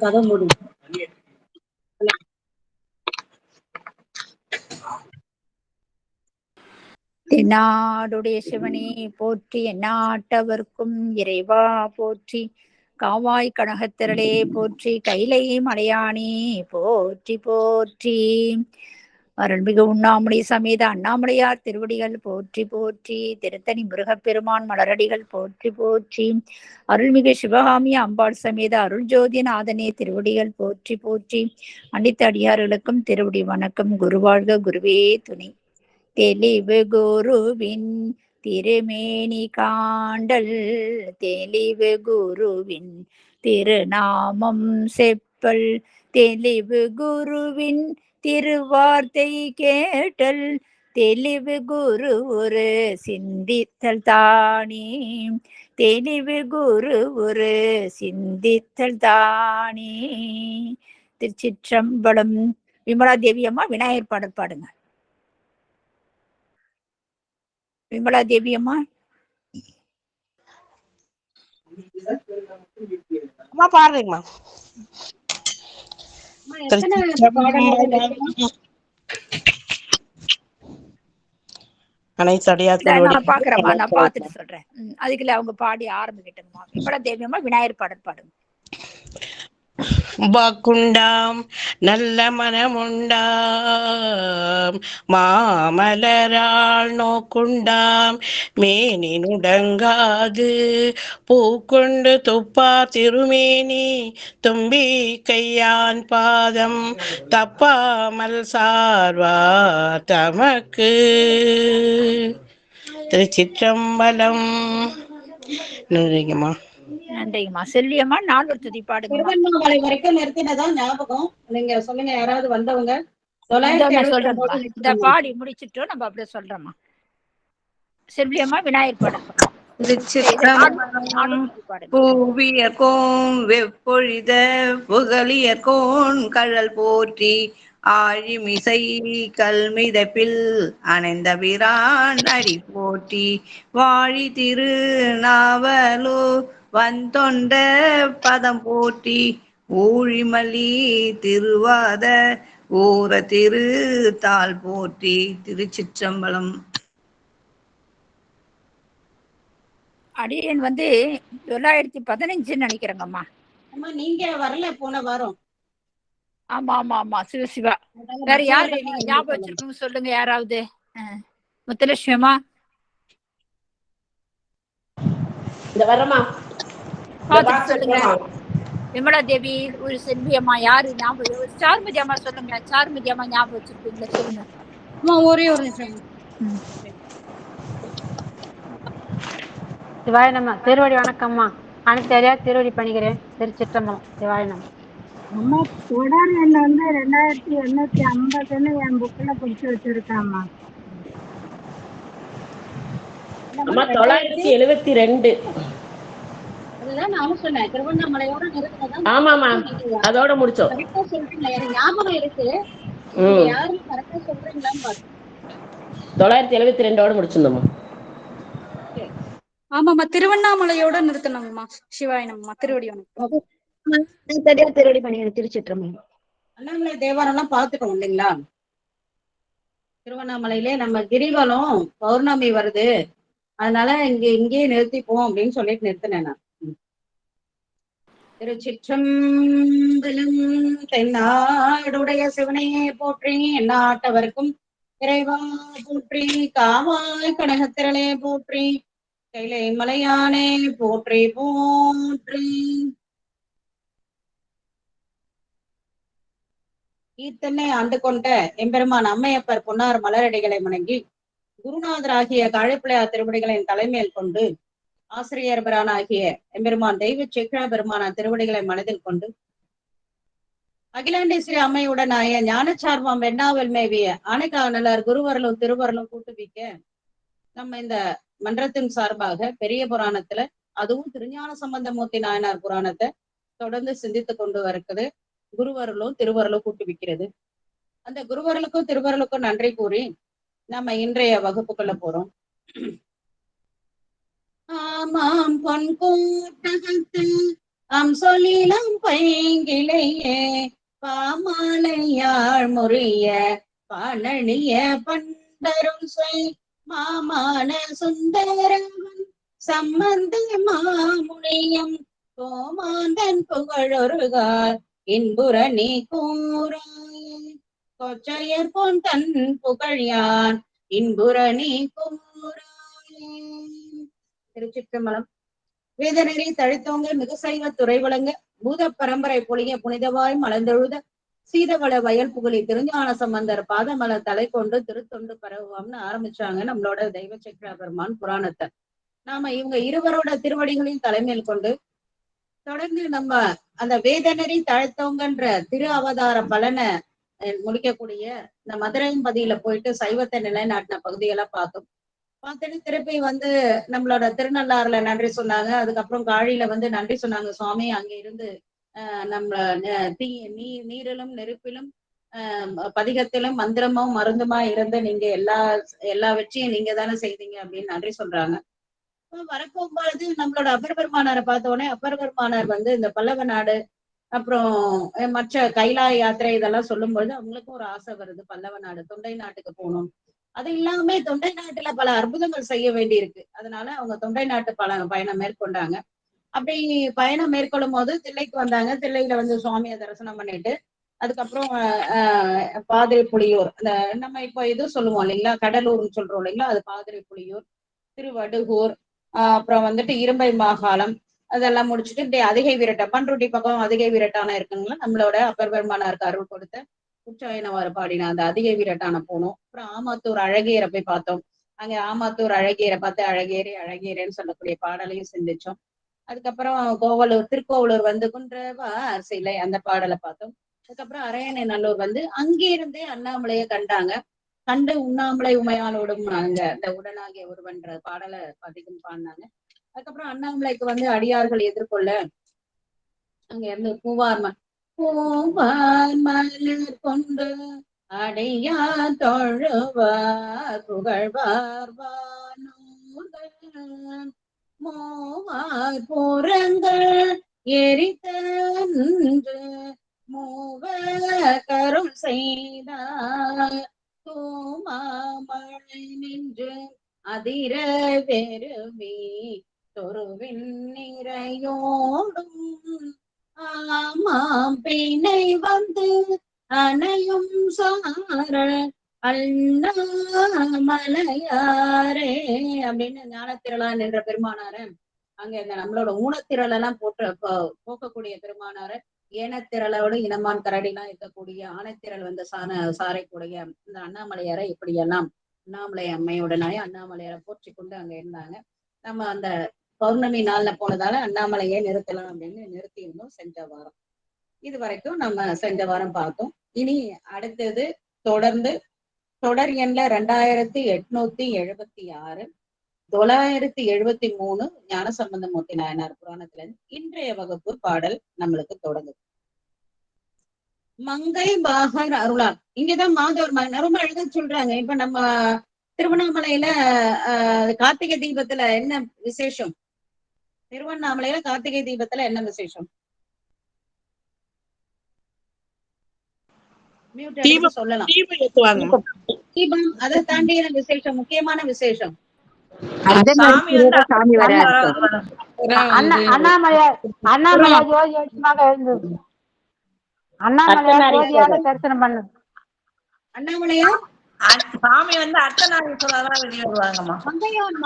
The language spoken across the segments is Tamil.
கதை மூடி. தென்னாடுடைய சிவனே போற்றி, எந்நாட்டவர்க்கும் இறைவா போற்றி, காவாய் கனகத்திரளே போற்றி, கைலை மலையானே போற்றி போற்றி. அருள்மிகு உண்ணாமுடி சமேத அண்ணாமலையார் திருவடிகள் போற்றி போற்றி, திருத்தணி முருகப்பெருமான் மலரடிகள் போற்றி போற்றி, அருள்மிகு சிவகாமி அம்பாள் சமேத அருள்ஜோதி நாதனே திருவடிகள் போற்றி போற்றி. அனைத்து அடியார்களுக்கும் திருவடி வணக்கம். குருவாழ்க, குருவே துணை. தெளிவு குருவின் திருமேனி காண்டல், தெளிவு குருவின் திருநாமம் செப்பல், தெளிவு குருவின் திருவார்த்தை கேட்டல், தெளிவு குரு ஒரு சிந்தித்தல் தானே, தெளிவு குரு ஒரு சிந்தித்தல் தானே. திருச்சிற்றம்பலம். விமலா தேவி அம்மா விநாயகர் பாடல் பாடுங்க. விமலா தேவி அம்மா பாடுறீங்கம்மா. நான் பாக்குறேம்மா, நான் பாத்துட்டு சொல்றேன். அதுக்குள்ள அவங்க பாடி ஆரம்பிக்கிட்டோம்மா. விமலா தேவி அம்மா விநாயகர் பாடல் பாடுங்க. வாக்குண்டாம் நல்ல மனமுண்டாம், மாமலராள் நோக்குண்டாம் மேனி நுடங்காது, பூக்கொண்டு துப்பா திருமேனி தும்பி கையான் பாதம், தப்பாமல் சார்வார் தமக்கு. திருச்சிற்றம்பலம். நன்றிங்கம்மா. நன்றிங்கம்மா. செல்வியம்மா நால்வர் துதி பாடுங்க. திருவண்ணாமலை வரைக்கும் நிறுத்தினதான் ஞாபகம். நீங்க சொல்லுங்க, யாராவது வந்தவங்க. இந்த பாடி முடிச்சுட்டோம், நம்ம அப்படியே சொல்றோம்மா. செல்வியம்மா விநாயகர் பாடல். பூவியர்கோன் வெப்பொழித புகழியர்கோன் கழல் போற்றி, ஆழிமிசை கல்மிதப்பில் அணைந்த பிரான் அடி போற்றி, வாழி திரு நாவலோ வந்தொண்ட பதம் போற்றி, ஊழிமலி திருவாத ஊர திரு தாள் போற்றி. திருச்சிற்றம்பலம். அடியன் 915 நினைக்கிறேங்கம்மா. நீங்க வரல போன வாரம். ஆமா ஆமா ஆமா. சிவசிவா. வேற யாரு நீங்க ஞாபகம் வச்சிருக்கீங்க சொல்லுங்க. யாராவது? முத்துலட்சுமிமா சொல்லுங்க. விமலா தேவி, ஒரு செல்வி அம்மா, யாரு ஞாபகம்? சாருமதி அம்மா சொல்லுங்க. சாருமதி அம்மா ஞாபகம் வச்சிருக்கீங்களா சொல்லுங்க. ஒரே ஒரு நிமிஷம். சிவாய நம்ம திருவடி வணக்கம்மா. அனைத்து திருவடி பணிகிறேன். திருச்சிற்றம்பலம். சிவாய நம்ம. அம்மா தொடர் எண் 2850 என் புக்ல குறிச்சு வச்சிருக்காம்மா. 972. அதுதான் நானும் சொன்னேன். திருவண்ணாமலையோட நிறுத்தினதான். ஆமாமா, அதோட முடிச்சோம். கரெக்டா சொல்றீங்களா? எனக்கு ஞாபகம் இருக்கு. யாரும் கரெக்டா சொல்றீங்களான்னு பாத்து. 972 முடிச்சிருந்தோம்மா. ஆமாம்மா, திருவண்ணாமலையோட நிறுத்தணும்மா. சிவாயனம்மா. திருவடி வணக்கம். திருவடி பணி. திருச்சிற்றம்பலம். அண்ணாமலை தேவாரம் பாத்துக்கணும் இல்லைங்களா? திருவண்ணாமலையிலே நம்ம கிரிவலம் பௌர்ணமி வருது, அதனால இங்கேயே நிறுத்திப்போம் அப்படின்னு சொல்லிட்டு நிறுத்தினேன் நான். திருச்சிற்றம்பலம். தென்னாடுடைய சிவனையே போற்றி, எந்நாட்டவர்க்கும் இறைவா போற்றி, காவாய் கனகத்திரளே போற்றி, கைலை மலையானே போற்றி போற்றி. ஈத்தனை ஆண்டு கொண்ட எம்பெருமான் அம்மையப்பர் பொன்னார் மலரடிகளை வணங்கி, குருநாதராகிய காழிப்பிள்ளையார் திருவடிகளின் தலைமையில் கொண்டு, ஆசிரியர் பிரானாகிய எம்பெருமான் தெய்வ சேக்கிழா பெருமானார் திருவடிகளை மனதில் கொண்டு, அகிலாண்டேஸ்வரி அம்மையுடனாய ஞானச்சார்வம் வெண்ணாவல் மேவிய ஆணைக்காவலர் குருவரலும் திருவரலும் கூட்டுவிக்க, நம்ம இந்த மன்றத்தின் சார்பாக பெரிய புராணத்துல, அதுவும் திருஞான சம்பந்தமூர்த்தி நாயனார் புராணத்தை தொடர்ந்து சிந்தித்துக் கொண்டு வருகிறது. குருவரலும் திருவரலும் கூட்டுவிக்கிறது. அந்த குருவரலுக்கும் திருவரலுக்கும் நன்றி கூறி நம்ம இன்றைய வகுப்புக்குள்ள போறோம். ஆமாம் பொன் கூட்டகத்தில் சொல்லிலம் பைங்கிளையே பாமாலையாள் முறிய பாலனிய பண்டரும் சொய் மாமான சுந்தரவன் சம்பந்த மாமுனியம் கோமாந்தன் புகழொருகார் இன்புற நீ கூறாயே கொச்சையர் போன் தன் புகழ் யான் இன்புற நீ கூறாயே. திருச்சிற்றம்பலம். வேதநெறி தழைத்தோங்க மிகு சைவ துறை வழங்க பூத பரம்பரை பொழிய புனிதவாய் மலர்ந்தெழுத சீதவள வயல் புகழி திருஞான சம்பந்தர் பாதமல தலை கொண்டு திருத்தொண்டு பரவுவாம்னு ஆரம்பிச்சாங்க நம்மளோட தெய்வ சக்கர பெருமான் புராணத்தை. நாம இவங்க இருவரோட திருவடிகளையும் தலைமையில் கொண்டு தொடர்ந்து நம்ம அந்த வேதநெறி தழைத்தோங்கன்ற திரு அவதார பலனை முடிக்கக்கூடிய இந்த மதுரையம்பதியில போயிட்டு சைவத்தை நிலைநாட்டின பகுதியெல்லாம் பார்த்தோம். பார்த்துட்டு திருப்பி வந்து நம்மளோட திருநள்ளாறுல நன்றி சொன்னாங்க. அதுக்கப்புறம் காழியில வந்து நன்றி சொன்னாங்க சுவாமி. அங்க இருந்து நம்ம நீரிலும் நெருப்பிலும் பதிகத்திலும் மந்திரமும் மருந்துமா இருந்து நீங்க எல்லா வெற்றியும் நீங்க தானே செய்தீங்க அப்படின்னு நன்றி சொல்றாங்க. வரப்போகும்போது நம்மளோட அப்பர் பெருமானாரை பார்த்த உடனே அப்பர் பெருமானார் வந்து இந்த பல்லவ நாடு அப்புறம் மற்ற கைலாய யாத்திரை இதெல்லாம் சொல்லும் பொழுது அவங்களுக்கும் ஒரு ஆசை வருது, பல்லவ நாடு தொண்டை நாட்டுக்கு போகணும். அது இல்லாம தொண்டை நாட்டுல பல அற்புதங்கள் செய்ய வேண்டி இருக்கு. அதனால அவங்க தொண்டை நாட்டு பயணம் மேற்கொண்டாங்க. அப்படி பயணம் மேற்கொள்ளும் போது தில்லைக்கு வந்தாங்க. தில்லையில வந்து சுவாமியை தரிசனம் பண்ணிட்டு அதுக்கப்புறம் பாதிரி புலியூர், இந்த நம்ம இப்போ இது சொல்லுவோம் இல்லைங்களா, கடலூர்னு சொல்றோம் இல்லைங்களா, அது பாதிரி புலியூர், திருவடுகூர், அப்புறம் வந்துட்டு இரும்பை மாகாளம், அதெல்லாம் முடிச்சுட்டு இப்படி அதிகை விரட்ட பண்ருட்டி பக்கம் அதிகை விரட்டான இருக்குங்களா, நம்மளோட அப்பர் பெருமானாருக்கு அருள் கொடுத்த உச்சாயனவாறு பாடின அந்த அதிகை விரட்டான போனோம். அப்புறம் ஆமாத்தூர் அழகியரை போய் பார்த்தோம். அங்க ஆமாத்தூர் அழகியரை பார்த்து அழகியரேன்னு சொல்லக்கூடிய பாடலையும் சிந்திச்சோம். அதுக்கப்புறம் திருக்கோவலூர் வந்து குன்றவார் சிலை அந்த பாடலை பார்த்தோம். அதுக்கப்புறம் அரையணை நல்லூர் வந்து அங்கிருந்தே அண்ணாமலையை கண்டாங்க. கண்டு உண்ணாமலை உமையாளோடும் அங்க அந்த உடனாகிய ஒருவன்ற பாடலை பதிகம் பாடினாங்க. அதுக்கப்புறம் அண்ணாமலைக்கு வந்து அடியார்கள் எதிர்கொள்ள அங்க இருந்து பூவார் மலர் கொண்டு அடையா தொழுவார் புகழ்வார் மூவார் புறங்கள் எரித்தன்று மூவ கருள் செய்தார் தூமாமழை நின்று அதிர வெறுவி தொருவின் நிறையோடும் ஆமாம் பிணை வந்து அணையும் சாரல் அண்ணாமலையாரே அப்படின்னு ஞானத்திரளான் என்ற பெருமானார அங்க இந்த நம்மளோட ஊனத்திரள் எல்லாம் போக்கக்கூடிய பெருமானார ஏனத்திரளோடு இனமான் கரடிலாம் இருக்கக்கூடிய ஆனத்திரள் வந்து சாரைக்கூடிய இந்த அண்ணாமலையாரை இப்படியெல்லாம் அண்ணாமலை அம்மையுடனாய அண்ணாமலையாரை போற்றி கொண்டு அங்க இருந்தாங்க. நம்ம அந்த பௌர்ணமி நாள்ல போனதால அண்ணாமலையை நிறுத்தலாம் அப்படின்னு நிறுத்தி இருந்தோம் சென்ற வாரம். இது வரைக்கும் நம்ம சென்ற வாரம் பார்த்தோம். இனி அடுத்தது தொடர்ந்து தொடர் எண்ல 2876 973 ஞானசம்பந்தமூர்த்தி நாயனார் புராணத்துல இருந்து இன்றைய வகுப்பு பாடல் நம்மளுக்கு தொடங்குது. மங்கை பாகர் அருளார். இங்கதான் மாதவர் ரொம்ப அழகா சொல்றாங்க. இப்ப நம்ம திருவண்ணாமலையில கார்த்திகை தீபத்துல என்ன விசேஷம்? திருவண்ணாமலையில கார்த்திகை தீபத்துல என்ன விசேஷம்? சொல்லலாம். தீபம் அதை தாண்டி என்ன விசேஷம்? முக்கியமான விசேஷம் தரிசனம் பண்ணு. அண்ணாமலையா சாமி வந்து அர்த்தநாரீஸ்வரர் வெளியே வருவாங்கம்மா.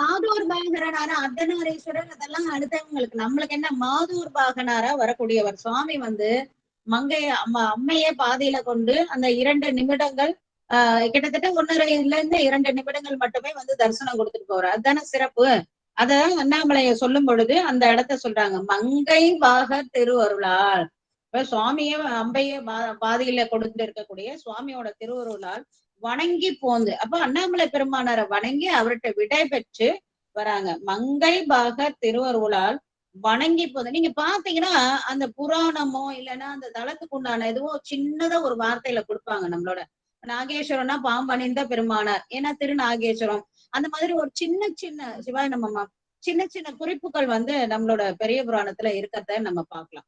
மாதூர் பாகனாரா அர்த்தநாரீஸ்வரர் அதெல்லாம் அடுத்தவங்களுக்கு. நம்மளுக்கு என்ன மாதூர் பாகனாரா வரக்கூடியவர் சுவாமி வந்து அம்மையே பாதையில கொண்டு அந்த 2 நிமிடங்கள் கிட்டத்தட்ட 1.5 to 2 நிமிடங்கள் மட்டுமே வந்து தரிசனம் கொடுத்துட்டு போறார். அதுதானே சிறப்பு. அத அண்ணாமலைய சொல்லும் பொழுது அந்த இடத்த சொல்றாங்க, மங்கை பாகர் திருவருளால். இப்ப சுவாமிய அம்பைய பாதையில கொடுத்து இருக்கக்கூடிய சுவாமியோட திருவருளால் வணங்கி போந்து அப்ப அண்ணாமலை பெருமானாரை வணங்கி அவர்கிட்ட விடை பெற்று வராங்க. மங்கை பாகர் திருவருளால் வணங்கி போது. நீங்க பாத்தீங்கன்னா அந்த புராணமோ இல்லைன்னா அந்த தளத்துக்கு உண்டான எதுவோ சின்னதா ஒரு வார்த்தையில கொடுப்பாங்க. நம்மளோட நாகேஸ்வரம்னா பாம்பணிந்த பெருமானார், ஏன்னா திருநாகேஸ்வரம் அந்த மாதிரி ஒரு சின்ன சிவாய நம்மம்மா சின்ன சின்ன குறிப்புகள் வந்து நம்மளோட பெரிய புராணத்துல இருக்கிறத நம்ம பார்க்கலாம்.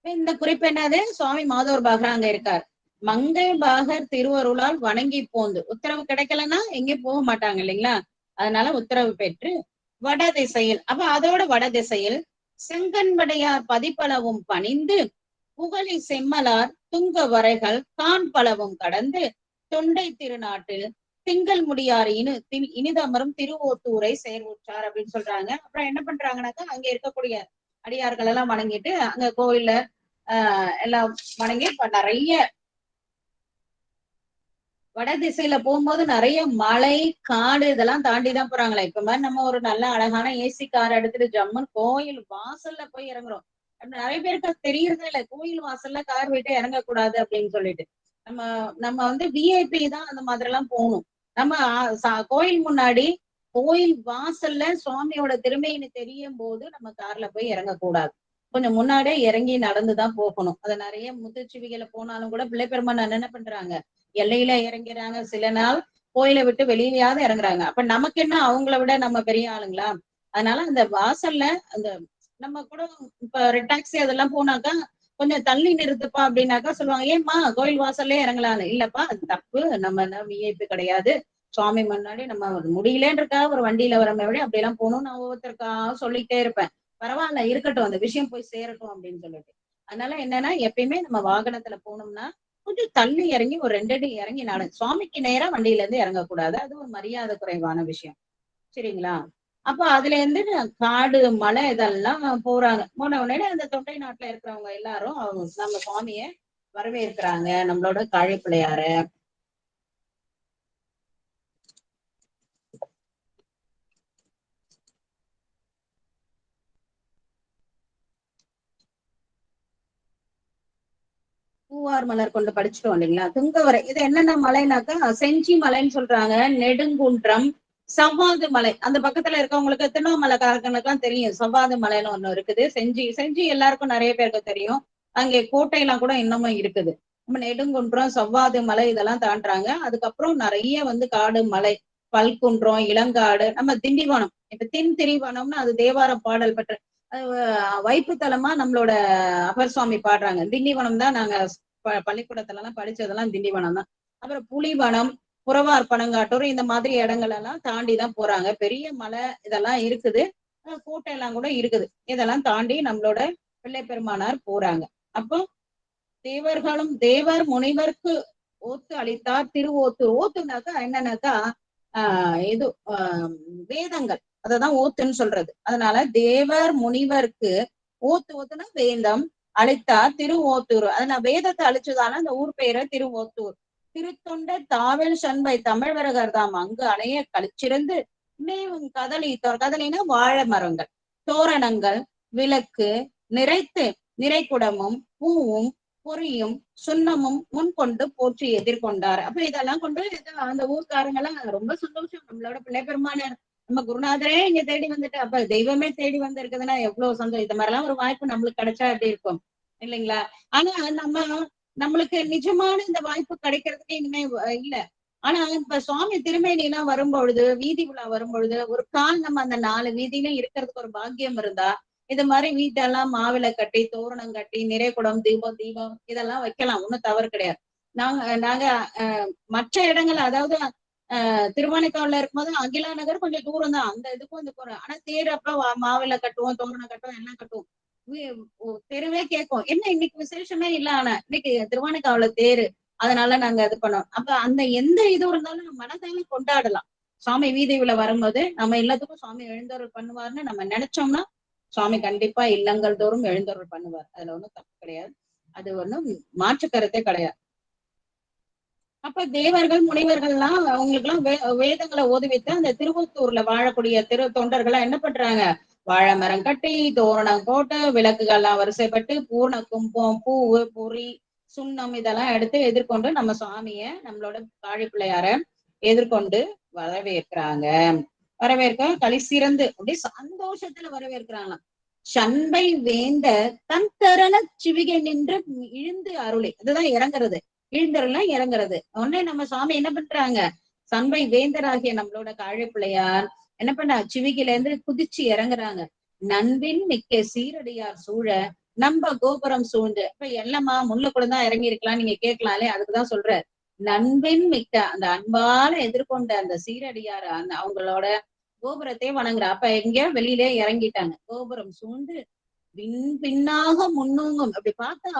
இந்த குறிப்பு என்னது? சுவாமி மாதவர் பாகர் அங்க இருக்கார். மங்கை பாகர் திருவருளால் வணங்கி போந்து, உத்தரவு கிடைக்கலன்னா எங்கேயும் போக மாட்டாங்க இல்லைங்களா? அதனால உத்தரவு பெற்று வட திசையில், அப்ப அதோட வட திசையில் செங்கன்வடையார் பதிப்பளவும் பணிந்து புகழி செம்மலார் துங்க வரைகள் தான் பலவும் கடந்து தொண்டை திருநாட்டில் திங்கள் முடியார் இனிதமரும் திருவோத்தூரை சேர்வுற்றார் அப்படின்னு சொல்றாங்க. அப்புறம் என்ன பண்றாங்கன்னாக்கா அங்க இருக்கக்கூடிய அடியார்கள் எல்லாம் வணங்கிட்டு அங்க கோயில்ல எல்லாம் வணங்கி இப்ப நிறைய வட திசையில போகும்போது நிறைய மலை காடு இதெல்லாம் தாண்டிதான் போறாங்களே. இப்ப மாதிரி நம்ம ஒரு நல்ல அழகான ஏசி கார் எடுத்துட்டு ஜம்முன்னு கோயில் வாசல்ல போய் இறங்குறோம். நிறைய பேருக்கு தெரியறதே இல்லை, கோயில் வாசல்ல கார் விட்டு இறங்கக்கூடாது அப்படின்னு சொல்லிட்டு. நம்ம நம்ம வந்து விஐபி தான் அந்த மாதிரி எல்லாம் போகணும். நம்ம கோயில் முன்னாடி கோயில் வாசல்ல சுவாமியோட திருமையின்னு தெரியும் போது நம்ம கார்ல போய் இறங்கக்கூடாது. கொஞ்சம் முன்னாடியே இறங்கி நடந்துதான் போகணும். அது நிறைய முத்துச்சிவிகளை போனாலும் கூட பிள்ளைப்பெருமான் என்ன பண்றாங்க, எல்லையில இறங்கிறாங்க, சில நாள் கோயிலை விட்டு வெளியிலயாவது இறங்குறாங்க. அப்ப நமக்கு என்ன அவங்கள விட நம்ம பெரிய ஆளுங்களா? அதனால அந்த வாசல்ல அந்த நம்ம கூட இப்ப ரெட் டாக்ஸி அதெல்லாம் போனாக்கா கொஞ்சம் தள்ளி நிறுத்துப்பா அப்படின்னாக்கா சொல்லுவாங்க, ஏம்மா கோயில் வாசல்லே இறங்கலான்னு. இல்லப்பா அது தப்பு, நம்ம விஐபி கிடையாது, சுவாமி முன்னாடி நம்ம முடியலன்றக்கா ஒரு வண்டியில வரமே விட அப்படி எல்லாம் போகணும். நான் ஒவ்வொருத்தருக்காக சொல்லிட்டே இருப்பேன், பரவாயில்ல இருக்கட்டும், அந்த விஷயம் போய் சேரட்டும் அப்படின்னு சொல்லிட்டு. அதனால என்னன்னா எப்பயுமே நம்ம வாகனத்துல போனோம்னா கொஞ்சம் தள்ளி இறங்கி ஒரு 2 அடி இறங்கி சுவாமிக்கு நேரா வண்டியில இருந்து இறங்கக்கூடாது. அது ஒரு மரியாதை குறைவான விஷயம். சரிங்களா? அப்ப அதுல இருந்து காடு மலை இதெல்லாம் போறாங்க. போன உடனே அந்த தொண்டை நாட்டுல இருக்கிறவங்க எல்லாரும் நம்ம சுவாமிய வரவேற்கிறாங்க, நம்மளோட காழி பிள்ளையார. பூவார் மலர் கொண்டு படிச்சுட்டோம் இல்லைங்களா? துங்கவரை இது என்னென்ன மலைனாக்கா செஞ்சி மலைன்னு சொல்றாங்க, நெடுங்குன்றம், சவ்வாது மலை. அந்த பக்கத்துல இருக்கவங்களுக்கு திருவண்ணாமலைக்காரர்களுக்கெல்லாம் தெரியும், சவ்வாது மலைன்னு ஒண்ணு இருக்குது. செஞ்சி செஞ்சி எல்லாருக்கும் நிறைய பேருக்கு தெரியும். அங்கே கோட்டையெல்லாம் கூட இன்னமும் இருக்குது. நம்ம நெடுங்குன்றம், சவ்வாது மலை இதெல்லாம் தாண்டுறாங்க. அதுக்கப்புறம் நிறைய வந்து காடு மலை, பல்குன்றம், இளங்காடு, நம்ம திண்டிவனம். இப்ப திரிவனம்னு அது தேவாரம் பாடல் பெற்ற வைப்புத்தலமா நம்மளோட அப்பர் சுவாமி பாடுறாங்க. திண்டிவனம் தான் நாங்க பள்ளிக்கூடத்துல எல்லாம் படிச்சதெல்லாம் திண்டிவனம் தான். அப்புறம் புலிவனம், புறவார் பனங்காட்டூர், இந்த மாதிரி இடங்கள் எல்லாம் தாண்டிதான் போறாங்க. பெரிய மலை இதெல்லாம் இருக்குது, கோட்டை எல்லாம் கூட இருக்குது. இதெல்லாம் தாண்டி நம்மளோட பிள்ளை பெருமானார் போறாங்க. அப்போ தேவர்களும் தேவர் முனிவர்க்கு ஓத்து அளித்தார் திருவோத்தூர். ஓத்துனாக்கா என்னன்னாக்கா இது வேதங்கள், அததான் ஓத்துன்னு சொல்றது. அதனால தேவர் முனிவர்க்கு ஓத்துனா வேதம் அளித்தார் திருவோத்தூர். அதனால வேதத்தை அழிச்சதால அந்த ஊர் பெயரை திருவோத்தூர். திருத்தொண்ட தாவல் சண்பை தமிழ்வரகர் தாம் அங்கு அணைய கழிச்சிருந்து மேவும் கதலினா வாழை மரங்கள், தோரணங்கள், விளக்கு நிறைத்து நிறைக்குடமும் பூவும் பொரியும் சுண்ணமும் முன்கொண்டு போற்றி எதிர்கொண்டார். அப்ப இதெல்லாம் கொண்டு அந்த ஊர்க்காரங்க எல்லாம் ரொம்ப சந்தோஷம், நம்மளோட பிள்ளை பெருமானார் நம்ம குருநாதரே இங்க தேடி வந்துட்டு, அப்ப தெய்வமே தேடி வந்திருக்குதுன்னா எவ்வளவு சந்தோஷம். இந்த மாதிரி எல்லாம் ஒரு வாய்ப்பு நம்மளுக்கு கிடைச்சா எப்படி இருக்கும் இல்லைங்களா? ஆனா நம்மளுக்கு நிஜமான இந்த வாய்ப்பு கிடைக்கிறதுக்கு இனிமே இல்ல. ஆனா இப்ப சுவாமி திருமேனி எல்லாம் வரும்பொழுது, வீதி விழா வரும்பொழுது ஒரு கால் நம்ம அந்த 4 வீதியிலும் இருக்கிறதுக்கு ஒரு பாக்கியம் இருந்தா இது மாதிரி வீட்டெல்லாம் மாவில கட்டி தோரணம் கட்டி நிறைகுடம் தீபம் இதெல்லாம் வைக்கலாம், ஒண்ணும் தவறு கிடையாது. நாங்க மற்ற இடங்கள் அதாவது திருவானைக்காவல்ல இருக்கும்போது அகிலா நகர் கொஞ்சம் தூரம் தான், அந்த இதுக்கும் இந்த போறோம். ஆனா தேர் அப்ப மாவில கட்டுவோம், தோரணம் கட்டுவோம், எல்லாம் கட்டுவோம். தெருவே கேட்கும், என்ன இன்னைக்கு விசேஷமே இல்ல, ஆனா இன்னைக்கு திருவானைக்காவல்ல தேரு, அதனால நாங்க இது பண்ணோம். அப்ப அந்த எந்த இது இருந்தாலும் நம்ம மனதால கொண்டாடலாம். சுவாமி வீதியில வரும்போது நம்ம எல்லாத்துக்கும் சுவாமி எழுந்தருள் பண்ணுவார்னு நம்ம நினைச்சோம்னா சுவாமி கண்டிப்பா இல்லங்கள் தோறும் எழுந்தருள் பண்ணுவார். அதுல ஒண்ணும் தப்பு கிடையாது, அது ஒண்ணும் மாற்று கருத்தே கிடையாது. அப்ப தேவர்கள் முனிவர்கள் எல்லாம் அவங்களுக்கு எல்லாம் வேதங்களை ஓதுவித்து அந்த திருவத்தூர்ல வாழக்கூடிய தொண்டர்களா என்ன பண்றாங்க, வாழை மரம் கட்டி தோரணம் போட்டு விளக்குகள்லாம் வரிசைப்பட்டு பூர்ண கும்பம் பூவு பொறி சுண்ணம் இதெல்லாம் எடுத்து எதிர்கொண்டு நம்ம சுவாமிய நம்மளோட காழி பிள்ளையார எதிர்கொண்டு வரவேற்கிறாங்க. வரவேற்க களி சிறந்து அப்படி சந்தோஷத்துல வரவேற்கிறாங்களாம். சண்பை வேந்த தன் தரண சிவிகை நின்று இழுந்து அருளி, அதுதான் இறங்குறது, இறங்குறது. உடனே நம்ம சுவாமி என்ன பண்றாங்க, சண்பை வேந்தராகிய நம்மளோட காழி பிள்ளையார் என்ன பண்ண சிவிகையில இருந்து குதிச்சு இறங்குறாங்க. நண்பின் மிக்க சீரடியார் சூழ நம்ப கோபுரம் சூழ்ந்து. இப்ப எல்லாமா முள்ளுக்குள்ள தான் இறங்கி இருக்கலாம் நீங்க கேட்கலாம்லே, அதுக்குதான் சொல்ற. நண்பின் மிக்க அந்த அன்பால எதிர்கொண்ட அந்த சீரடியார் அந்த அவங்களோட கோபுரத்தையே வணங்குற. அப்ப எங்க வெளியிலே இறங்கிட்டாங்க. கோபுரம் சூழ்ந்து பின்னாக முன்னோங்கும். அப்படி பார்த்தா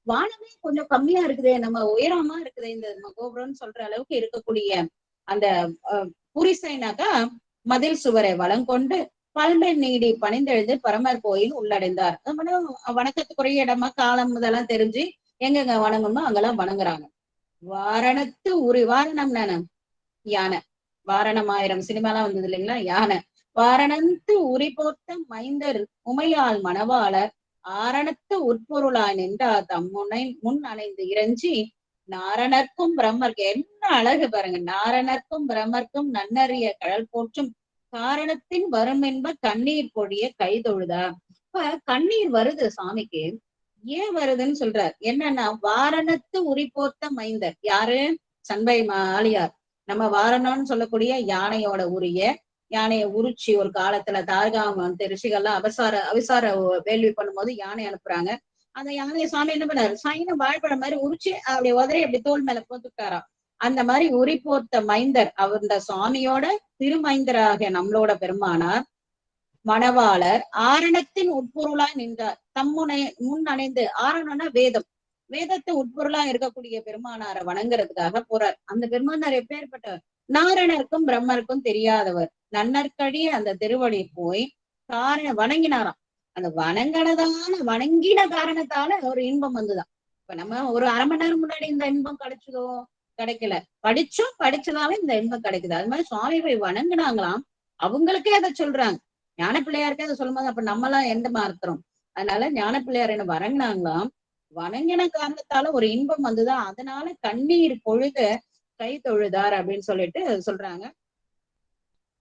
வானமே கொஞ்சம் கம்மியா இருக்குதே, நம்ம உயரமா இருக்குதே இந்த கோபுரம்னு சொல்ற அளவுக்கு இருக்கக்கூடிய அந்த புரிசைனாக்கா மதில் சுவரை வளங்கொண்டு பல்மை நீடி பணிந்தெழுந்து பரமர் கோயில் உள்ளடைந்தார். வணக்கத்துக்குரிய இடமா காலம் இதெல்லாம் தெரிஞ்சு எங்கெங்க வணங்கணுமோ அங்கெல்லாம் வணங்குறாங்க. வாரணத்து வாரணம் நான யானை, வாரணம் 1000 சினிமாலாம் வந்தது இல்லைங்களா, யானை. வாரணத்து உரி போர்த்த மைந்தர் உமையால் மணவாளர் ஆரணத்து உட்பொருளாய் நின்றார் முன் அணைந்து இறைஞ்சி நாரணர்க்கும் பிரம்மர்க்கு. என்ன அழகு பாருங்க, நாரணர்க்கும் பிரம்மர்க்கும் நன்னறிய கடல் போற்றும் காரணத்தின் வரும் என்ப கண்ணீர் பொழிய கைதொழுதா. இப்ப கண்ணீர் வருது சாமிக்கு, ஏன் வருதுன்னு சொல்றார். என்னன்னா வாரணத்து உரி போர்த்த மைந்தர் யாரு, சண்பை ஆளியார். நம்ம வாரணம்னு சொல்லக்கூடிய யானையோட உரிய, யானையை உரிச்சி ஒரு காலத்துல தார்காம ரிஷிகள்லாம் அவிசார வேள்வி பண்ணும்போது யானை அனுப்புறாங்க. அந்த யானையை சாமி என்ன பண்ணாரு, சைன வாழைப்பழம் மாதிரி உரிச்சு அப்படி உதறி அப்படி தோல் மேல போட்டுட்டாராம். அந்த மாதிரி உரி போர்த்த மைந்தர் அவருடைய சுவாமியோட திருமைந்தராக நம்மளோட பெருமானார் மணவாளர் ஆரணத்தின் உட்பொருளாய் நின்றார். முன் அணைந்து, ஆரணம்னா வேதம், வேதத்தை உட்பொருளா இருக்கக்கூடிய பெருமானாரை வணங்குறதுக்காக போறார். அந்த பெருமானார் எப்பேற்பட்டவர், நாரணருக்கும் பிரம்மருக்கும் தெரியாதவர். நன்னற்கடிய அந்த திருவடி போய் வணங்கினாராம். அந்த வணங்கின காரணத்தால ஒரு இன்பம் வந்துதான். இப்ப நம்ம ஒரு அரை மணி நேரம் முன்னாடி இந்த இன்பம் கிடைச்சதோ கிடைக்கல, படிச்சதாவே இந்த இன்பம் கிடைக்குது. அது மாதிரி சுவாமி போய் வணங்குனாங்களாம். அவங்களுக்கே அதை சொல்றாங்க, ஞான பிள்ளையாருக்கே அதை சொல்லும் போது அப்ப நம்மளாம் எந்த மாத்திரம். அதனால ஞான பிள்ளையார் என்ன வணங்கினாங்களாம். வணங்கின காரணத்தால ஒரு இன்பம் வந்துதான், அதனால கண்ணீர் பொழுத கை தொழுதார் அப்படின்னு சொல்லிட்டு சொல்றாங்க.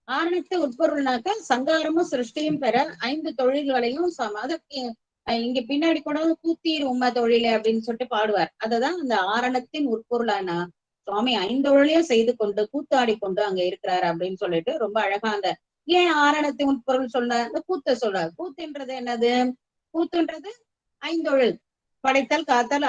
ஆரணத்து உட்பொருள்னாக்க சங்காரமும் சிருஷ்டியும் பெற 5 தொழில்களையும் அதற்கு இங்க பின்னாடி கூட கூத்தீர் உம்ம தொழிலே அப்படின்னு சொல்லிட்டு பாடுவார். அததான் அந்த ஆரணத்தின் உட்பொருளானா சுவாமி 5 தொழிலையும் செய்து கொண்டு கூத்தாடி கொண்டு அங்க இருக்கிறாரு அப்படின்னு சொல்லிட்டு ரொம்ப அழகா அந்த ஏன் ஆரணத்தின் உட்பொருள் சொல்ல அந்த கூத்த சொல்றாரு. கூத்துன்றது என்னது, கூத்துன்றது 5 தொழில், படைத்தல், காத்தல்,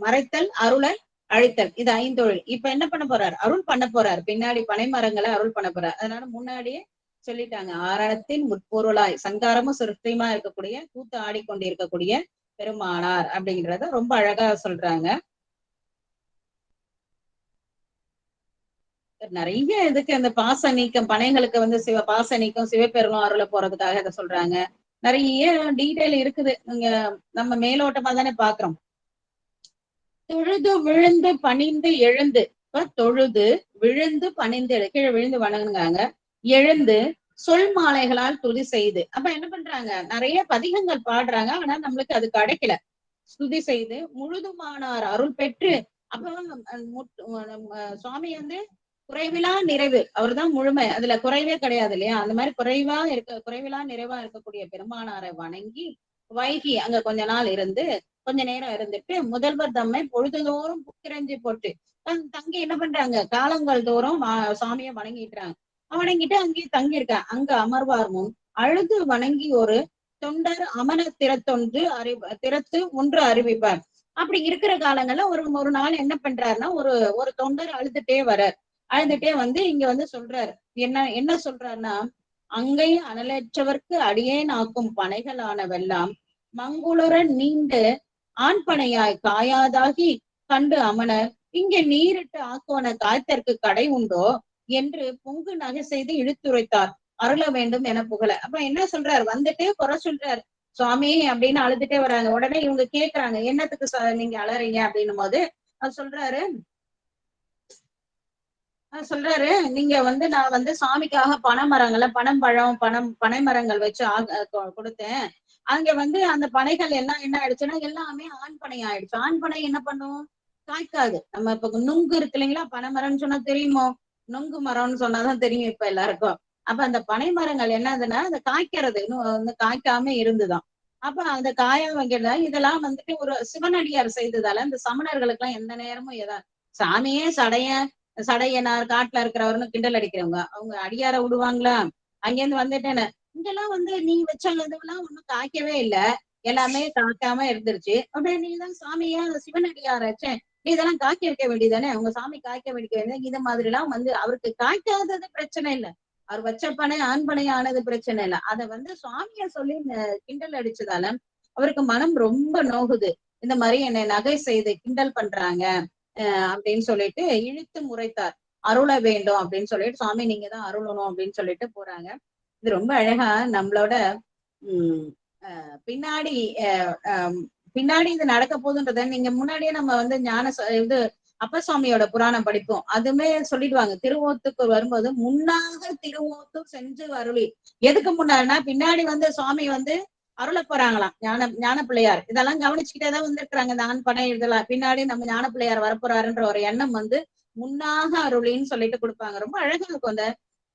மறைத்தல், அருளல், அழித்தல், இது 5 தொழில். இப்ப என்ன பண்ண போறார், அருள் பண்ண போறார். பின்னாடி பனை மரங்களை அருள் பண்ண போறார். அதனால முன்னாடியே சொல்லிட்டாங்க, ஆரணத்தின் முற்பொருளாய் சங்காரமும் சிருஷ்டியுமா இருக்கக்கூடிய கூத்து ஆடிக்கொண்டு இருக்கக்கூடிய பெருமானார் அப்படிங்கிறத ரொம்ப அழகா சொல்றாங்க. நிறைய இதுக்கு அந்த பாச நீக்கம், பனைகளுக்கு வந்து பாச நீக்கம் சிவபெருமான் அருளை போறதுக்காக இதை சொல்றாங்க. நிறைய டீட்டெயில் இருக்குது, நீங்க நம்ம மேலோட்டமா தானே பாக்குறோம். தொழுது விழுந்து பணிந்து எழுந்து, இப்ப தொழுது விழுந்து பணிந்து கீழே விழுந்து வணங்குறாங்க, எழுந்து சொல் மாலைகளால் துதி செய்து. அப்ப என்ன பண்றாங்க, நிறைய பதிகங்கள் பாடுறாங்க, ஆனா நம்மளுக்கு அது கிடைக்கல. துதி செய்து முழுதுமானார் அருள் பெற்று. அப்ப சுவாமி வந்து குறைவிலா நிறைவு, அவர் தான் முழுமை, அதுல குறைவே கிடையாது இல்லையா. அந்த மாதிரி குறைவிலா நிறைவா இருக்கக்கூடிய பெருமானாரை வணங்கி வைகி அங்க கொஞ்ச நாள் இருந்து கொஞ்ச நேரம் இருந்துட்டு முதல்வர் தம்மை பொழுதுதோறும் புக்கிரஞ்சி போட்டு தங்கி என்ன பண்றாங்க, காலங்கள் தோறும் சாமியை வணங்கிட்டுறாங்க. வணங்கிட்டு அங்கேயே தங்கி இருக்காங்க. அங்க அமர்வார் முன் அழுது வணங்கி ஒரு தொண்டர் அமன திறத்து ஒன்று அறிவிப்பார். அப்படி இருக்கிற காலங்கள்ல ஒரு நாள் என்ன பண்றாருன்னா, ஒரு தொண்டர் அழுதுட்டே வந்து இங்க வந்து சொல்றாரு. என்ன சொல்றாருன்னா, அங்கை அனலற்றவர்க்கு அடியேன் ஆக்கும் பனைகளானவெல்லாம் மங்குளுர நீண்டு ஆண்பனையாய் காயாதாகி கண்டு அமனர் இங்க நீரிட்டு ஆக்குவன காய்த்தற்கு கடை உண்டோ என்று பொங்கு நகை செய்து இழுத்துரைத்தார். அருள வேண்டும் என புகழ. அப்ப என்ன சொல்றாரு, வந்துட்டு குறை சொல்றாரு சுவாமி அப்படின்னு அழுதுட்டே வராங்க. உடனே இவங்க கேக்குறாங்க, என்னத்துக்கு நீங்க அலறீங்க அப்படின்னும் போது சொல்றாரு நீங்க வந்து நான் வந்து சாமிக்காக பனை மரங்கள் வச்சு கொடுத்தேன். அங்க வந்து அந்த பனைகள் எல்லாம் என்ன ஆயிடுச்சுன்னா எல்லாமே ஆண் பனை ஆயிடுச்சு. ஆண் பனை என்ன பண்ணும், காய்க்காது. நம்ம இப்ப நுங்கு இருக்கு இல்லைங்களா, பனை மரம்னு சொன்னா தெரியுமோ, நுங்கு மரம்னு சொன்னாதான் தெரியும் இப்ப எல்லாருக்கும். அப்ப அந்த பனை மரங்கள் என்னதுன்னா அந்த காய்க்கிறது இன்னும் வந்து காய்க்காம இருந்துதான். அப்ப அந்த காய வைக்கிறதா இதெல்லாம் வந்துட்டு ஒரு சிவனடியார் செய்ததால இந்த சமணர்களுக்கு எல்லாம் எந்த நேரமும் சாமியே சடைய சடையனார் காட்டுல இருக்கிறவர்னு கிண்டல் அடிக்கிறவங்க அவங்க அடியார விடுவாங்களா? அங்கேருந்து வந்துட்டேன்னு இங்கெல்லாம் நீ வச்ச இதுவெல்லாம் ஒண்ணும் காய்க்கவே இல்ல, எல்லாமே காய்க்காம இருந்துருச்சு. அப்படியே நீதான் சாமியா சிவனடியாராச்சே, நீ இதெல்லாம் காய்க்க வைக்க வேண்டியதானே, உங்க சாமி காய்க்க வைக்க வேண்டியது. இது மாதிரி எல்லாம் அவருக்கு காய்க்காதது பிரச்சனை இல்ல, அவர் வச்ச பனை ஆண் பனை ஆனது பிரச்சனை இல்ல. அத சுவாமிய சொல்லி கிண்டல் அடிச்சதால அவருக்கு மனம் ரொம்ப நோகுது. இந்த மாதிரி என்னை நகை செய்து கிண்டல் பண்றாங்க அப்படின்னு சொல்லிட்டு இழுத்து முறைத்தார். அருள வேண்டும் அப்படின்னு சொல்லிட்டு, சுவாமி நீங்க தான் அருளணும் அப்படின்னு சொல்லிட்டு போறாங்க. இது ரொம்ப அழகா நம்மளோட உம் பின்னாடி பின்னாடி இது நடக்க போகுதுன்றத நீங்க முன்னாடியே நம்ம ஞான இது அப்பசாமியோட புராணம் படிப்போம். அதுமே சொல்லிடுவாங்க. திருவோத்துக்கு வரும்போது முன்னாக திருவோத்து சென்று அருளி, எதுக்கு முன்னாடினா பின்னாடி சுவாமி அருள போறாங்களாம். ஞான பிள்ளையார் இதெல்லாம் கவனிச்சுக்கிட்டேதான் வந்திருக்கிறாங்க. இந்த ஆண் பனை இதெல்லாம் பின்னாடி நம்ம ஞான பிள்ளையார் வரப்போறாருன்ற ஒரு எண்ணம் முன்னாக அருளின்னு சொல்லிட்டு கொடுப்பாங்க. ரொம்ப அழகா இருக்கும். அந்த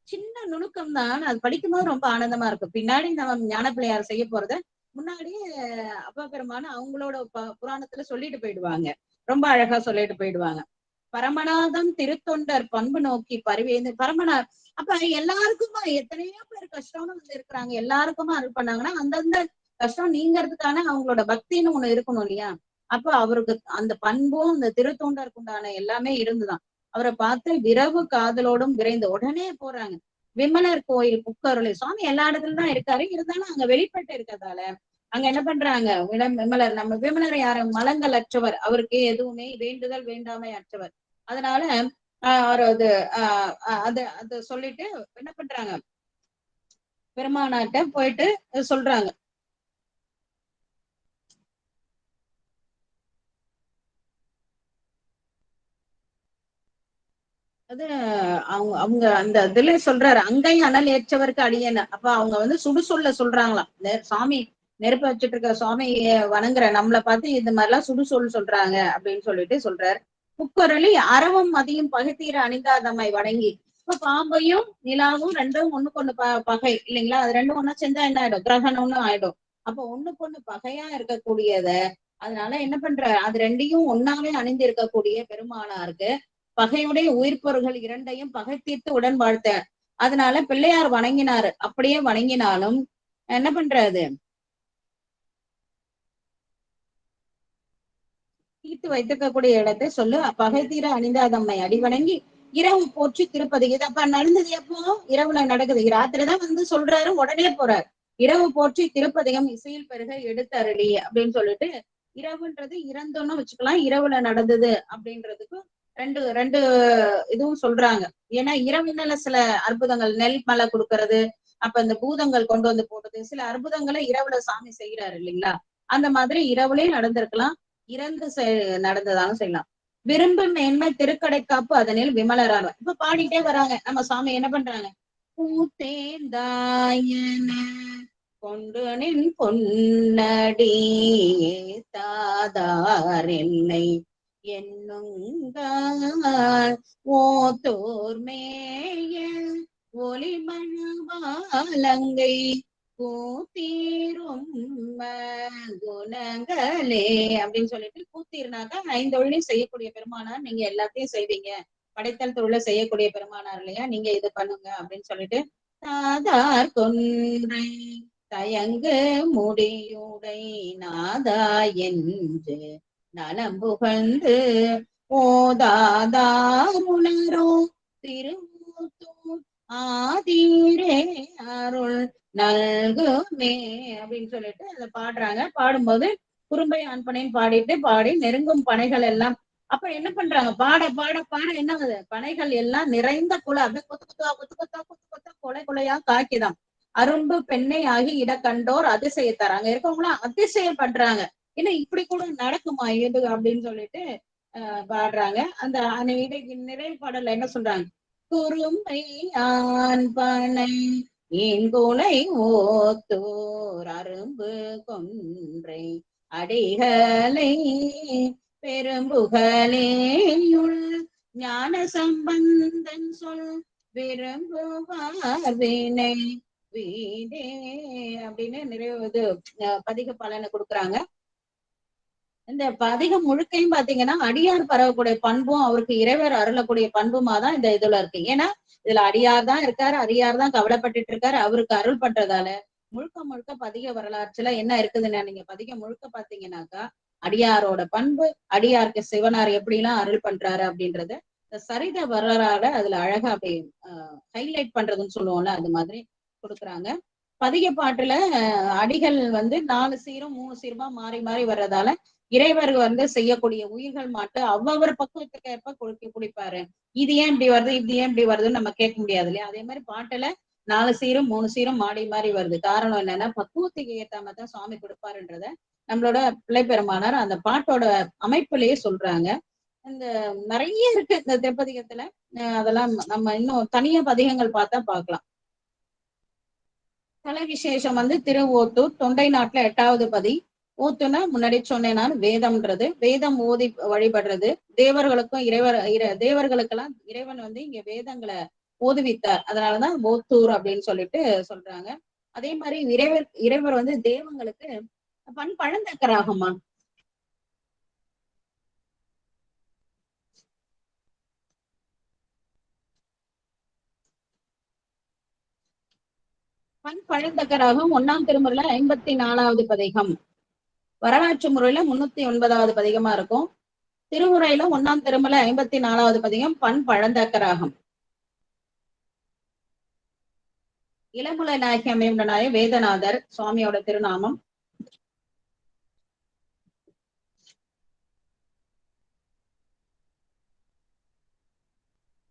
சின்ன நுணுக்கம் தான், அது படிக்கும்போது ரொம்ப ஆனந்தமா இருக்கும். பின்னாடி நம்ம ஞான பிள்ளையார் செய்ய போறத முன்னாடியே அப்பா பெருமான அவங்களோட புராணத்துல சொல்லிட்டு போயிடுவாங்க. ரொம்ப அழகா சொல்லிட்டு போயிடுவாங்க. பரமநாதம் திருத்தொண்டர் பண்பு நோக்கி பரிவேந்து பரமநாத். அப்ப எல்லாருக்குமா எத்தனையோ பேர் கஷ்டம்னு இருக்கிறாங்க, எல்லாருக்குமா அருள் பண்ணாங்கன்னா அந்தந்த கஷ்டம் நீங்கிறதுக்கான அவங்களோட பக்தின்னு ஒண்ணு இருக்கணும் இல்லையா? அப்ப அவருக்கு அந்த பண்பும் அந்த திருத்தொண்டருக்கு உண்டான எல்லாமே இருந்துதான். அவரை பார்த்து விரவு காதலோடும் விரைந்து உடனே போறாங்க. விமலர் கோயில் புக்கருளை சுவாமி எல்லா இடத்துலயும் தான் இருக்காரு, இருந்தாலும் அங்க வெளிப்பட்டு இருக்கிறதால அங்க என்ன பண்றாங்க, விமலர் நம்ம விமலர் யாரு, மலங்கள் அற்றவர், அவருக்கு எதுவுமே வேண்டுதல் வேண்டாமை அற்றவர். அதனால அவர் அது சொல்லிட்டு என்ன பண்றாங்க, பெருமானாட்ட போயிட்டு சொல்றாங்க. அது அவங்க அந்த இதுல சொல்றாரு, அங்கை அனல் ஏற்றவருக்கு அடியன. அப்ப அவங்க சுடுசொல்ல சொல்றாங்களாம். சாமி நெருப்ப வச்சுட்டு இருக்க சுவாமி வணங்குற நம்மளை பார்த்து இந்த மாதிரி எல்லாம் சுடுசொல் சொல்றாங்க அப்படின்னு சொல்லிட்டு சொல்றாரு. புக்கரளி அறவும் மதியும் பகுத்தீர அணிந்தாதம்மை வணங்கி. இப்ப பாம்பையும் நிலாவும் ரெண்டும் ஒண்ணுக்கு ஒண்ணு பகை இல்லைங்களா? அது ரெண்டும் ஒண்ணா சேர்ந்தா என்ன ஆயிடும், கிரகணம்னு ஆயிடும். அப்ப ஒண்ணுக்கு ஒண்ணு பகையா இருக்கக்கூடியத அதனால என்ன பண்ற, அது ரெண்டையும் ஒன்னாவே அணிந்து இருக்கக்கூடிய பெருமானாருக்கு பகையுடைய உயிர்ப்பொருள்கள் இரண்டையும் பகை தீர்த்து உடன் வாழ்த்த. அதனால பிள்ளையார் வணங்கினாரு. அப்படியே வணங்கினாலும் என்ன பண்றது, தீர்த்து வைத்திருக்கக்கூடிய இடத்தை சொல்லு. பகை தீர அணிந்தாதம்மை அடிவணங்கி இரவு போற்றி திருப்பதி. இது அப்ப நடந்தது எப்போ, இரவுல நடக்குது. ராத்திரிதான் சொல்றாரு, உடனே போறாரு. இரவு போற்றி திருப்பதிகம் இசையில் பெருக எடுத்தருளி அப்படின்னு சொல்லிட்டு, இரவுன்றது இறந்தோன்னு வச்சுக்கலாம், இரவுல நடந்தது அப்படின்றதுக்கு ரெண்டு ரெண்டு இதுவும் சொல்றாங்க. ஏன்னா இரவுனால சில அற்புதங்கள், நெல் மலை கொடுக்கறது, அப்ப இந்த பூதங்கள் கொண்டு போடுறது, சில அற்புதங்களை இரவுல சாமி செய்யறாரு இல்லைங்களா? அந்த மாதிரி இரவுலயும் நடந்திருக்கலாம், இறந்து நடந்ததாலும் செய்யலாம். விரும்பு மேன்மை திருக்கடைக்காப்பு அதனில் விமலரான. இப்ப பாடிட்டே வராங்க. நம்ம சாமி என்ன பண்றாங்க, பூத்தேந்தாயன கொண்டு நின் பொன்னடி தாதார் என்னை என்னுங்கால் ஓத்தோர் மேய ஒளிமணவாலங்கை கூத்தீரும் குணங்களே அப்படின்னு சொல்லிட்டு, கூத்தீர்னாக்கா 5 தொழிலையும் செய்யக்கூடிய பெருமானார், நீங்க எல்லாத்தையும் செய்வீங்க, படைத்தல் தொழிலை செய்யக்கூடிய பெருமானார் இல்லையா, நீங்க இது பண்ணுங்க அப்படின்னு சொல்லிட்டு, தாதார் கொன்றை தயங்கு முடியுடை நாதா என்று நலம் புகழ்ந்து ஓதாதாருணரோ திருமூத்தூர் ஆதீரே அருள் நல்குமே அப்படின்னு சொல்லிட்டு அதை பாடுறாங்க. பாடும்போது குறும்பை ஆண்பனையும் பாடி நெருங்கும் பனைகள் எல்லாம். அப்ப என்ன பண்றாங்க, பாட பாட பாட என்ன ஆகுது, பனைகள் எல்லாம் நிறைந்த குலை, அப்படியே கொத்து கொத்தா கொத்து கொத்தா கொத்து கொத்தா கொலை கொலையா காக்கிதான். அரும்பு பெண்ணை ஆகி இட கண்டோர் அதிசயத்தார், அங்க இருக்கவங்களாம் அதிசயம் பண்றாங்க. ஏன்னா இப்படி கூட நடக்குமா இது அப்படின்னு சொல்லிட்டு பாடுறாங்க. அந்த நிறைவு பாடல்ல என்ன சொல்றாங்க, குறும்பை ஆண் பனை கொலை ஓத்தோர் அரும்பு கொன்றை அடிகளை பெரும்புகலேயுள் ஞான சம்பந்தன் சொல் விரும்புவார் வினை வீடே அப்படின்னு நிறைவு பதிக பலனை கொடுக்குறாங்க. இந்த பதிகம் முழுக்கையும் பாத்தீங்கன்னா அடியார் பரவக்கூடிய பண்பும் அவருக்கு இறைவர் அருளக்கூடிய பண்புமா தான் இந்த இதுல இருக்கு. ஏன்னா இதுல அடியார் தான் இருக்காரு, அடியார் தான் கவலைப்பட்டுட்டு இருக்காரு, அவருக்கு அருள் பண்றதால முழுக்க முழுக்க பதிக வரலாற்றுல என்ன இருக்குதுன்னு நீங்க பதிகம் முழுக்க பாத்தீங்கன்னாக்கா அடியாரோட பண்பு, அடியாருக்கு சிவனார் எப்படி எல்லாம் அருள் பண்றாரு அப்படின்றத இந்த சரித வரலாறு அதுல அழகா அப்படி ஹைலைட் பண்றதுன்னு சொல்லுவோம்ல, அது மாதிரி கொடுக்குறாங்க. பதிக பாட்டுல அடிகள் வந்து 4 சீரும் 3 சீருமா மாறி மாறி வர்றதால இறைவர் வந்து செய்யக்கூடிய உயிர்கள் மாட்டு அவ்வவர் பக்குவத்துக்கு ஏற்ப குடிப்பாரு. இது ஏன் இப்படி வருது, இது ஏன் இப்படி வருதுன்னு நம்ம கேட்க முடியாது இல்லையா? அதே மாதிரி பாட்டுல 4 சீரும் 3 சீரும் மாறி மாறி வருது. காரணம் என்னன்னா பக்குவத்துக்கு ஏற்ற மாதிரி தான் சுவாமி கொடுப்பாருன்றத நம்மளோட பிள்ளைப்பெருமானார் அந்த பாட்டோட அமைப்பிலேயே சொல்றாங்க. இந்த நிறைய இருக்கு இந்த திருப்பதிகத்துல. அதெல்லாம் நம்ம இன்னும் தனியா பதிகங்கள் பார்த்தா பார்க்கலாம். தல விசேஷம் வந்து திருவோத்தூர் தொண்டை நாட்டுல 8வது பதி. ஊத்துனா முன்னாடி சொன்னேன் நான், வேதம்ன்றது வேதம் ஓதி வழிபடுறது. தேவர்களுக்கும் தேவர்களுக்கெல்லாம் இறைவன் வந்து இங்க வேதங்களை ஓதுவித்தார், அதனாலதான் ஓத்தூர் அப்படின்னு சொல்லிட்டு சொல்றாங்க. அதே மாதிரி இறைவர் வந்து தேவங்களுக்கு பழந்தக்கராகுமா பழந்தக்கராகும் 1ஆம் திருமுறையில 54வது பதிகம், வரலாற்று முறையில 309வது பதிகமா இருக்கும். திருமுறையில 1ஆம் திருமுறையில 54வது பதிகம் பழந்தக்கராகும். இளமுலை நாயகி அமையுடனாய வேதநாதர் சுவாமியோட திருநாமம்.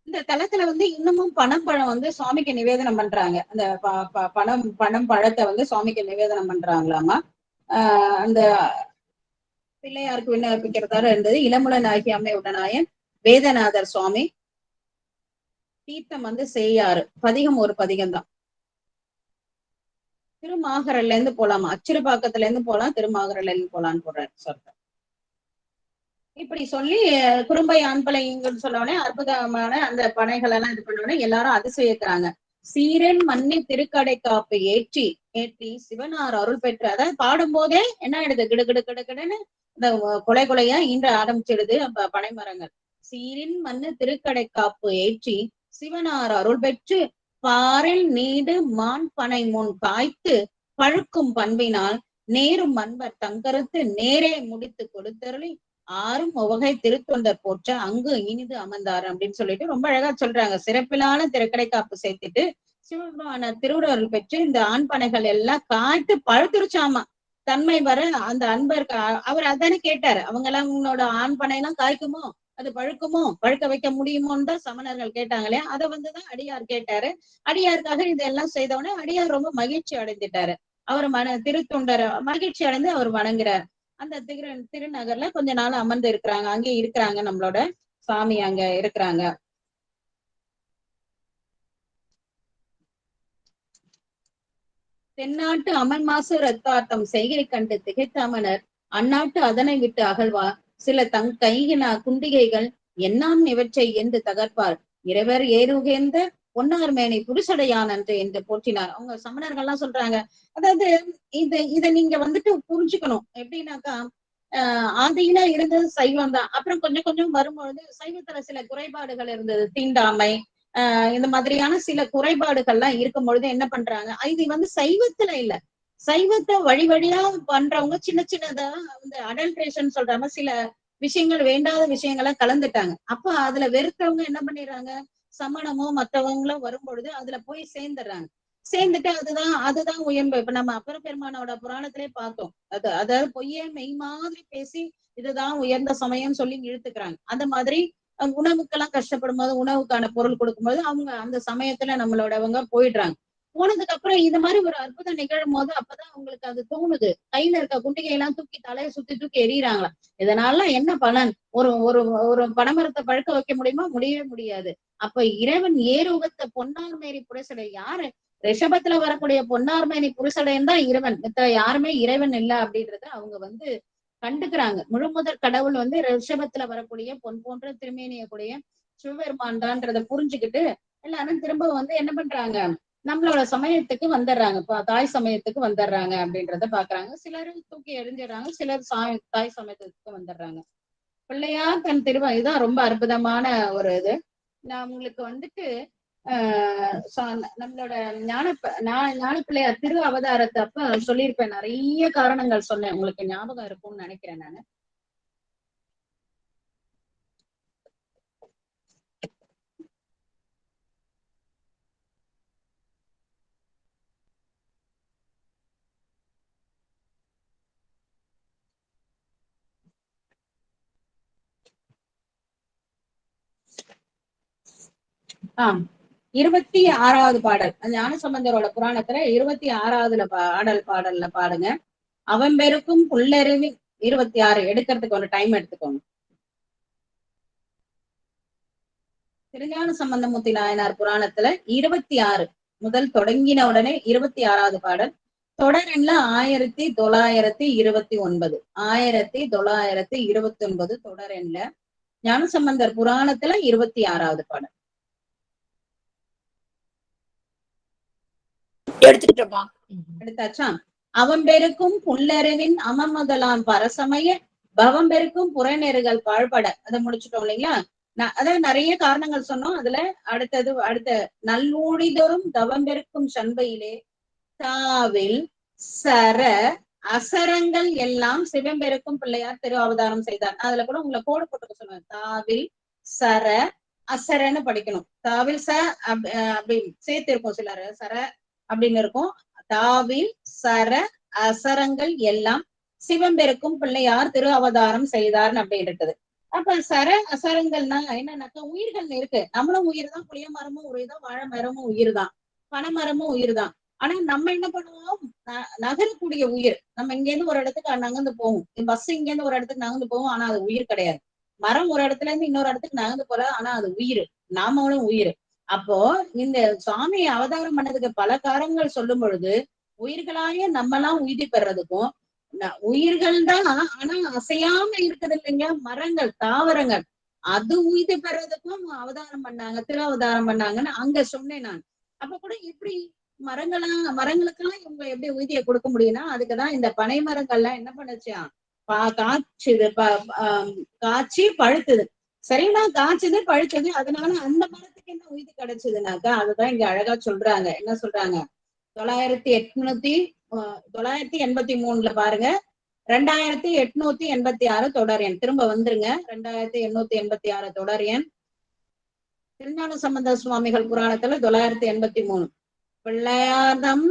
இந்த தலத்துல வந்து இன்னமும் பழம் வந்து சுவாமிக்கு நிவேதனம் பண்றாங்க. அந்த பழத்தை வந்து சுவாமிக்கு நிவேதனம் பண்றாங்களாமா. அந்த பிள்ளையாருக்கு விண்ணப்பிக்கிறதால இருந்தது. இளமுலை நாயகி அம்மையுடனாய வேதநாதர் சுவாமி. தீர்த்தம் வந்து செய்யாறு. பதிகம் ஒரு பதிகம் தான். திருமாகரல்ல இருந்து போலாமா, அச்சிறுபாக்கத்துல இருந்து போலாம், திருமாகரல்ல இருந்து போலான்னு சொல்றேன். இப்படி சொல்லி குறும்பை ஆண்பலைங்கன்னு சொன்னோடனே அற்புதமான அந்த பனைகள் எல்லாம் இது பண்ணோடனே எல்லாரும் அதிசயிக்கிறாங்க. சீரன் மண்ணி திருக்கடை காப்பு ஏற்றி சிவனார் அருள் பெற்று, அதாவது பாடும் போதே என்ன ஆயிடுது, கிடுகிடுன்னு இந்த கொலையா ஈன்ற ஆரம்பிச்சிடுது பனை மரங்கள். சீரின் மண்ணு திருக்கடை காப்பு ஏற்றி சிவனார் அருள் பெற்று பாரில் நீடு மான் பனை முன் காய்த்து பழுக்கும் பண்பினால் நேரும் மண்பர் தங்கருத்து நேரே முடித்து கொடுத்தருளி ஆறும் உவகை திருத்தொண்டர் போற்ற அங்கு இனிது அமர்ந்தார் அப்படின்னு சொல்லிட்டு ரொம்ப அழகா சொல்றாங்க. சிறப்பிலான திருக்கடை காப்பு சேர்த்துட்டு சிவபெருமான திருவுருள் பெற்று இந்த ஆண் பனைகள் எல்லாம் காய்த்து பழுத்துருச்சாமா. தன்மை வர அந்த அன்பருக்கு அவர் அதானே கேட்டாரு, அவங்க எல்லாம் உன்னோட ஆண் பனை எல்லாம் காய்க்குமோ, அது பழுக்குமோ, பழுக்க வைக்க முடியுமோன்னு தான் சமணர்கள் கேட்டாங்களே. அதை வந்துதான் அடியார் கேட்டாரு. அடியாருக்காக இதெல்லாம் செய்தவொடனே அடியார் ரொம்ப மகிழ்ச்சி அடைந்துட்டாரு. அவர் திருத்தொண்டர் மகிழ்ச்சி அடைந்து அவர் வணங்குறார். அந்த திருநகர்ல கொஞ்ச நாள் அமர்ந்து இருக்கிறாங்க. அங்கே இருக்கிறாங்க, நம்மளோட சாமி அங்க இருக்கிறாங்க. தென்னாட்டு அமன் மாசு ரத்தார்த்தம் செய்கை கண்டு திகைத்த அமனர் அந்நாட்டு அதனை விட்டு அகழ்வார். சில கைகினா குண்டிகைகள் என்னாம் இவற்றை என்று தகர்ப்பார். இறைவர் ஏறுகேந்த பொன்னார் மேனை புருஷடையான் என்று போற்றினார். அவங்க சமணர்கள்லாம் சொல்றாங்க. அதாவது இதை நீங்க வந்துட்டு புரிஞ்சுக்கணும். எப்படின்னாக்கா ஆதியில இருந்தது சைவம் தான். அப்புறம் கொஞ்சம் கொஞ்சம் வரும்பொழுது சைவத்துல சில குறைபாடுகள் இருந்தது, தீண்டாமை இந்த மாதிரியான சில குறைபாடுகள்லாம் இருக்கும் பொழுது என்ன பண்றாங்க, இது வந்து சைவத்துல இல்ல, சைவத்தை வழியா பண்றவங்க சின்ன சின்னதா இந்த அடல்ட்ரேஷன் சொல்றாங்க, சில விஷயங்கள் வேண்டாத விஷயங்களை கலந்துட்டாங்க. அப்ப அதுல வெறுத்தவங்க என்ன பண்ணிடுறாங்க, சமணமோ மத்தவங்களும் வரும்பொழுது அதுல போய் சேர்ந்துடுறாங்க. சேர்ந்துட்டு அதுதான் உயர்வு. இப்ப நம்ம அப்பர் பெருமானோட புராணத்திலே பார்த்தோம். அதாவது பொய்யே மெய் மாதிரி பேசி இதுதான் உயர்ந்த சமயம் சொல்லி இழுத்துக்கிறாங்க. அந்த மாதிரி உணவுக்கெல்லாம் கஷ்டப்படும் போது உணவுக்கான பொருள் கொடுக்கும்போது அவங்க அந்த சமயத்துல நம்மளோடவங்க போயிடுறாங்க. போனதுக்கு அப்புறம் இது மாதிரி ஒரு அற்புதம் நிகழும் போது அப்பதான் அவங்களுக்கு அது தோணுது. கையில இருக்க குண்டிகையெல்லாம் தூக்கி தலையை சுத்தி எறிகிறாங்களா. இதனால என்ன பலன், ஒரு ஒரு ஒரு பனைமரத்தை பழுக்க வைக்க முடியுமா, முடியவே முடியாது. அப்ப இறைவன் ஏறுகத்த பொன்னார்மேனி புரசடை யாரு, ரிஷபத்துல வரக்கூடிய பொன்னார்மேனி புருஷடையன் தான் இறைவன், மத்த யாருமே இறைவன் இல்லை அப்படின்றத அவங்க வந்து கண்டுக்கிறாங்க. முழுமுதற் கடவுள் வந்து ரிஷபத்துல வரக்கூடிய பொன் போன்ற திருமேனியக்கூடிய சிவபெருமான் தான்றதை புரிஞ்சுக்கிட்டு எல்லாரும் திரும்ப வந்து என்ன பண்றாங்க, நம்மளோட சமயத்துக்கு வந்துடுறாங்க, தாய் சமயத்துக்கு வந்துடுறாங்க அப்படின்றத பாக்குறாங்க. சிலர் தூக்கி எறிஞ்சிடறாங்க, சிலர் தாய் சமயத்துக்கு வந்துடுறாங்க. பிள்ளையார் தன் இதுதான் ரொம்ப அற்புதமான ஒரு இது. நான் உங்களுக்கு வந்துட்டு நம்மளோட ஞான பிள்ளையார் திரு அவதாரத்தை அப்ப சொல்லியிருப்பேன், நிறைய காரணங்கள் சொன்னேன், உங்களுக்கு ஞாபகம் இருக்கும்னு நினைக்கிறேன் நானு. ஆஹ் 26வது பாடல் ஞானசம்பந்தரோட புராணத்துல 26வது பாடல்ல பாடுங்க. அவன் பெருக்கும் புல்லறிவி 26 எடுக்கிறதுக்கு ஒரு டைம் எடுத்துக்கோங்க. திருஞான சம்பந்தமூர்த்தி நாயனார் புராணத்துல 26 முதல் தொடங்கின உடனே 26வது பாடல். தொடரெண்ல 1929 1929 தொடரெண்ல ஞானசம்பந்தர் புராணத்துல 26வது பாடல். எடுத்துக்கிட்டோமா? எடுத்தாச்சா? அவன் பெருக்கும் புல்லறிவின் அமமுதலாம் பரசமய பவம் பெருக்கும் புறநெருகள் பாழ்பட. அதை முடிச்சுட்டோம் இல்லைங்களா? அதாவது நிறைய காரணங்கள் சொன்னோம். அதுல அடுத்த நல்லூழிதொரும் தவம் பெருக்கும் சண்பையிலே தாவில் சர அசரங்கள் எல்லாம் சிவம்பெருக்கும் பிள்ளையார் திரு அவதாரம் செய்தார். அதுல கூட உங்களை கோடு போட்டு சொல்லுவேன், தாவில் சர அசரன்னு படிக்கணும். தாவில் ச அப்படி சேர்த்து இருக்கும், சிலர் சர அப்படின்னு இருக்கும். தாவில் சர அசரங்கள் எல்லாம் சிவம்பெருக்கும் பிள்ளையார் திரு அவதாரம் செய்தார்னு அப்படின்னு இருக்குது. அப்ப சர அசரங்கள்னா என்னன்னாக்கா உயிர்கள் இருக்கு. நம்மளும் உயிர் தான், புளிய மரமும் உயிர் தான், வாழை மரமும் உயிர் தான், பனைமரமும் உயிர் தான். ஆனா நம்ம என்ன பண்ணுவோம், நகரக்கூடிய உயிர். நம்ம இங்க இருந்து ஒரு இடத்துக்கு நகர்ந்து போவோம், பஸ் இங்க இருந்து ஒரு இடத்துக்கு நகர்ந்து போவோம், ஆனா அது உயிர் கிடையாது. மரம் ஒரு இடத்துல இருந்து இன்னொரு இடத்துக்கு நகர்ந்து போல, ஆனா அது உயிர். நாமளும் உயிர். அப்போ இந்த சுவாமி அவதாரம் பண்ணதுக்கு பல காரணங்கள் சொல்லும் பொழுது உயிர்களாய நம்மலாம் உய்தி பெறதுக்கும், உயிர்கள் தான் ஆனா அசையாம இருக்குது இல்லைங்க, மரங்கள் தாவரங்கள், அது உய்தி பெறதுக்கும் அவதாரம் பண்ணாங்க, திரு அவதாரம் பண்ணாங்கன்னு அங்க சொன்னேன் நான். அப்ப கூட எப்படி மரங்களுக்கெல்லாம் இவங்க எப்படி உய்தியை கொடுக்க முடியும்னா, அதுக்குதான் இந்த பனை மரங்கள்லாம் என்ன பண்ணுச்சா, காய்ச்சுது, காய்ச்சி பழுத்துது. சரிங்களா? காய்ச்சது பழுத்தது. அதனால அந்த மரத்துக்கு என்ன உய்தி கிடைச்சதுனாக்கா, அதுதான் இங்க அழகா சொல்றாங்க. என்ன சொல்றாங்க, 983 பாருங்க, 2886 தொடர் எண். திரும்ப வந்துருங்க, 2886 தொடர் எண். திருஞான சம்பந்த சுவாமிகள் புராணத்துல 983. பிள்ளையார்தம்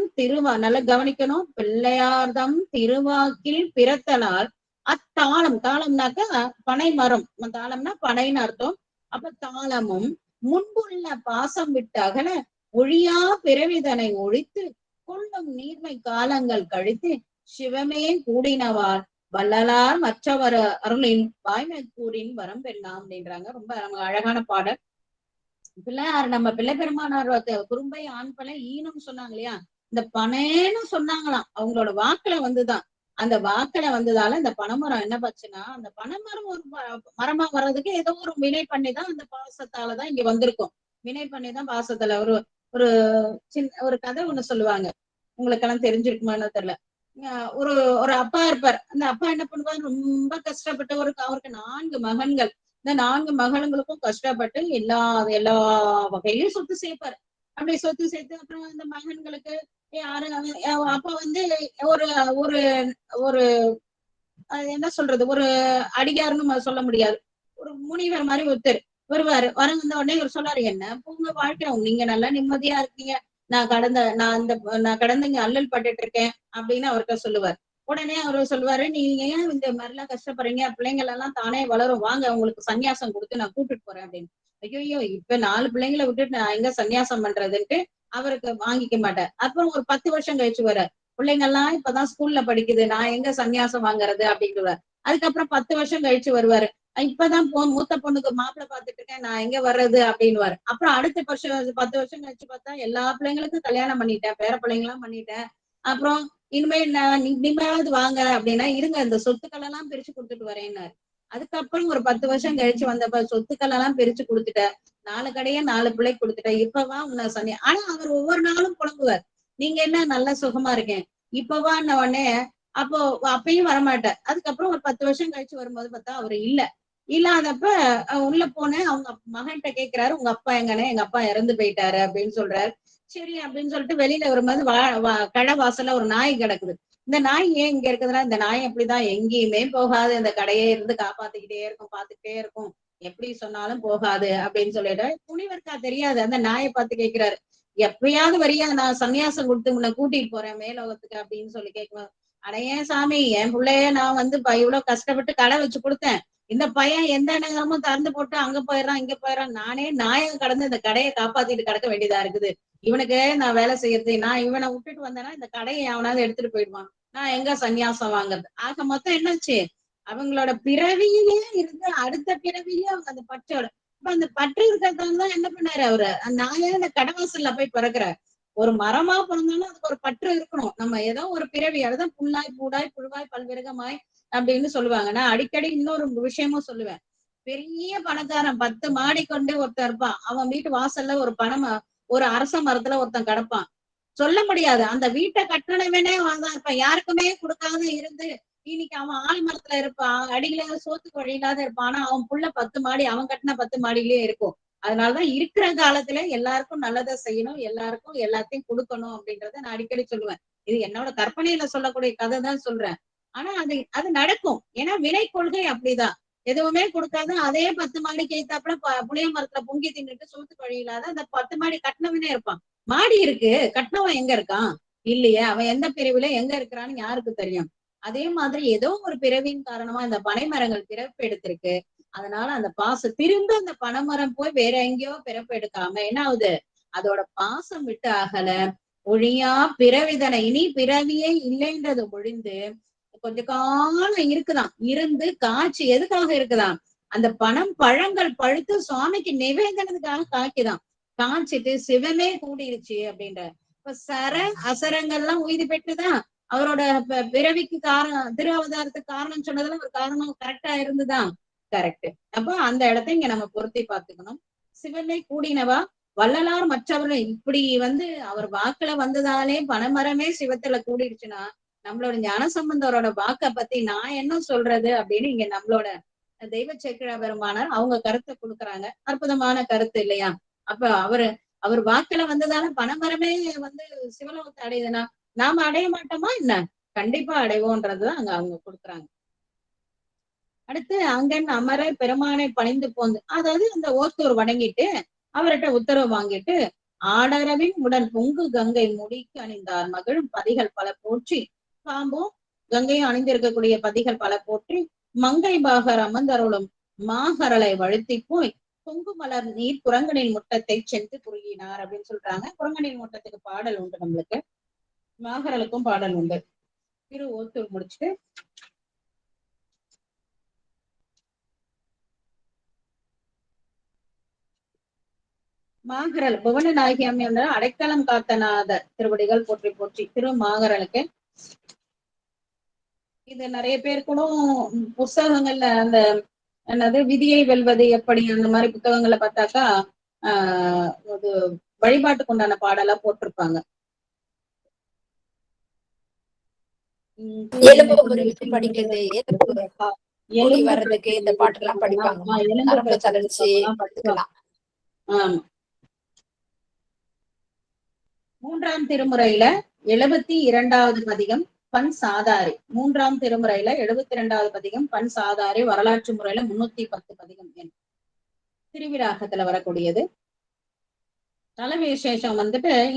நல்லா கவனிக்கணும். பிள்ளையார்தம் திருவாக்கில் பிறத்தலால் அத்தாளம், தாளம்னாக்கா பனை மரம், தாளம்னா பனைன்னு அர்த்தம். அப்ப தாளமும் முன்புள்ள பாசம் விட்டு அகல ஒழியா பிறவிதனை ஒழித்து கொள்ளும் நீர்மை காலங்கள் கழித்து சிவமே கூடினவார் வள்ளலார் மற்றவர் அருளின் வாய்மை கூறின் வரம் பெண்ணாம் அப்படின்றாங்க. ரொம்ப அழகான பாடல். பிள்ளையார் நம்ம பிள்ளை பெருமானார் குறும்பை ஆண் பல ஈனம் சொன்னாங்க இல்லையா, இந்த பனைன்னு சொன்னாங்களாம், அவங்களோட வாக்குல வந்துதான். அந்த வாக்குல வந்ததால இந்த பனைமரம் என்ன பச்சுன்னா, அந்த பனைமரம் ஒரு மரமா வர்றதுக்கு ஏதோ ஒரு வினை பண்ணிதான், அந்த பாசத்தாலதான் இங்க வந்திருக்கும். வினை பண்ணிதான் பாசத்துல ஒரு ஒரு கதை ஒண்ணு சொல்லுவாங்க, உங்களுக்கெல்லாம் தெரிஞ்சிருக்குமான்னு தெரியல. ஒரு ஒரு அப்பா இருப்பார். அந்த அப்பா என்ன பண்ணுவார், ரொம்ப கஷ்டப்பட்டு அவருக்கு 4 மகன்கள். இந்த 4 மகளுங்களுக்கும் கஷ்டப்பட்டு எல்லா வகையிலும் சொத்து சேர்ப்பார். அப்படி சொத்து சேர்த்து அப்புறம் இந்த மகன்களுக்கு யாரு அப்பா வந்து ஒரு ஒரு ஒரு என்ன சொல்றது, ஒரு அடிகாருன்னு சொல்ல முடியாது, ஒரு முனிவர் மாதிரி ஒருத்தர் வருவாரு. வந்த உடனே இவர் சொல்லாரு, என்ன உங்க வாழ்க்கை, நீங்க நல்லா நிம்மதியா இருக்கீங்க, நான் கடந்த இங்க அல்லல் பட்டுட்டு இருக்கேன் அப்படின்னு அவர்கிட்ட சொல்லுவார். உடனே அவரு சொல்லுவாரு, நீங்க ஏன் இந்த மாதிரி எல்லாம் கஷ்டப்படுறீங்க, பிள்ளைங்கள் எல்லாம் தானே வளரும், வாங்க உங்களுக்கு சன்னியாசம் கொடுத்து நான் கூட்டிட்டு போறேன் அப்படின்னு. ஐயோ, இப்ப 4 பிள்ளைங்களை விட்டுட்டு நான் எங்க சன்னியாசம் பண்றதுன்ட்டு அவருக்கு வாங்கிக்க மாட்டார். அப்புறம் ஒரு 10 வருஷம் கழிச்சு வர, பிள்ளைங்க எல்லாம் இப்பதான் ஸ்கூல்ல படிக்குது, நான் எங்க சன்னியாசம் வாங்குறது அப்படின்னுவார். அதுக்கப்புறம் 10 வருஷம் கழிச்சு வருவாரு, இப்பதான் மூத்த பொண்ணுக்கு மாப்பிள்ளை பாத்துட்டு இருக்கேன், நான் எங்க வர்றது அப்படின்னுவாரு. அப்புறம் அடுத்த 10 வருஷம் கழிச்சு பார்த்தா எல்லா பிள்ளைங்களுக்கும் கல்யாணம் பண்ணிட்டேன், பேர பிள்ளைங்களாம் பண்ணிட்டேன், அப்புறம் இனிமே இனிமேலாவது வாங்க அப்படின்னா, இருங்க இந்த சொத்துக்கள் எல்லாம் பிரிச்சு கொடுத்துட்டு வரேன்னாரு. அதுக்கப்புறம் ஒரு 10 வருஷம் கழிச்சு வந்தப்ப சொத்துக்கள் எல்லாம் பிரிச்சு கொடுத்துட்ட, 4 கடையை 4 பிள்ளை கொடுத்துட்டேன், இப்பவா உன்னை சன்னியா. ஆனா அவர் ஒவ்வொரு நாளும் புலம்புவார், நீங்க என்ன நல்ல சுகமா இருக்கேன், இப்பவான்ன உடனே. அப்போ அப்பயும் வரமாட்டார். அதுக்கப்புறம் ஒரு 10 வருஷம் கழிச்சு வரும்போது பார்த்தா அவரு இல்லாதப்ப உள்ள போனேன். அவங்க மகன்கிட்ட கேக்குறாரு, உங்க அப்பா எங்கன்னு. எங்க அப்பா இறந்து போயிட்டாரு அப்படின்னு சொல்றாரு. சரி அப்படின்னு சொல்லிட்டு வெளியில வரும்போது கடை வாசல்ல ஒரு நாய் கிடக்குது. இந்த நாய் ஏன் இங்க இருக்குதுன்னா, இந்த நாய் அப்படிதான் எங்கேயுமே போகாது, இந்த கடையே இருந்து காப்பாத்திக்கிட்டே இருக்கும், பாத்துக்கிட்டே இருக்கும், எப்படி சொன்னாலும் போகாது அப்படின்னு சொல்லிட்டு. துணிவர்க்கா தெரியாது, அந்த நாயை பார்த்து கேட்கிறாரு, எப்பயாவது வரியா, நான் சன்னியாசம் கொடுத்து உன்னை கூட்டிட்டு போறேன் மேலோகத்துக்கு அப்படின்னு சொல்லி கேட்கணும். அடையே சாமி, என் பிள்ளைய நான் வந்து இவ்வளவு கஷ்டப்பட்டு கடை வச்சு கொடுத்தேன், இந்த பையன் எந்த நேரமும் திறந்து போட்டு அங்க போயிடறான் இங்க போயிடறான், நானே நாயகம் கடந்து இந்த கடையை காப்பாத்திட்டு கிடக்க வேண்டியதா இருக்குது, இவனுக்கு நான் வேலை செய்யறது, நான் இவனை விட்டுட்டு வந்தேன்னா இந்த கடையை அவனாவது எடுத்துட்டு போயிடுவான், நான் எங்க சன்னியாசம் வாங்குறது. ஆக மொத்தம் என்னாச்சு, அவங்களோட பிறவியிலே இருந்து அடுத்த பிறவியிலே அவங்க அந்த பற்றோட இப்ப அந்த பற்று இருக்கிறதால என்ன பண்ணாரு அவரு, நானே அந்த கடவாசல்ல போய் பிறக்கிறார். ஒரு மரமா பிறந்தாலும் அதுக்கு ஒரு பற்று இருக்கணும். நம்ம ஏதோ ஒரு பிறவி, அதுதான் புல்லாய் பூடாய் புழுவாய் பல்விருகமாய் அப்படின்னு சொல்லுவாங்க. நான் அடிக்கடி இன்னொரு விஷயமும் சொல்லுவேன். பெரிய பணக்காரன் 10 மாடி கொண்டு ஒருத்தன் இருப்பான், அவன் வீட்டு வாசல்ல ஒரு அரச மரத்துல ஒருத்தன் கிடப்பான். சொல்ல முடியாது, அந்த வீட்டை கட்டணவனே தான் இருப்பான், யாருக்குமே கொடுக்காத இருந்து இன்னைக்கு அவன் ஆள் மரத்துல இருப்பான், அடியில சோத்துக்கு வழி இல்லாத இருப்பான். ஆனா அவன் புள்ள 10 மாடி, அவன் கட்டின 10 மாடியிலேயே இருக்கும். அதனாலதான் இருக்கிற காலத்துல எல்லாருக்கும் நல்லதை செய்யணும், எல்லாருக்கும் எல்லாத்தையும் கொடுக்கணும் அப்படின்றத நான் அடிக்கடி சொல்லுவேன். இது என்னோட கற்பனையில சொல்லக்கூடிய கதை தான் சொல்றேன். ஆனா அது நடக்கும். ஏன்னா வினை கொள்கை அப்படிதான். எதுவுமே கொடுக்காத அதே 10 மாடிக்கு ஏத்தாப்புல புளிய மரத்துல பொங்கி தின்னுட்டு சோத்துக்கு வழி இல்லாத அந்த 10 மாடி கட்டினவனே இருப்பான். மாடி இருக்கு, கட்டினவன் எங்க இருக்கான் இல்லையே, அவன் எந்த பிரிவுல எங்க இருக்கிறான்னு யாருக்கு தெரியும். அதே மாதிரி ஏதோ ஒரு பிறவின் காரணமா இந்த பனைமரங்கள் பிறப்பு எடுத்திருக்கு. அதனால அந்த திரும்ப அந்த பனைமரம் போய் வேற எங்கேயோ பிறப்பு எடுக்காம என்ன ஆகுது, அதோட பாசம் விட்டு அகல ஒழியா பிறவிதனை இனி பிறவியே இல்லைன்றது ஒழிந்து கொஞ்ச காலம் இருக்குதான், இருந்து காய்ச்சி எதுக்காக இருக்குதான், அந்த பழங்கள் பழுத்து சுவாமிக்கு நிவேதனத்துக்காக காய்க்குதான். காய்ச்சிட்டு சிவமே கூடிருச்சு அப்படின்ற. இப்ப அசரங்கள்லாம் உய்தி பெற்றுதான் அவரோட பிறவிக்கு காரணம், திரு அவதாரத்துக்கு காரணம் சொன்னதுல ஒரு காரணம் கரெக்டா இருந்துதான். கரெக்ட். அப்போ அந்த இடத்த இங்க நம்ம பொருத்தி பார்த்துக்கணும். சிவனை கூடினவா வள்ளலார் மற்றவர்கள் இப்படி அவர் வாக்குல வந்ததாலே பனைமரமே சிவத்துல கூடிடுச்சுன்னா, நம்மளோட ஞானசம்பந்தரோட வாக்க பத்தி நான் என்ன சொல்றது அப்படின்னு இங்க நம்மளோட தெய்வ சேக்கிழா பெருமானார் அவங்க கருத்தை கொடுக்குறாங்க. அற்புதமான கருத்து இல்லையா? அப்ப அவர் வாக்குல வந்ததால பனைமரமே சிவலோகத்தை அடையுதுன்னா நாம அடைய மாட்டோமா என்ன? கண்டிப்பா அடைவோன்றதுதான் அங்க அவங்க கொடுக்குறாங்க. அடுத்து அங்கன் அமர பெருமானை பணிந்து போந்து, அதாவது அந்த ஓத்தூர் வணங்கிட்டு அவர்கிட்ட உத்தரவு வாங்கிட்டு, ஆடரவின் உடன் பொங்கு கங்கை முடிக்கு அணிந்தார் மகிழும் பதிகள் பல போற்றி, பாம்பும் கங்கையும் அணிந்திருக்கக்கூடிய பதிகள் பல போற்றி, மங்கை பாகர் அமர்ந்தருளும் மாகரலை வழுத்தி போய் பொங்கு மலர் நீர் குரங்கனின் முட்டத்தை சென்று குறுகினார் அப்படின்னு சொல்றாங்க. குரங்கனின் முட்டத்துக்கு பாடல் உண்டு, நம்மளுக்கு மாகரலுக்கும் பாடல் உண்டு. திரு ஓத்தூர் முடிச்சுட்டு மாகரல் புவன நாயகி அம்மையார் அடைக்கலம் காத்தநாதர் திருவடிகள் போற்றி போற்றி. திரு மாகரலுக்கு இது நிறைய பேர் கூட புஸ்தகங்கள்ல அந்த என்னது விதியை வெல்வது எப்படி அந்த மாதிரி புத்தகங்களை பார்த்தாக்கா ஒரு வழிபாட்டுக்கு உண்டான பாடலா போட்டிருப்பாங்க. எலும்பு முறிவுக்கு படிக்கிறது, எலும்பு வர்றதுக்கு இந்த பாட்டெல்லாம் படிப்பாங்க. நரம்பு தளர்ச்சி படிக்கலாம். ஆமா. 3ஆம் திருமுறையில 72வது பதிகம் பண் சாதாரி. 3ஆம் திருமுறையில 72வது பதிகம் பண் சாதாரி. வரலாற்று முறையில 310 பதிகம் எண். திருவிராகத்துல வரக்கூடியது. தல விசேஷம்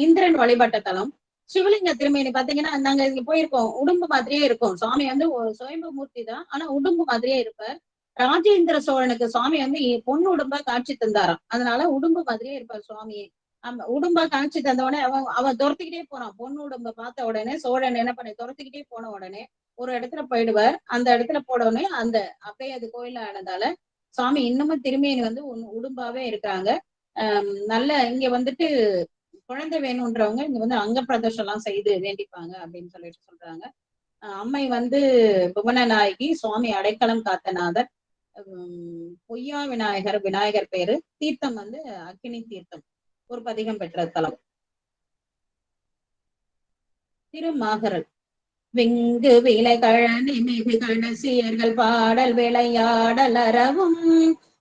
இந்திரன் வழிபட்ட தலம். சிவலிங்க திருமேனி பாத்தீங்கன்னா நாங்க இங்க போயிருக்கோம், உடும்பு மாதிரியே இருக்கும். சுவாமி ஒரு சுயம்பு மூர்த்தி தான், ஆனா உடும்பு மாதிரியே இருப்பார். ராஜேந்திர சோழனுக்கு சுவாமி பொண்ணு உடும்பா காட்சி தந்தாராம். அதனால உடும்பு மாதிரியே இருப்பார் சுவாமியே. உடும்பா காட்சி தந்த உடனே அவன் துரத்திக்கிட்டே போறான். பொண்ணு உடும்ப பார்த்த உடனே சோழன் என்ன பண்ணி துரத்திக்கிட்டே போன உடனே ஒரு இடத்துல போயிடுவார். அந்த இடத்துல போட உடனே அப்பயே அது கோயில ஆனதால சுவாமி இன்னமும் திருமேனி உடும்பாவே இருக்காங்க. நல்ல இங்க குழந்தை வேணும்ன்றவங்க இங்க அங்க பிரதர்ஷனம் எல்லாம் செய்து வேண்டிப்பாங்க அப்படின்னு சொல்றாங்க. அம்மை புவனநாயகி, சுவாமி அடைக்கலம் காத்தநாதர், பொய்யா விநாயகர் விநாயகர் பேரு, தீர்த்தம் வந்து அக்கினி தீர்த்தம், ஒரு பதிகம் பெற்ற தலம். திருமாகரல். விங்கு விலை கழனி மிகு கணசியர்கள் பாடல் விளையாடல் அறவும்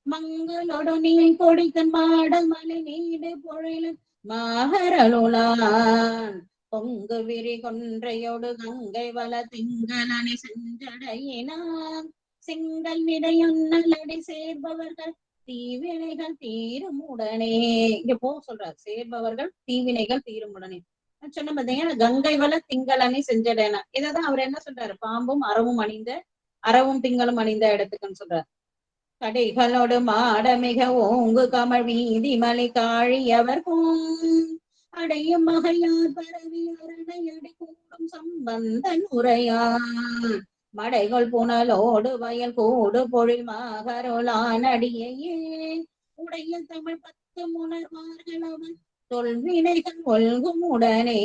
மங்களொடு நீ கொடிக்கன் மாடல் மலை நீடு பொழில் மாகரலுளான் பொங்கு விரி கொன்றையோடு கங்கை வள திங்களணி செஞ்சடையினான் சிங்கள் விடையொன்னலடி சேர்பவர்கள் தீவினைகள் தீரும் உடனே. இங்க சொல்றார், சேர்பவர்கள் தீவினைகள் தீரும் உடனே சொன்ன பாத்தீங்கன்னா, கங்கை வள திங்களணி செஞ்சடைனா. இதான் அவர் என்ன சொல்றாரு, பாம்பும் அறவும் திங்களும் அணிந்த இடத்துக்குன்னு சொல்றாரு. கடைகளோடு மாட மிக ஓங்கு கமல் வீதி மலி காழியவர் அடையும் மகையார் பரவி அரணையடி கூடும் சம்பந்தன் உரையார் மடைகள் புனலோடு வயல் கூடு பொழில் மாகருளான் அடியையே உடைய தமிழ் 10 முனர்வார்கள் அவன் தொல்வினைகள் ஒல்கும் உடனே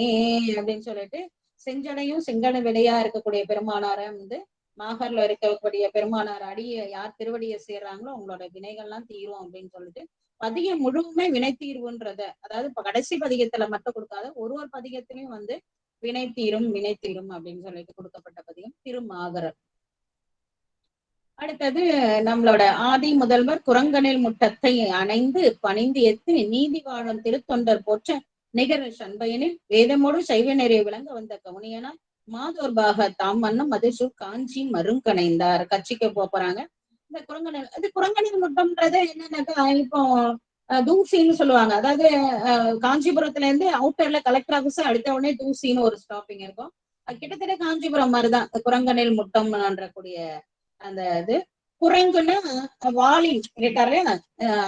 அப்படின்னு சொல்லிட்டு, செஞ்சடையும் செங்கட விடையா இருக்கக்கூடிய பெருமானார வந்து மாகர்ல இருக்கக்கூடிய பெருமானார் அடிய யார் திருவடியை சேர்றாங்களோ அவங்களோட வினைகள்லாம் தீரும் அப்படின்னு சொல்லிட்டு, பதிகம் முழுவுமே வினை தீர்வுன்றத, அதாவது இப்ப கடைசி பதிகத்துல மட்டும் கொடுக்காத ஒரு பதிகத்திலையும் வந்து வினை தீரும் அப்படின்னு சொல்லிட்டு கொடுக்கப்பட்ட பதிகம் திருமாகரர். அடுத்தது நம்மளோட ஆதி முதல்வர் குரங்கனில் முட்டத்தை அணைந்து பணிந்து எத்து நீதி வாழும் திருத்தொண்டர் போற்ற நிகர சண்பையனில் வேதமோடு சைவ நெறிய விளங்க வந்த கவுனியனால் மாதோர்பாக தாம் மன்னம் மதுசூர் காஞ்சி மருங்கணைந்தார். கட்சிக்கு போறாங்க. இந்த குரங்கனில் முட்டம்ன்றது என்னன்னாக்கா, இப்போ தூசின்னு சொல்லுவாங்க. அதாவது காஞ்சிபுரத்துல இருந்து அவுட்டர்ல கலெக்டர் ஆபீஸ் அடுத்த உடனே தூசின்னு ஒரு ஸ்டாப்பிங் இருக்கும். கிட்டத்தட்ட காஞ்சிபுரம் மாதிரிதான் குரங்கனில் முட்டம்ன்ற கூடிய அந்த இது. குரங்குன்னா வாலி இருக்காரு,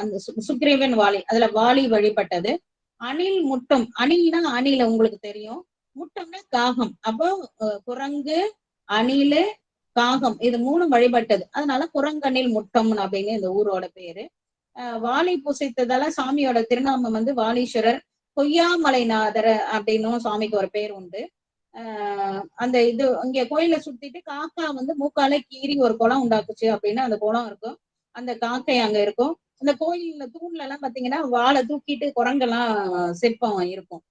அந்த சுக்ரீவன் வாலி, அதுல வாலி வழிபட்டது. அணில் முட்டம், அணில்னா அணில உங்களுக்கு தெரியும், முட்டம்னா காகம். அப்போ குரங்கு அணிலு காகம் இது 3 வழிபட்டது, அதனால குரங்கணில் முட்டம் அப்படின்னு இந்த ஊரோட பேரு. வாலி பூசித்ததால சாமியோட திருநாமம் வந்து வாலீஸ்வரர் கொய்யாமலைநாதர் அப்படின்னும் சாமிக்கு ஒரு பேர் உண்டு. அந்த இது இங்க கோயில சுத்திட்டு காக்கா வந்து மூக்கால கீறி ஒரு குளம் உண்டாக்குச்சு அப்படின்னு அந்த குளம் இருக்கும். அந்த காக்கை அங்க இருக்கும். அந்த கோயில்ல தூண்ல எல்லாம் பாத்தீங்கன்னா வாழை தூக்கிட்டு குரங்கெல்லாம் சிற்பம் இருக்கும்.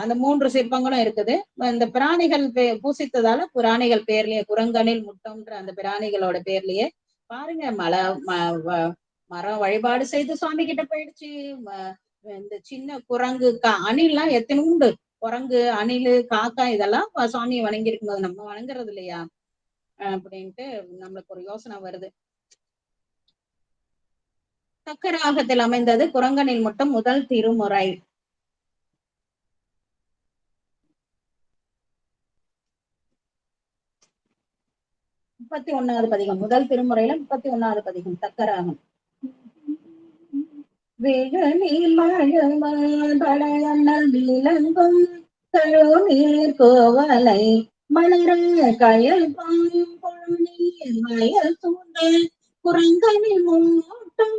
அந்த 3 சிற்பங்களும் இருக்குது. இந்த பிராணிகள் பூசித்ததால பிராணிகள் பேர்லயே குரங்கனில் முட்டம்ன்ற அந்த பிராணிகளோட பேர்லயே பாருங்க, மரம் வழிபாடு செய்து சுவாமி கிட்ட போயிடுச்சு. இந்த சின்ன குரங்கு அணில்லாம் எத்தனை உண்டு, குரங்கு அணிலு காக்கா இதெல்லாம் சுவாமியை வணங்கி இருக்கும்போது நம்ம வணங்குறது இல்லையா அப்படின்ட்டு நம்மளுக்கு ஒரு யோசனை வருது. தக்கராகத்தில் அமைந்தது குரங்கனில் முட்டம் முதல் திருமுறை. 31வது பதிகம், முதல் திருமுறையில 31வது பதிகம் தக்கராகம். விளங்கும் தழுநீர் கோவலை மலர கயல் பாயும் பொழுநீர் மயல் சூழ்ந்த குரங்கனில் மூட்டும்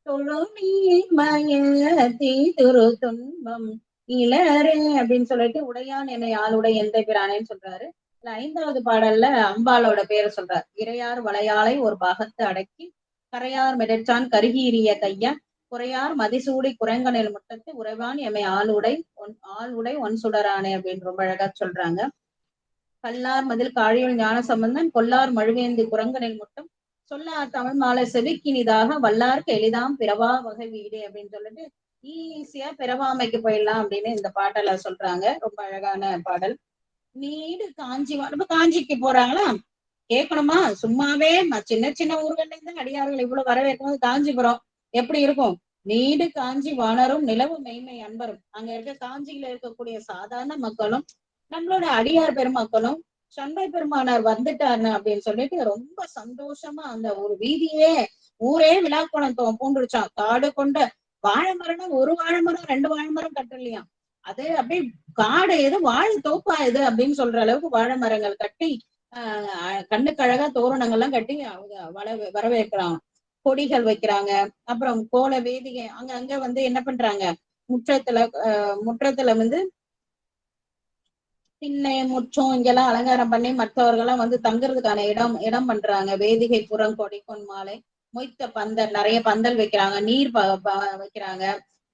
தொழுநீர் மய தீதுரு துன்பம் இளரே அப்படின்னு சொல்லிட்டு உடையான் என்னை ஆளுடை எந்த பிரானேன்னு சொல்றாரு. 5வது பாடல்ல அம்பாளோட பேரை சொல்றார். இறையார் வளையாளை ஒரு பாகத்து அடக்கி கரையார் மிடற்றான் கருகீரிய கையா குறையார் மதிசூடி குரங்கனில் முட்டத்து உறைவான் எமை ஆளுடை ஒன் சுடரானே அப்படின்னு ரொம்ப அழகா சொல்றாங்க. கல்லார் மதில் காழியுள் ஞான சம்பந்தன் கொல்லார் மழுவேந்தி குரங்கனில் முட்டம் சொல்லார் தமிழ் மாலை செவிக்கினிதாக வல்லாருக்கு எளிதாம் பிறவா வகை வீடு அப்படின்னு சொல்லிட்டு ஈஸியா பிறவாமைக்கு போயிடலாம் அப்படின்னு இந்த பாட்டல சொல்றாங்க. ரொம்ப அழகான பாடல். நீடு காஞ்சி காஞ்சிக்கு போறாங்களா கேட்கணுமா, சும்மாவே சின்ன சின்ன ஊர்கள்ல இருந்து அடியார்கள் இவ்வளவு வரவேற்கும் போது காஞ்சிபுரம் எப்படி இருக்கும். நீடு காஞ்சி வானரும் நிலவு மெய்மை அன்பரும். அங்க இருக்க காஞ்சியில இருக்கக்கூடிய சாதாரண மக்களும் நம்மளோட அடியார் பெருமக்களும் சண்பை பெருமானார் வந்துட்டாருன்னு அப்படின்னு சொல்லிட்டு ரொம்ப சந்தோஷமா அந்த ஒரு வீதியே ஊரே விழாக்குளம் பூண்டுருச்சான். காடு கொண்ட வாழை மரம்னா ஒரு வாழை மரம் 2 வாழை மரம் கட்டலையாம். அது அப்படியே காடு எது வாழை தோப்பா இது அப்படின்னு சொல்ற அளவுக்கு வாழை மரங்கள் கட்டி கண்ணுக்கு அழகா தோரணங்கள்லாம் கட்டி வரவேற்கிறாங்க. கொடிகள் வைக்கிறாங்க. அப்புறம் கோல வேதிகை அங்க வந்து என்ன பண்றாங்க, முற்றத்துல வந்து திண்ணை முற்றம் இங்கெல்லாம் அலங்காரம் பண்ணி மற்றவர்கள்லாம் வந்து தங்குறதுக்கான இடம் பண்றாங்க. வேதிகை புறம் கொடி பொன் மாலை மொய்த்த பந்தல், நிறைய பந்தல் வைக்கிறாங்க, நீர் வைக்கிறாங்க,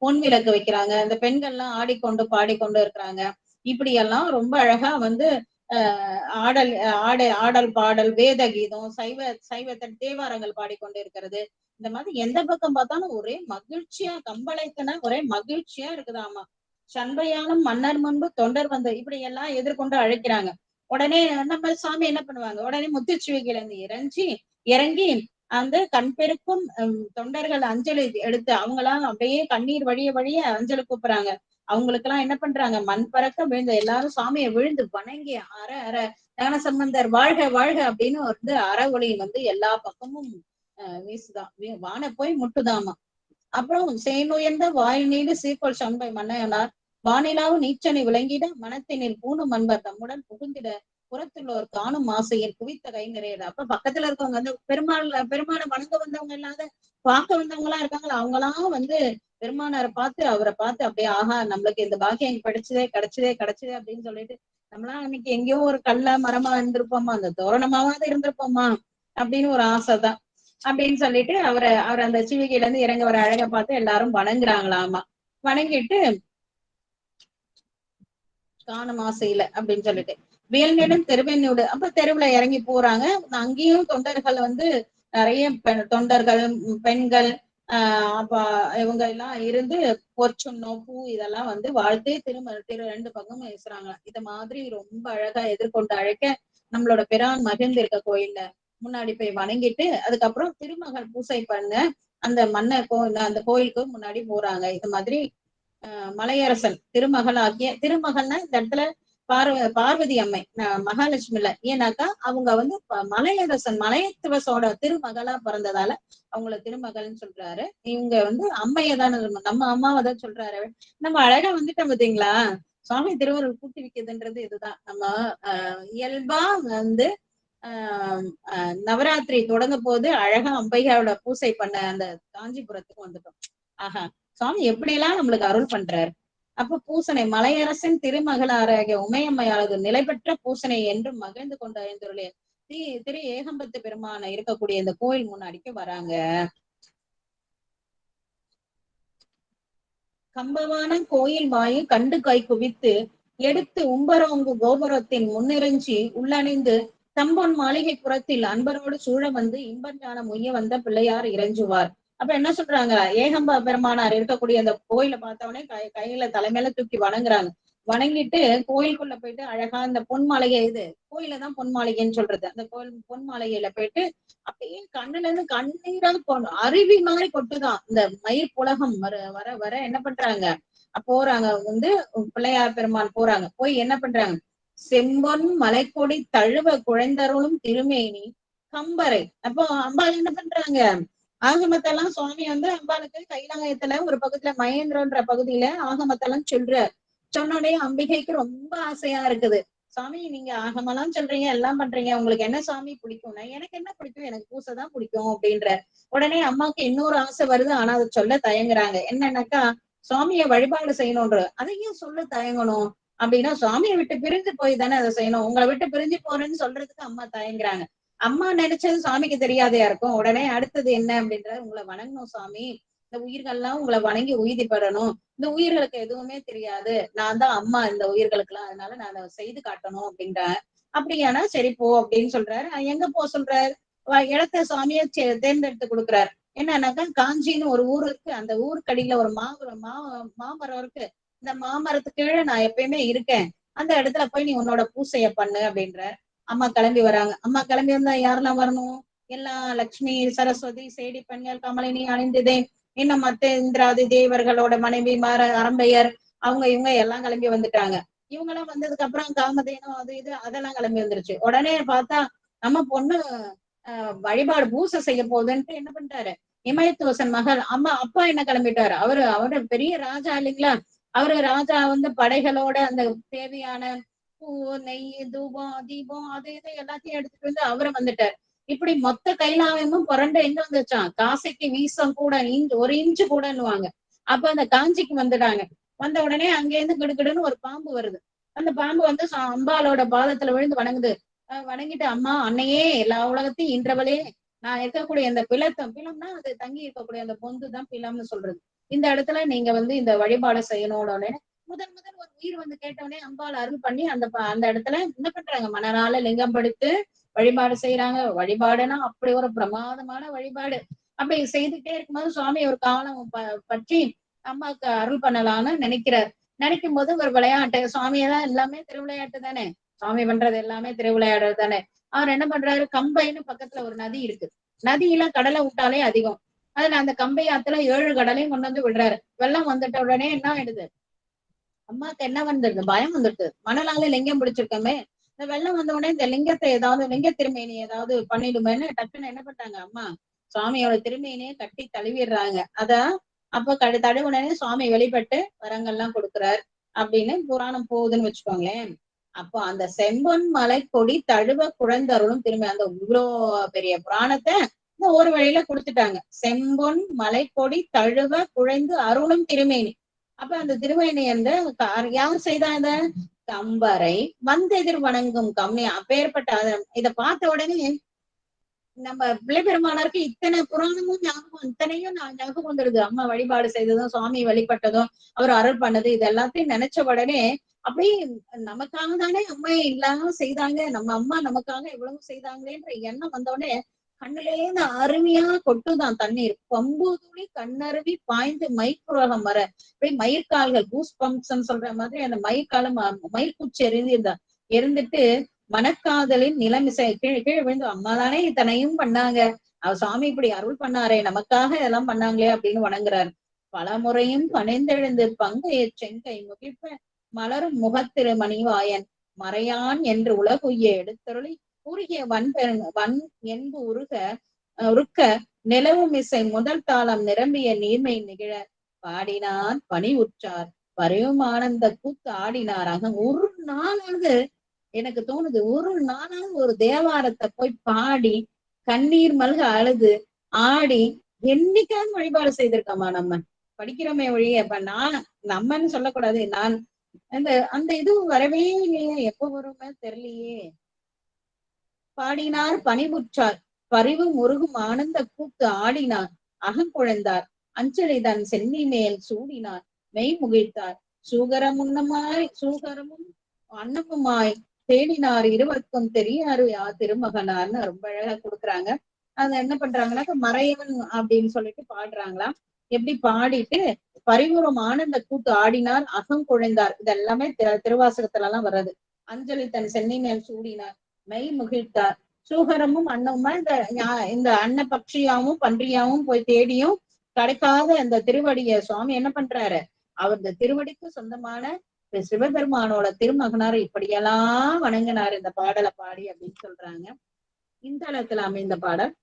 பொன் விளக்கு வைக்கிறாங்க. இந்த பெண்கள்லாம் ஆடிக்கொண்டு பாடிக்கொண்டு இருக்கிறாங்க. இப்படி எல்லாம் ரொம்ப அழகா வந்து ஆடல் பாடல் வேத கீதம் சைவத்தின் தேவாரங்கள் பாடிக்கொண்டு இருக்கிறது. இந்த மாதிரி எந்த பக்கம் பார்த்தாலும் ஒரே மகிழ்ச்சியா, கம்பளைக்குன்னா ஒரே மகிழ்ச்சியா இருக்குதாமா. சண்பையாலும் மன்னர் முன்பு தொண்டர் வந்து இப்படி எல்லாம் எதிர்கொண்டு அழைக்கிறாங்க. உடனே நம்ம சாமி என்ன பண்ணுவாங்க, உடனே முத்துச்சிவிகையில இருந்து இறங்கி அந்த கண் பெருக்கும் தொண்டர்கள் அஞ்சலி எடுத்து அவங்களாம் அப்படியே கண்ணீர் வழிய அஞ்சலி கூப்பிடுறாங்க. அவங்களுக்கு எல்லாம் என்ன பண்றாங்க, மண் பறக்க விழுந்து எல்லாரும் சாமியை விழுந்து வணங்கி அற ஞான சம்பந்தர் வாழ்க வாழ்க அப்படின்னு வந்து அற ஒளி வந்து எல்லா பக்கமும் வீசுதான், வான போய் முட்டுதாமா. அப்புறம் சேனுயர்ந்த வாயில் நீடு சீர்கொள் சண்பை மன்னையனார் வானிலாவும் நீச்சனை விளங்கிட மனத்தினில் பூணும் அன்பர் தம்முடன் புகுந்திட புறத்துள்ளோர் காணும் ஆசையில் குவித்த கை நிறையிட. அப்ப பக்கத்துல இருக்கவங்க வந்து பெருமானை வணங்க வந்தவங்க இல்லாத பார்க்க வந்தவங்க எல்லாம் இருக்காங்களா, அவங்களாம் வந்து பெருமானாரை அவரை பார்த்து அப்படியே ஆஹா நம்மளுக்கு இந்த பாக்கியம் கிடைச்சதே அப்படின்னு சொல்லிட்டு நம்மளாம் அன்னைக்கு எங்கேயோ ஒரு கல்ல மரமா இருந்திருப்போமா, அந்த தோரணமாவது இருந்திருப்போமா அப்படின்னு ஒரு ஆசைதான் அப்படின்னு சொல்லிட்டு அவர் அந்த சிவிகையில இருந்து இறங்க வர அழகை பார்த்து எல்லாரும் வணங்குறாங்களாமா. வணங்கிட்டு காணும் ஆசையில அப்படின்னு சொல்லிட்டு வேல்நேடம் தெருவெண்ணோடு அப்ப தெருவுல இறங்கி போறாங்க. அங்கேயும் தொண்டர்கள் வந்து நிறைய தொண்டர்கள் பெண்கள் அப்ப இவங்க எல்லாம் இருந்து பொற்சுண்ணம் பூ இதெல்லாம் வந்து வாழ்த்து ரெண்டு பக்கமும் பேசுறாங்க. இத மாதிரி ரொம்ப அழகா எதிர்கொண்டு அழைக்க நம்மளோட பிரான் மகிழ்ந்திருக்க கோயில்ல முன்னாடி போய் வணங்கிட்டு அதுக்கப்புறம் திருமகள் பூசை பண்ண அந்த அந்த கோயிலுக்கு முன்னாடி போறாங்க. இது மாதிரி மலையரசன் திருமகள்னா இந்த இடத்துல பார்வதி அம்மை மகாலட்சுமி இல்ல, ஏன்னாக்கா அவங்க வந்து மலையரசன் மலையத்துவசோட திருமகளா பிறந்ததால அவங்கள திருமகள்னு சொல்றாரு. இவங்க வந்து அம்மையதான் நம்ம அம்மாவைதான் சொல்றாரு. நம்ம அழகா வந்துட்டோம் பாத்தீங்களா. சுவாமி திருவருள் கூட்டி வைக்கிறதுன்றது இதுதான். நம்ம இயல்பா வந்து நவராத்திரி தொடங்க போது அழகா அம்பையாவோட பூசை பண்ண அந்த காஞ்சிபுரத்துக்கு வந்துட்டோம். ஆஹா, சுவாமி எப்படி எல்லாம் நம்மளுக்கு அருள் பண்றாரு. அப்ப பூசனை மலையரசன் திருமகளாராகிய உமையம்மையாளது நிலை பெற்ற பூசனை என்றும் மகிழ்ந்து கொண்டு அறிந்துள்ளே திரு ஏகம்பத்து பெருமான இருக்கக்கூடிய இந்த கோயில் முன்னாடிக்கு வராங்க. கம்பவான கோயில் வாயு கண்டு கை குவித்து எடுத்து உம்பரோங்கு கோபுரத்தின் முன்னிறைஞ்சி உள்ளணிந்து தம்பொன் மாளிகை புறத்தில் அன்பரோடு சூழ வந்து இன்பஞான முய்ய வந்த பிள்ளையார் இறைஞ்சுவார். அப்ப என்ன சொல்றாங்க, ஏகம்ப பெருமானார் இருக்கக்கூடிய அந்த கோயில பார்த்தவொடனே கையில தலைமையில தூக்கி வணங்குறாங்க. வணங்கிட்டு கோயிலுக்குள்ள போயிட்டு அழகா இந்த பொன் மாளிகை, இது கோயில தான் பொன் மாளிகைன்னு சொல்றது, அந்த கோயில் பொன் மாளிகையில போயிட்டு அப்படியே கண்ணுல இருந்து கண்ணீரா போகணும், அருவி மாதிரி கொட்டுதான் இந்த மயிர் புலகம் வர வர என்ன பண்றாங்க போறாங்க வந்து பிள்ளையார் பெருமான் போறாங்க. போய் என்ன பண்றாங்க, செம்பொன் மலைக்கொடி தழுவ குழைந்தருளும் திருமேனி கம்பரை. அப்போ அம்பாள் என்ன பண்றாங்க, ஆகமத்தெல்லாம் சுவாமி வந்து அம்பாளுக்கு கைலாயத்துல ஒரு பக்கத்துல மகேந்திரன்ற பகுதியில ஆகமத்தெல்லாம் சொன்னோடனே அம்பிகைக்கு ரொம்ப ஆசையா இருக்குது. சாமி நீங்க ஆகமெல்லாம் சொல்றீங்க, எல்லாம் பண்றீங்க, உங்களுக்கு என்ன சாமி பிடிக்கும்னா எனக்கு என்ன பிடிக்கும், எனக்கு பூசை தான் பிடிக்கும் அப்படின்ற. உடனே அம்மாவுக்கு இன்னொரு ஆசை வருது, ஆனா அதை சொல்ல தயங்குறாங்க. என்னன்னாக்கா சுவாமியை வழிபாடு செய்யணும்ன்ற, அதையும் சொல்ல தயங்கணும் அப்படின்னா சுவாமியை விட்டு பிரிஞ்சு போய் தானே அதை செய்யணும், உங்களை விட்டு பிரிஞ்சு போறேன்னு சொல்றதுக்கு அம்மா தயங்குறாங்க. அம்மா நினைச்சது சுவாமிக்கு தெரியாதையா இருக்கும். உடனே அடுத்தது என்ன அப்படின்ற, உங்களை வணங்கணும் சாமி, இந்த உயிர்கள்லாம் உங்களை வணங்கி உய்திப்படணும், இந்த உயிர்களுக்கு எதுவுமே தெரியாது, நான் தான் அம்மா இந்த உயிர்களுக்கு எல்லாம், அதனால நான் அதை செய்து காட்டணும் அப்படின்ற. அப்படியானா சரி போ அப்படின்னு சொல்றாரு. எங்க போ சொல்றாரு, இடத்த சுவாமியை தேர்ந்தெடுத்து கொடுக்குறாரு. என்னன்னாக்கா காஞ்சின்னு ஒரு ஊர் இருக்கு, அந்த ஊருக்கடியில ஒரு மாமரம் இருக்கு, இந்த மாமரத்துக்கு கீழே நான் எப்பயுமே இருக்கேன், அந்த இடத்துல போய் நீ உன்னோட பூசைய பண்ணு அப்படின்ற. அம்மா கிளம்பி வராங்க. அம்மா கிளம்பி வந்தா யாரெல்லாம் வரணும், எல்லா லட்சுமி சரஸ்வதி சேடி பெண்கள் கமலினி அணிந்ததே இன்னும் மத்த இந்திராதி தேவர்களோட மனைவி அரம்பையர் அவங்க இவங்க எல்லாம் கிளம்பி வந்துட்டாங்க. இவங்க எல்லாம் வந்ததுக்கு அப்புறம் காமதேனம் அது இது அதெல்லாம் கிளம்பி வந்துருச்சு. உடனே பார்த்தா நம்ம பொண்ணு வழிபாடு பூசை செய்ய போகுதுன்ட்டு என்ன பண்ணிட்டாரு, இமயத்துவசன் மகள் அப்பா என்ன கிளம்பிட்டாரு, அவரு பெரிய ராஜா இல்லைங்களா, அவரு ராஜா வந்து படைகளோட அந்த தேவையான பூ நெய் தூபம் தீபம் அது இது எல்லாத்தையும் எடுத்துட்டு வந்து அவரை வந்துட்டார். இப்படி மொத்த கைலாயமும் புரண்டு எங்க வந்துச்சான், காசிக்கு வீசம் கூட ஒரு இன்ச்சு கூடன்னுவாங்க. அப்ப அந்த காஞ்சிக்கு வந்துட்டாங்க. வந்த உடனே அங்கேருந்து கிடுக்கிடுன்னு ஒரு பாம்பு வருது. அந்த பாம்பு வந்து அம்பாளோட பாதத்துல விழுந்து வணங்குது. வணங்கிட்டு, அம்மா அன்னையே எல்லா உலகத்தையும் இன்றவளே, நான் இருக்கக்கூடிய இந்த பிலம்னா அது தங்கி இருக்கக்கூடிய அந்த பொந்து தான் பிலம்னு சொல்றது. இந்த இடத்துல நீங்க வந்து இந்த வழிபாடு செய்யணும்னு முதல் ஒரு உயிர் வந்து கேட்டவுடனே அம்பாள் அருள் பண்ணி அந்த இடத்துல என்ன பண்றாங்க, மணனால லிங்கம் படுத்து வழிபாடு செய்யறாங்க. வழிபாடுனா அப்படி ஒரு பிரமாதமான வழிபாடு. அப்படி செய்துட்டே இருக்கும்போது சுவாமி ஒரு காலம் பற்றி அம்மாவுக்கு அருள் பண்ணலாம்னு நினைக்கிறார். நினைக்கும் போது ஒரு விளையாட்டு, சுவாமியெல்லாம் எல்லாமே திருவிளையாட்டு தானே, சுவாமி பண்றது எல்லாமே திருவிளையாடுறது தானே. அவர் என்ன பண்றாரு, கம்பைன்னு பக்கத்துல ஒரு நதி இருக்கு, நதியில கடலை விட்டாலே அதிகம், அதுல அந்த கம்பை ஆத்துல 7 கடலையும் கொண்டு வந்து விடுறாரு. வெள்ளம் வந்துட்ட உடனே என்ன ஆயிடுது, அம்மாக்கு என்ன வந்துருது, பயம் வந்துட்டு, மணலால லிங்கம் பிடிச்சிருக்கோமே, இந்த வெள்ளம் வந்த உடனே இந்த லிங்கத்தை ஏதாவது லிங்க திருமேனி ஏதாவது பண்ணிடுமேன்னு டக்குன்னு என்ன பண்ணாங்க, அம்மா சுவாமியோட திருமேனியை கட்டி தழுவிடுறாங்க. அப்ப தழுவுனே சுவாமி வெளிப்பட்டு வரங்கள்லாம் கொடுக்குறார் அப்படின்னு புராணம் போகுதுன்னு வச்சுக்கோங்களேன். அப்போ அந்த செம்பொன் மலை கொடி தழுவ குழந்தருளும் திரும்பி அந்த இவ்வளோ பெரிய புராணத்தை இந்த ஒரு வழியில கொடுத்துட்டாங்க. செம்பொன் மலை கொடி தழுவ குழைந்து அருளும் திருமேனி. அப்ப அந்த திருமேனி வந்து யார் செய்தாங்க, கம்பரை வந்தெதிர் வணங்கும் கம்மி. அப்பேற்பட்ட இதை பார்த்த உடனே நம்ம பிள்ளைபெருமானாருக்கு இத்தனை புராணமும் ஞாபகம், இத்தனையும் ஞாபகம் வந்துடுது. அம்மா வழிபாடு செய்ததும் சுவாமி வழிபட்டதும் அவர் அருள் பண்ணது இது எல்லாத்தையும் நினைச்ச உடனே அப்படியே நமக்காக தானே அம்மா இல்லாம செய்தாங்க, நம்ம அம்மா நமக்காக எவ்வளவு செய்தாங்களேன்ற எண்ணம் வந்தோடனே கண்ணிலேருந்து அருமையா கொட்டுதான் தண்ணீர். பம்பு துளி கண்ணருவி பாய்ந்து மயிர்குரகம் வர அப்படியே மயிர்கால்கள் பூஸ் பம்ப்ஸ் சொல்ற மாதிரி அந்த மயிர்காலம் மயிர்கூச்சி எரிந்துட்டு மனக்காதலின் நிலமிசை கீழே விழுந்து, அம்மா தானே இத்தனையும் பண்ணாங்க, அவர் சுவாமி இப்படி அருள் பண்ணாரே, நமக்காக இதெல்லாம் பண்ணாங்களே அப்படின்னு வணங்குறாரு. பல முறையும் பணிந்தெழுந்து பங்கைய செங்கை முகிழ்ப்ப மலரும் முகத்திரு மணிவாயன் மறையான் என்று உலகுய்ய எடுத்தருளி உருகிய வன் என்பு உருக்க நிலவும் இசை முதல் தாளம் நிரம்பிய நீர்மை நிகழ பாடினார் பணி உற்றார் பரிவும் ஆனந்த கூத்து ஆடினார். ஒரு நாளாவது எனக்கு தோணுது, ஒரு நாளாவது ஒரு தேவாரத்தை போய் பாடி கண்ணீர் மல்க அழுது ஆடி என்னைக்காவது வழிபாடு செய்திருக்கோமா? நம்ம படிக்கிறோமே ஒழிய, இப்ப நம்மன்னு சொல்லக்கூடாது, அந்த இது வரவே இல்லையே, எப்ப வருமே தெரியலையே. பாடினார் பணிவுற்றார் பரிவு முருகும் ஆனந்த கூத்து ஆடினார் அகங்குழந்தார் அஞ்சலி தன் சென்னி மேல் சூடினார் மெய் முகிழ்த்தார் சூகரமும் அன்னமுமாய் தேடினார் இருவருக்கும் தெரியாரு திருமகனார்னு ரொம்ப அழகா கொடுக்குறாங்க. அது என்ன பண்றாங்கன்னா மறையவன் அப்படின்னு சொல்லிட்டு பாடுறாங்களாம். எப்படி பாடிட்டு பரிவுரம் ஆனந்த கூத்து ஆடினார் அகம் குழைந்தார், இதெல்லாமே திருவாசகத்துல எல்லாம் வர்றது. அஞ்சலி தன் சென்னி மேல் சூடினார் மெய் முகிழ்த்தார் சூகரமும் அன்னமுமா இந்த அன்ன பட்சியாவும் பன்றியாவும் போய் தேடியும் கிடைக்காத அந்த திருவடிய சுவாமி என்ன பண்றாரு, அவர் இந்த திருவடிக்கு சொந்தமான சிவபெருமானோட திருமகனார் இப்படியெல்லாம் வணங்கினார் இந்த பாடலை பாடி அப்படின்னு சொல்றாங்க. இந்த அளத்துல அமைந்த பாடல்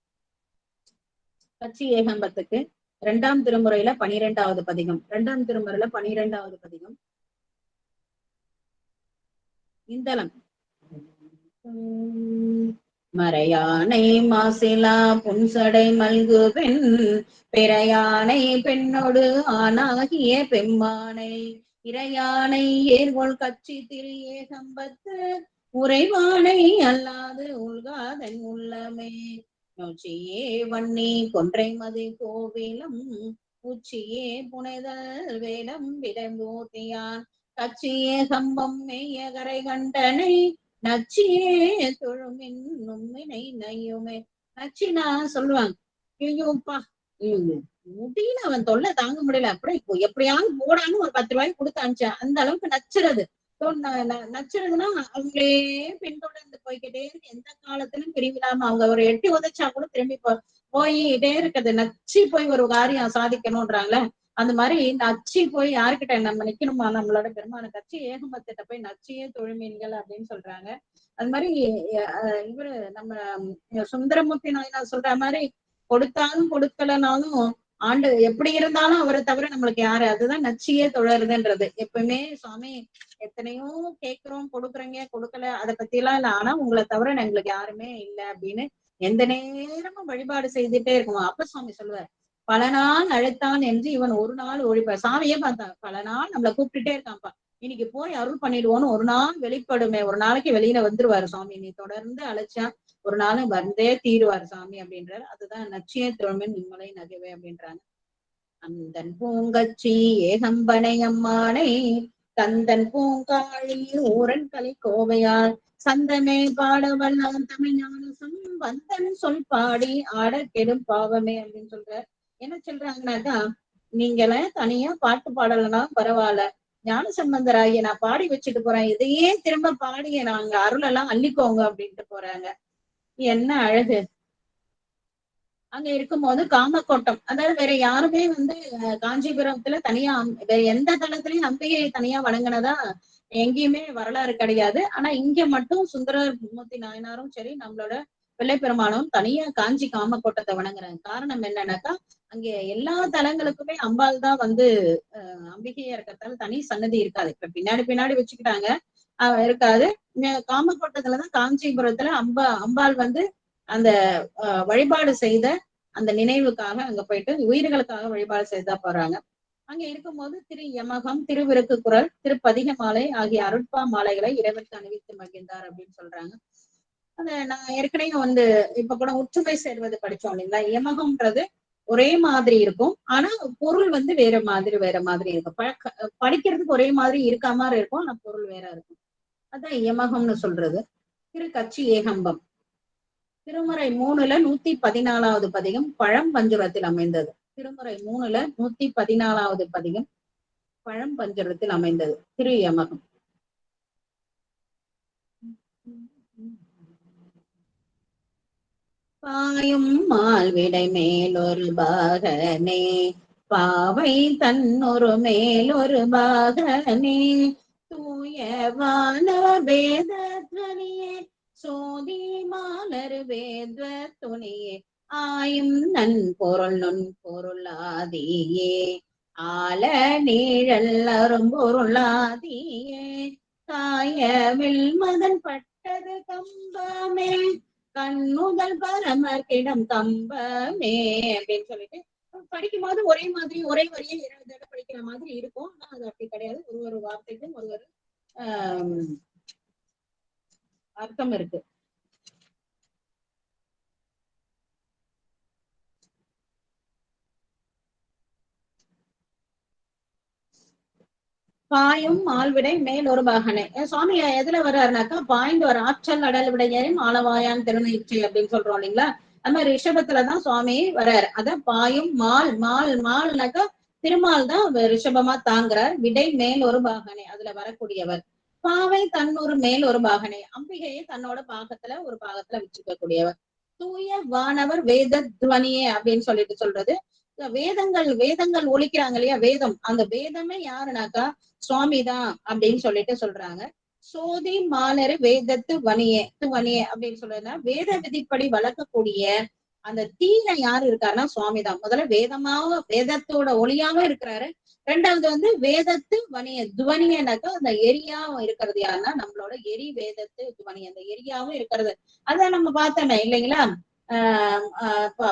கச்சி ஏகம்பத்துக்கு 2ஆம் திருமுறையில 12வது பதிகம். 2ஆம் திருமுறையில 12வது பதிகம். இந்தளம் மறையானை மாசிலா புன்சடை மல்கு பெண் பிறையானை பெண்ணோடு ஆனாகிய பெம்மானை இறையானை ஏர்கொள் கட்சி திரு ஏகம்பத்து உறைவானை அல்லாது உள்காதன் உள்ளமே நோச்சியே வன்னி கொன்றை மதி கோவிலும் உச்சியே புனைதல் வேடம் விடம்பூர்த்தியான் கச்சியே கம்பம் மெய்ய கரை கண்டனை நச்சியே தொழுமின் நும்மினை நையுமே. நச்சினா சொல்லுவாங்க, ஐயோப்பா முடியல, அவன் தொல்லை தாங்க முடியல, அப்படியே எப்படியாவது போடான்னு ஒரு 10 ரூபாய்க்கு கொடுத்து அனுப்பிச்சேன். அந்த அளவுக்கு நச்சுறது. நச்சுறதுன்னா அவங்களே பின்தொடர்ந்து போய்கிட்டே இருக்கு, எந்த காலத்திலும் பிரிவிடாம அவங்க ஒரு எட்டி உதைச்சா கூட திரும்பி போயிட்டே இருக்குது. நச்சு போய் ஒரு காரியம் சாதிக்கணும்ன்றாங்களே, அந்த மாதிரி நச்சி போய் யாருக்கிட்ட நம்ம நிக்கணுமா, நம்மளோட பெருமான கட்சி ஏகம்பத்திட்ட போய் நச்சியே தொழுமீன்கள் அப்படின்னு சொல்றாங்க. அது மாதிரி இவரு நம்ம சுந்தரமூர்த்தி நாயனார் சொல்ற மாதிரி கொடுத்தாலும் கொடுக்கலனாலும் ஆண்டு எப்படி இருந்தாலும் அவரை தவிர நம்மளுக்கு யாரு, அதுதான் நச்சியே தொழறதுன்றது. எப்பவுமே சுவாமி எத்தனையோ கேட்கிறோம், கொடுக்குறீங்க கொடுக்கல அதை பத்தி எல்லாம் இல்ல, ஆனா உங்களை தவிர எங்களுக்கு யாருமே இல்லை அப்படின்னு எந்த நேரமும் வழிபாடு செய்துட்டே இருக்குமா. அப்ப சுவாமி சொல்லுவார், பல நாள் அழைத்தான் என்று இவன் ஒரு நாள் ஒழிப்பார். சாமியே பார்த்தான், பல நாள் நம்மளை கூப்பிட்டுட்டே இருக்கான்ப்பா, இன்னைக்கு போய் அருள் பண்ணிடுவோன்னு ஒரு நாள் வெளிப்படுமே, ஒரு நாளைக்கு வெளியில வந்துருவாரு சாமி. நீ தொடர்ந்து அழைச்சா ஒரு நாள் வந்தே தீருவாரு சாமி அப்படின்றாரு. அதுதான் நச்சிய திருமின் நிம்மலை நகைவே அப்படின்றாங்க. அந்தன் பூங்கச்சி ஏகம்பனை அம்மானை கந்தன் பூங்காழி ஊரன் கலை கோவையால் சந்தமே பாடவல்லான் தமிழ்ஞான வந்தன் சொல் பாடி ஆட கெடும் பாவமே அப்படின்னு சொல்ற. என்ன சொல்றாங்கன்னாக்கா, நீங்கள தனியா பாட்டு பாடலன்னா பரவாயில்ல, ஞான சம்பந்தராகிய நான் பாடி வச்சுட்டு போறேன், இதையே திரும்ப பாடிய நாங்க அருள் எல்லாம் அள்ளிக்கோங்க அப்படின்ட்டு போறாங்க. என்ன அழகு! அங்க இருக்கும்போது காமக்கோட்டம், அதாவது வேற யாருமே வந்து காஞ்சிபுரத்துல தனியா வேற எந்த தளத்திலயும் அம்பிகையை தனியா வணங்கினதா எங்கேயுமே வரலாறு கிடையாது. ஆனா இங்க மட்டும் சுந்தரமூர்த்தி நாயனாரும் சரி, நம்மளோட பிள்ளை பெருமானும் தனியா காஞ்சி காமக்கோட்டத்தை வணங்குறாங்க. காரணம் என்னன்னாக்கா, அங்க எல்லா தலங்களுக்குமே அம்பாள் தான் வந்து அம்பிகையா இருக்கிறதால தனி சன்னதி இருக்காது. இப்ப பின்னாடி பின்னாடி வச்சுக்கிட்டாங்க, இருக்காது. காமக்கோட்டத்துலதான் காஞ்சிபுரத்துல அம்பாள் வந்து அந்த வழிபாடு செய்த அந்த நினைவுக்காக அங்க போயிட்டு உயிர்களுக்காக வழிபாடு செய்தா போறாங்க. அங்க இருக்கும்போது திரு யமகம், திருவிருக்கு குரல், திருப்பதிக மாலை ஆகிய அருட்பா மாலைகளை இறைவனுக்கு அணிவித்து மகிழ்ந்தார் அப்படின்னு சொல்றாங்க. அந்த நான் ஏற்கனவே வந்து இப்ப கூட ஒற்றுமை சேர்வது படிச்சோம் இல்லைங்களா. யமகம்ன்றது ஒரே மாதிரி இருக்கும், ஆனா பொருள் வந்து வேற மாதிரி இருக்கும். படிக்கிறதுக்கு ஒரே மாதிரி இருக்கா மாதிரி இருக்கும், ஆனா பொருள் வேற இருக்கும். அதான் யமகம்னு சொல்றது. திரு கச்சி ஏகம்பம் திருமுறை 3ல 114வது பதிகம் பழம்பஞ்சுரத்தில் அமைந்தது. திருமுறை 3ல 114வது பதிகம் பழம்பஞ்சுரத்தில் அமைந்தது. திரு யமகம். பாயும் மால்விடை மேலொரு பாகனே பாவை தன்னொரு மேலொரு பாகனே தூய வானவர் வேதத்வனியே சோதி மாலர் வேத துணியே ஆயும் நன் பொருள் நுண் பொருளாதியே ஆல நீழல் அரும்பொருளாதியே காயவில் மதன் பட்டது கம்பமே கண்ணுதல் பரமர்கிடம் கம்பமே அப்படின்னு சொல்லிட்டு படிக்கும் போது ஒரே மாதிரி ஒரே வரியை 2 தடவை படிக்கிற மாதிரி இருக்கும். ஆனா அது அப்படி கிடையாது. ஒரு வார்த்தைக்கும் ஒரு அர்த்தம் இருக்கு. பாயும் மால்விடை மேல் ஒரு பாகனை. சுவாமி எதுல வர்றாருனாக்கா, பாய்ந்து வர ஆற்றல் அடல் விடையரும் ஆளவாயான் திருநீச்சி அப்படின்னு சொல்றோம் இல்லைங்களா. அந்த மாதிரி ரிஷபத்துலதான் சுவாமி வர்றாரு. அதான் பாயும் மால்னாக்கா திருமால் தான் ரிஷபமா தாங்குறார். விடை மேல் ஒரு பாகனை, அதுல வரக்கூடியவர். பாவை தன்னொரு மேல் ஒரு பாகனை, அம்பிகையை தன்னோட ஒரு பாகத்துல வச்சுக்க கூடியவர். தூய வானவர் வேத துவனியே அப்படின்னு சொல்றது. வேதங்கள் ஒழிக்கிறாங்க இல்லையா, வேதம், அந்த வேதமே யாருனாக்கா சுவாமிதான் அப்படின்னு சொல்றாங்க. சோதி மாலரு வேதத்து வணியே அப்படின்னு சொல்றதுன்னா, வேத விதிப்படி வளர்க்கக்கூடிய அந்த தீல யாரு இருக்காருன்னா சுவாமிதான். முதல்ல வேதத்தோட ஒளியாவும் இருக்கிறாரு. ரெண்டாவது வந்து வேதத்து துவனியனாக்கா அந்த எரியாவும் இருக்கிறது யாருன்னா நம்மளோட எரி வேதத்து துவனி, அந்த எரியாவும் இருக்கிறது. அதான் நம்ம பார்த்தோமே இல்லைங்களா.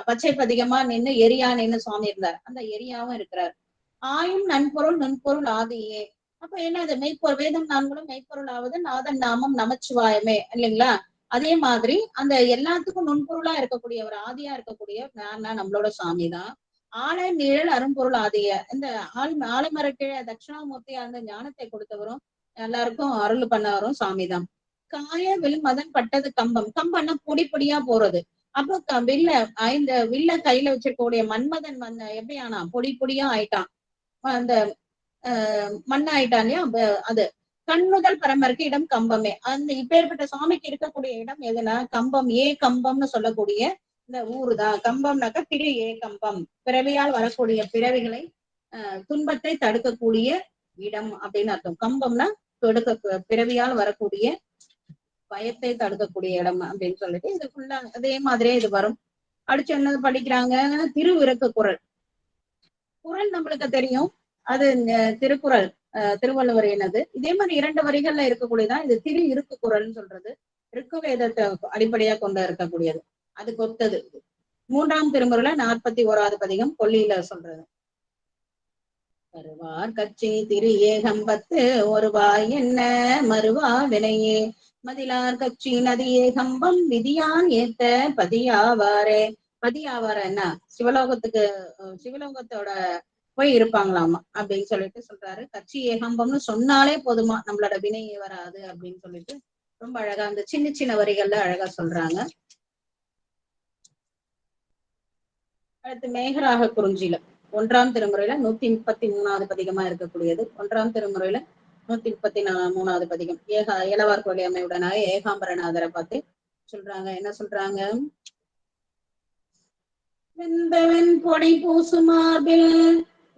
பச்சை பதிகமா நின்னு எரியா நின்னு சுவாமி இருந்தார், அந்த எரியாவும் இருக்கிறார். ஆயும் நன்பொருள் ஆதியே. அப்ப என்ன, அது மெய்ப்பொருள், வேதம் நான்களும் மெய்ப்பொருள் ஆவது நாதன் நாமம் நமச்சிவாயமே இல்லைங்களா. அதே மாதிரி அந்த எல்லாத்துக்கும் நுண்பொருளா இருக்கக்கூடிய ஒரு ஆதியா இருக்கக்கூடிய நம்மளோட சாமி தான். ஆலை நிழல் அரும்பொருள் ஆதிய இந்த ஆலமரக்கீழ தட்சிணாமூர்த்தியா அந்த ஞானத்தை கொடுத்தவரும் எல்லாருக்கும் அருள் பண்ணவரும் சாமிதான். காய வில் மதன் பட்டது கம்பம்னா பொடி பொடியா போறது. அப்போ வில்ல கையில வச்சிருக்கக்கூடிய மன்மதன் எப்படி ஆனா பொடி பொடியா ஆயிட்டான், அந்த மண்ண ஆயிட்டான் இல்லையா. அது கண்ணுதல் பரமருக்கு இடம் கம்பமே. அந்த இப்பேற்பட்ட சுவாமிக்கு இருக்கக்கூடிய இடம் எதுனா கம்பம். கம்பம்னு சொல்லக்கூடிய இந்த ஊரு தான். கம்பம்னாக்கா திரு கம்பம், பிறவியால் வரக்கூடிய பிறவிகளை துன்பத்தை தடுக்கக்கூடிய இடம் அப்படின்னு அர்த்தம். கம்பம்னா பிறவியால் வரக்கூடிய பயத்தை தடுக்கக்கூடிய இடம் அப்படின்னு சொல்லிட்டு இது ஃபுல்லா அதே மாதிரியே இது வரும். அடுத்து என்ன படிக்கிறாங்க, திருவிருக்கு குரல். குரல் நம்மளுக்கு தெரியும், அது திருக்குறள், திருவள்ளுவர் என்னது. இதே மாதிரி 2 வரிகள்ல இருக்கக்கூடியதான் இது திரு இருக்கு குரல்னு சொல்றது. ருக்கு வேதத்தை அடிப்படையா கொண்டு இருக்கக்கூடியது. அதுக்கு ஒத்தது 3ஆம் திருமுறையில 41வது பதிகம் கொல்லியில சொல்றது. வருவார் கட்சி திரு ஏகம்பத்து ஒருவாய் என்ன மறுவா வினையே மதிலார் கட்சி நதி ஏகம்பம் விதியான் ஏத்த பதியாவாரே. பதியாவார என்ன சிவலோகத்துக்கு சிவலோகத்தோட போய் இருப்பாங்களாமா அப்படின்னு சொல்லிட்டு சொல்றாரு. கட்சி ஏகம்பம்னு சொன்னாலே போதுமா நம்மளோட வினையே வராது அப்படின்னு சொல்லிட்டு ரொம்ப அழகா அந்த சின்ன சின்ன வரிகள்ல அழகா சொல்றாங்க. அடுத்து மேகராக குறிஞ்சியில 1ஆம் திருமுறையில 133வது பதிகமா இருக்கக்கூடியது. 1ஆம் திருமுறையில 133வது பதிகம். ஏலவார் கோழி அம்மையுடனாக ஏகாம்பரநாதரை பார்த்து சொல்றாங்க. என்ன சொல்றாங்க? வெந்தவன் பொடி பூசு மார்பில்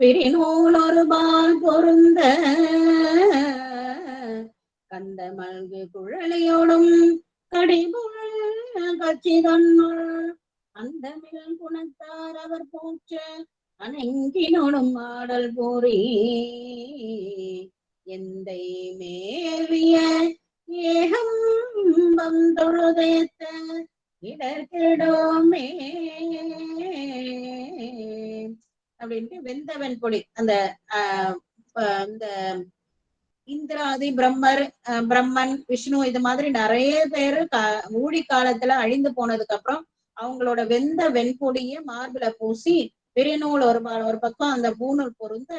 விரிநூல் ஒரு பால் பொருந்த கந்த மல்கு குழலையோடும் கடிபுழல் கட்சி தன்னுள் அந்த மில் குணத்தார் அவர் போற்ற அனங்கினோடும் ஆடல் போரி எந்தை மேவிய ஏகம்பம் தொழுதேத்த இடர்கெடோமே அப்படின்ட்டு வெந்தவன் பொடி அந்த இந்த இந்திராதி பிரம்மன் விஷ்ணு இது மாதிரி நிறைய பேரு ஊழி காலத்துல அழிந்து போனதுக்கு அப்புறம் அவங்களோட வெந்த வெண்பொடிய மார்பில பூசி பெரியநூல் ஒரு பக்கம் அந்த பூநூல் பொருந்த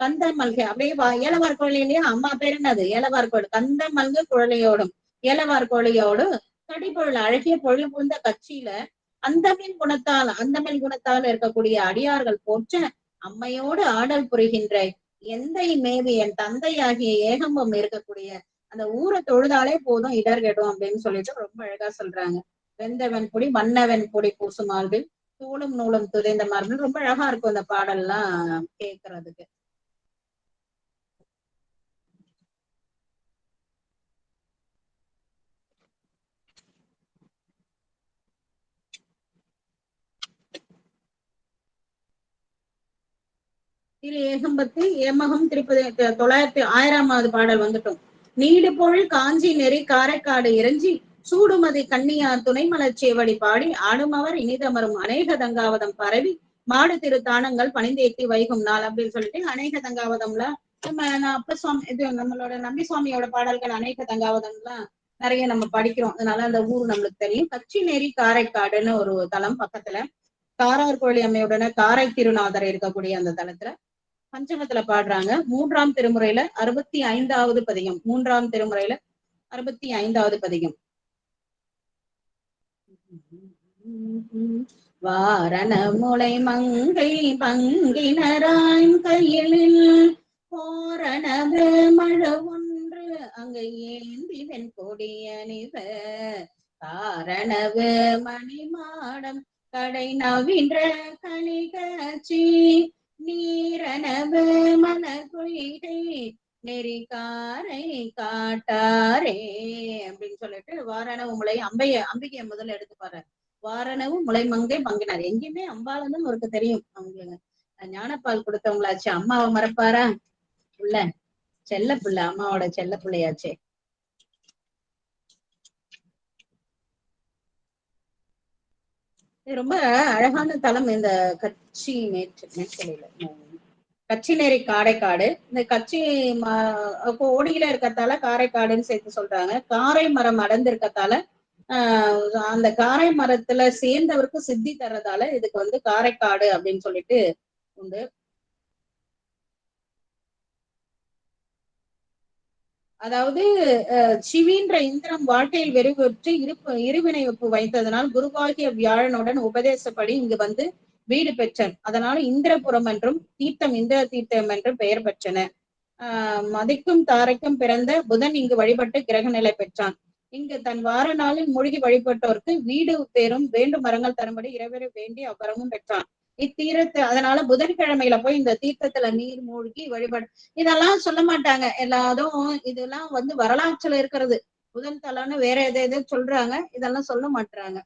கந்த மல்கை அப்படியே ஏலவார் கோழிலேயே அம்மா பேர் என்னது ஏலவார் கோழி கந்த மல்கு குழலையோடும் ஏலவார் கோழியோடு கடிபொருள் அழகிய பொருள் புகுந்த கட்சியில அந்தமில் குணத்தால் இருக்கக்கூடிய அடியார்கள் போற்ற அம்மையோடு ஆடல் புரிகின்ற எந்தை மேவி என் தந்தையாகிய ஏகம்பம் இருக்கக்கூடிய அந்த ஊரை தொழுதாலே போதும் இடர்கெடும் அப்படின்னு சொல்லிட்டு ரொம்ப அழகா சொல்றாங்க. வெந்தவன் பொடி மன்னவன் பொடி பூசு மார்பில் தூளும் நூலும் துதைந்த மார்பில் ரொம்ப அழகா இருக்கும் அந்த பாடல்லாம் கேட்கறதுக்கு. திரு ஏகம்பத்து ஏமகம் திருப்பதி 1000வது பாடல் வந்துட்டோம். நீடு பொருள் காஞ்சி நெறி காரைக்காடு இறைஞ்சி சூடுமதி கண்ணியார் துணைமலர்ச்சேவடி பாடி ஆடுமவர் இனிதமரும் அநேக தங்காவதம் பரவி மாடு திரு தானங்கள் பணிந்தேத்தி வைகும் நாள் அப்படின்னு சொல்லிட்டு அநேக தங்காவதம்ல நம்ம அப்ப சுவாமி இது நம்மளோட நம்பி சுவாமியோட பாடல்கள் அநேக தங்காவதம்லாம் நிறைய நம்ம படிக்கிறோம். அதனால அந்த ஊர் நம்மளுக்கு தெரியும். கச்சி நெறி காரைக்காடுன்னு ஒரு தலம் பக்கத்துல காரார் கோழி அம்மையுடனே காரை திருநாதர் இருக்கக்கூடிய அந்த தலத்துல பஞ்சமத்துல பாடுறாங்க. 3ஆம் திருமுறையில 65வது பதிகம். 3ஆம் திருமுறையில 65வது பதிகம். வாரண முளை மங்கை பங்கினராய் கையிலில் போரணவு மழ ஒன்று அங்கு ஏந்தி வெண் கொடியணிவ காரணவு மணிமாடம் கடை நவீன்ற கலிகச்சி நீரணவு மலர்கொய்கை நெறிக்காரை காட்டாரே அப்படின்னு சொல்லிட்டு வாரணவு முளை அம்பிகைய முதல்ல எடுத்து பாரு. வாரணவு முளைமங்கை பங்கினார். எங்கேயுமே அம்பாளன்னு அவருக்கு தெரியும். அவங்களுக்கு ஞானப்பால் கொடுத்தவங்களாச்சு. அம்மாவை மறப்பாரா? புள்ள செல்ல பிள்ளை, அம்மாவோட செல்ல பிள்ளையாச்சே. ரொம்ப அழகான தலம் இந்த கட்சி மேற்கொள்ளையில கட்சி நெறி காரைக்காடு. இந்த கட்சி ஓடியில இருக்கத்தால காரைக்காடுன்னு சேர்த்து சொல்றாங்க. காரை மரம் அடர்ந்திருக்கத்தால அந்த காரை மரத்துல சேர்ந்தவருக்கு சித்தி தர்றதால இதுக்கு காரைக்காடு அப்படின்னு சொல்லிட்டு உண்டு. அதாவது சிவின்ற இந்திரம் வாழ்க்கையில் வெறிவுற்று இருவினை ஒப்பு வைத்ததனால் குருவாகிய வியாழனுடன் உபதேசப்படி இங்கு வீடு பெற்றன். அதனால இந்திரபுரம் என்றும் தீர்த்தம் இந்திர தீர்த்தம் என்றும் பெயர் பெற்றன. மதிக்கும் தாரைக்கும் பிறந்த புதன் இங்கு வழிபட்டு கிரக நிலை பெற்றான். இங்கு தன் வார நாளில் மூழ்கி வழிபட்டோருக்கு வீடு பேரும் வேண்டும் மரங்கள் தரும்படி இரவேற வேண்டி அவ்வரமும் பெற்றான். இத்தீரத்து அதனால புதன்கிழமையில போய் இந்த தீர்த்தத்துல நீர் மூழ்கி வழிபட இதெல்லாம் சொல்ல மாட்டாங்க. எல்லாரும் இதெல்லாம் வரலாற்றுல இருக்கிறது. புதன் தலம்னு வேற எதை சொல்றாங்க, இதெல்லாம் சொல்ல மாட்டாங்க.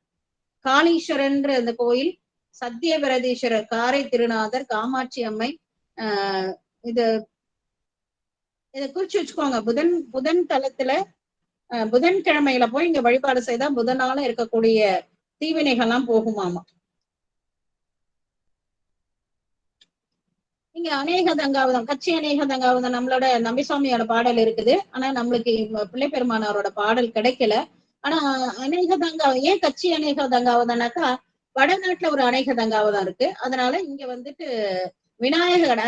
காளீஸ்வரன்ற அந்த கோயில், சத்தியவிரதீஸ்வரர், காரை திருநாதர், காமாட்சி அம்மை, இதை குறிச்சு வச்சுக்கோங்க. புதன் தலத்துல புதன்கிழமையில போய் இங்க வழிபாடு செய்தா புதனால இருக்கக்கூடிய தீவினைகள்லாம் போகுமாமா. இங்க அநேக தங்காவதம், கட்சி அநேக தங்காவதம் நம்மளோட நம்பிசாமியோட பாடல் இருக்குது. ஆனா நம்மளுக்கு பிள்ளை பெருமானாரோட பாடல் கிடைக்கல. ஆனா அநேக தங்காவதம், ஏன் கட்சி அநேக தங்காவதம்னாக்கா வடநாட்டுல ஒரு அநேக தங்காவதம் இருக்கு. அதனால இங்க வந்துட்டு விநாயகர்